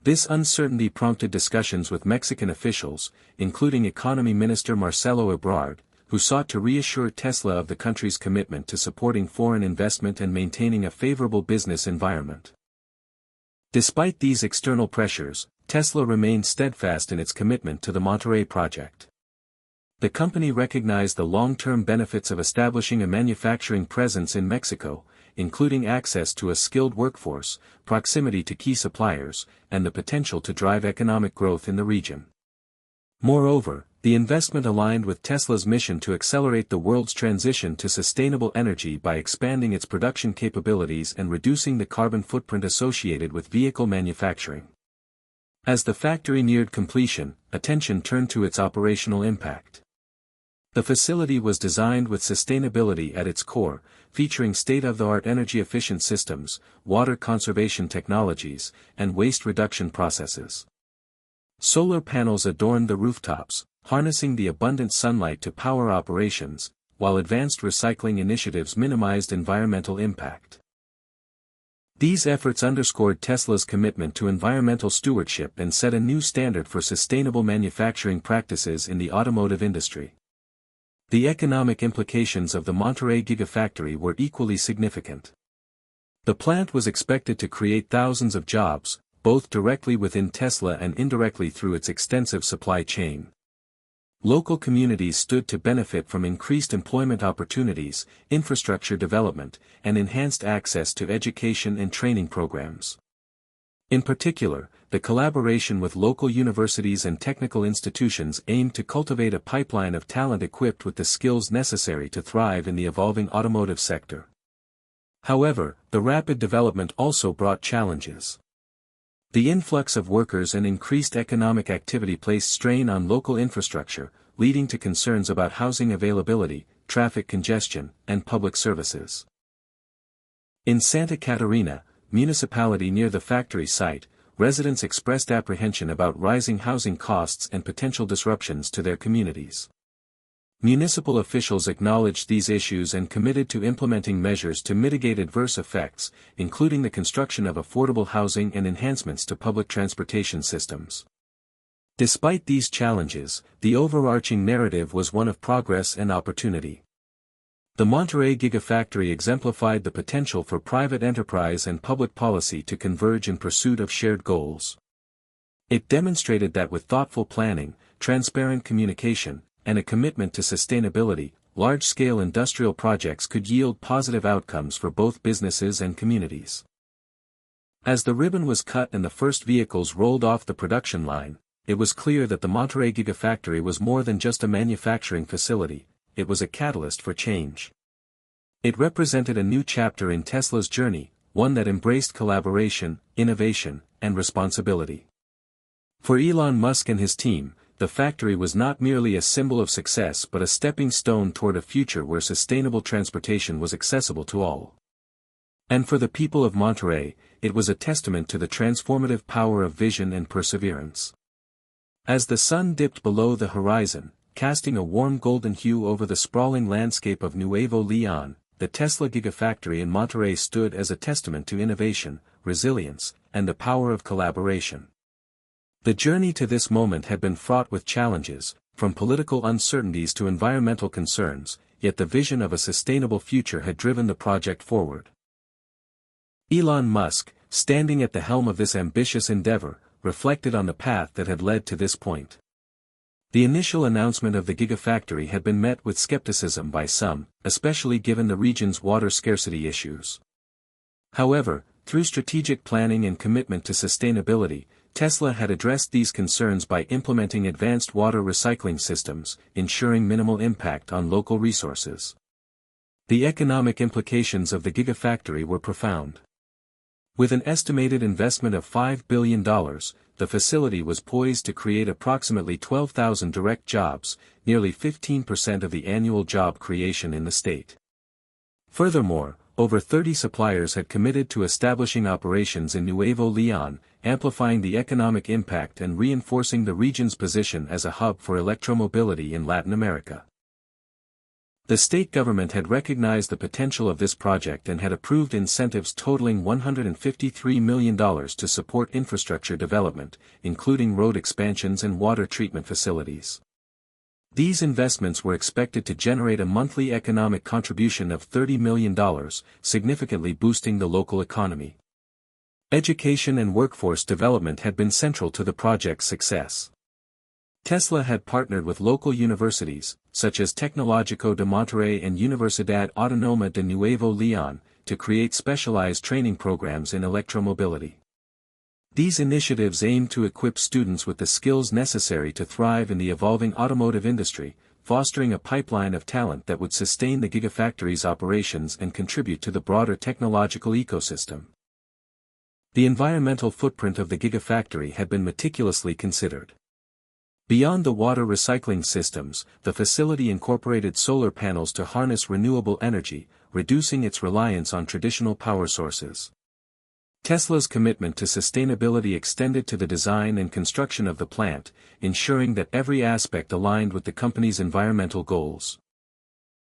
This uncertainty prompted discussions with Mexican officials, including Economy Minister Marcelo Ebrard, who sought to reassure Tesla of the country's commitment to supporting foreign investment and maintaining a favorable business environment. Despite these external pressures, Tesla remained steadfast in its commitment to the Monterrey project. The company recognized the long-term benefits of establishing a manufacturing presence in Mexico, including access to a skilled workforce, proximity to key suppliers, and the potential to drive economic growth in the region. Moreover, the investment aligned with Tesla's mission to accelerate the world's transition to sustainable energy by expanding its production capabilities and reducing the carbon footprint associated with vehicle manufacturing. As the factory neared completion, attention turned to its operational impact. The facility was designed with sustainability at its core, featuring state-of-the-art energy-efficient systems, water conservation technologies, and waste reduction processes. Solar panels adorned the rooftops, harnessing the abundant sunlight to power operations, while advanced recycling initiatives minimized environmental impact. These efforts underscored Tesla's commitment to environmental stewardship and set a new standard for sustainable manufacturing practices in the automotive industry. The economic implications of the Monterrey Gigafactory were equally significant. The plant was expected to create thousands of jobs, both directly within Tesla and indirectly through its extensive supply chain. Local communities stood to benefit from increased employment opportunities, infrastructure development, and enhanced access to education and training programs. In particular, the collaboration with local universities and technical institutions aimed to cultivate a pipeline of talent equipped with the skills necessary to thrive in the evolving automotive sector. However, the rapid development also brought challenges. The influx of workers and increased economic activity placed strain on local infrastructure, leading to concerns about housing availability, traffic congestion, and public services. In Santa Catarina, municipality near the factory site, residents expressed apprehension about rising housing costs and potential disruptions to their communities. Municipal officials acknowledged these issues and committed to implementing measures to mitigate adverse effects, including the construction of affordable housing and enhancements to public transportation systems. Despite these challenges, the overarching narrative was one of progress and opportunity. The Monterey Gigafactory exemplified the potential for private enterprise and public policy to converge in pursuit of shared goals. It demonstrated that with thoughtful planning, transparent communication, and a commitment to sustainability, large-scale industrial projects could yield positive outcomes for both businesses and communities. As the ribbon was cut and the first vehicles rolled off the production line, it was clear that the Monterey Gigafactory was more than just a manufacturing facility, it was a catalyst for change. It represented a new chapter in Tesla's journey, one that embraced collaboration, innovation, and responsibility. For Elon Musk and his team, the factory was not merely a symbol of success but a stepping stone toward a future where sustainable transportation was accessible to all. And for the people of Monterey, it was a testament to the transformative power of vision and perseverance. As the sun dipped below the horizon, casting a warm golden hue over the sprawling landscape of Nuevo Leon, the Tesla Gigafactory in Monterey stood as a testament to innovation, resilience, and the power of collaboration. The journey to this moment had been fraught with challenges, from political uncertainties to environmental concerns, yet the vision of a sustainable future had driven the project forward. Elon Musk, standing at the helm of this ambitious endeavor, reflected on the path that had led to this point. The initial announcement of the Gigafactory had been met with skepticism by some, especially given the region's water scarcity issues. However, through strategic planning and commitment to sustainability, Tesla had addressed these concerns by implementing advanced water recycling systems, ensuring minimal impact on local resources. The economic implications of the Gigafactory were profound. With an estimated investment of $5 billion, the facility was poised to create approximately 12,000 direct jobs, nearly 15% of the annual job creation in the state. Furthermore, over 30 suppliers had committed to establishing operations in Nuevo Leon, amplifying the economic impact and reinforcing the region's position as a hub for electromobility in Latin America. The state government had recognized the potential of this project and had approved incentives totaling $153 million to support infrastructure development, including road expansions and water treatment facilities. These investments were expected to generate a monthly economic contribution of $30 million, significantly boosting the local economy. Education and workforce development had been central to the project's success. Tesla had partnered with local universities, such as Tecnológico de Monterrey and Universidad Autónoma de Nuevo León, to create specialized training programs in electromobility. These initiatives aimed to equip students with the skills necessary to thrive in the evolving automotive industry, fostering a pipeline of talent that would sustain the Gigafactory's operations and contribute to the broader technological ecosystem. The environmental footprint of the Gigafactory had been meticulously considered. Beyond the water recycling systems, the facility incorporated solar panels to harness renewable energy, reducing its reliance on traditional power sources. Tesla's commitment to sustainability extended to the design and construction of the plant, ensuring that every aspect aligned with the company's environmental goals.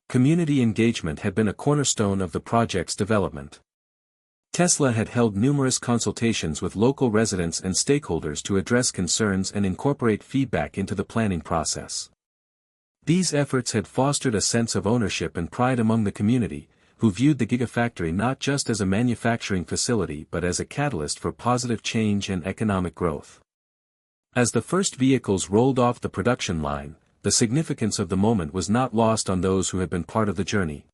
Community engagement had been a cornerstone of the project's development. Tesla had held numerous consultations with local residents and stakeholders to address concerns and incorporate feedback into the planning process. These efforts had fostered a sense of ownership and pride among the community, who viewed the Gigafactory not just as a manufacturing facility but as a catalyst for positive change and economic growth. As the first vehicles rolled off the production line, the significance of the moment was not lost on those who had been part of the journey.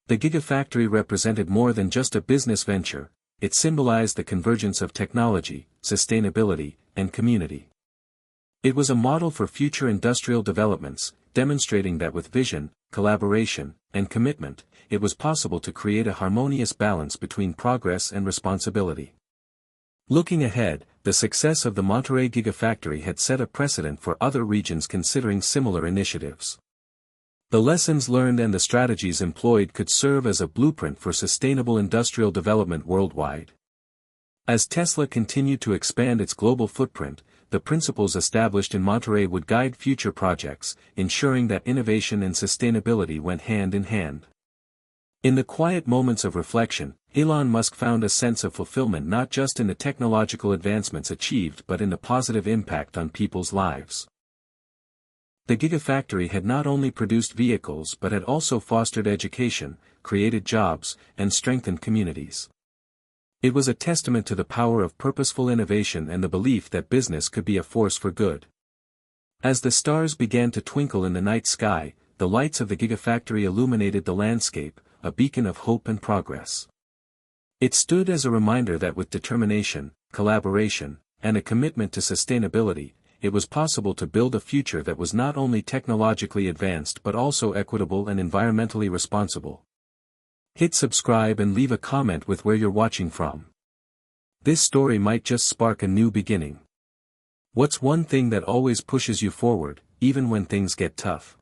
The Gigafactory represented more than just a business venture, it symbolized the convergence of technology, sustainability, and community. It was a model for future industrial developments, demonstrating that with vision, collaboration, and commitment, it was possible to create a harmonious balance between progress and responsibility. Looking ahead, the success of the Monterey Gigafactory had set a precedent for other regions considering similar initiatives. The lessons learned and the strategies employed could serve as a blueprint for sustainable industrial development worldwide. As Tesla continued to expand its global footprint, the principles established in Monterey would guide future projects, ensuring that innovation and sustainability went hand in hand. In the quiet moments of reflection, Elon Musk found a sense of fulfillment not just in the technological advancements achieved but in the positive impact on people's lives. The Gigafactory had not only produced vehicles but had also fostered education, created jobs, and strengthened communities. It was a testament to the power of purposeful innovation and the belief that business could be a force for good. As the stars began to twinkle in the night sky, the lights of the Gigafactory illuminated the landscape, a beacon of hope and progress. It stood as a reminder that with determination, collaboration, and a commitment to sustainability, it was possible to build a future that was not only technologically advanced but also equitable and environmentally responsible. Hit subscribe and leave a comment with where you're watching from. This story might just spark a new beginning. What's one thing that always pushes you forward, even when things get tough?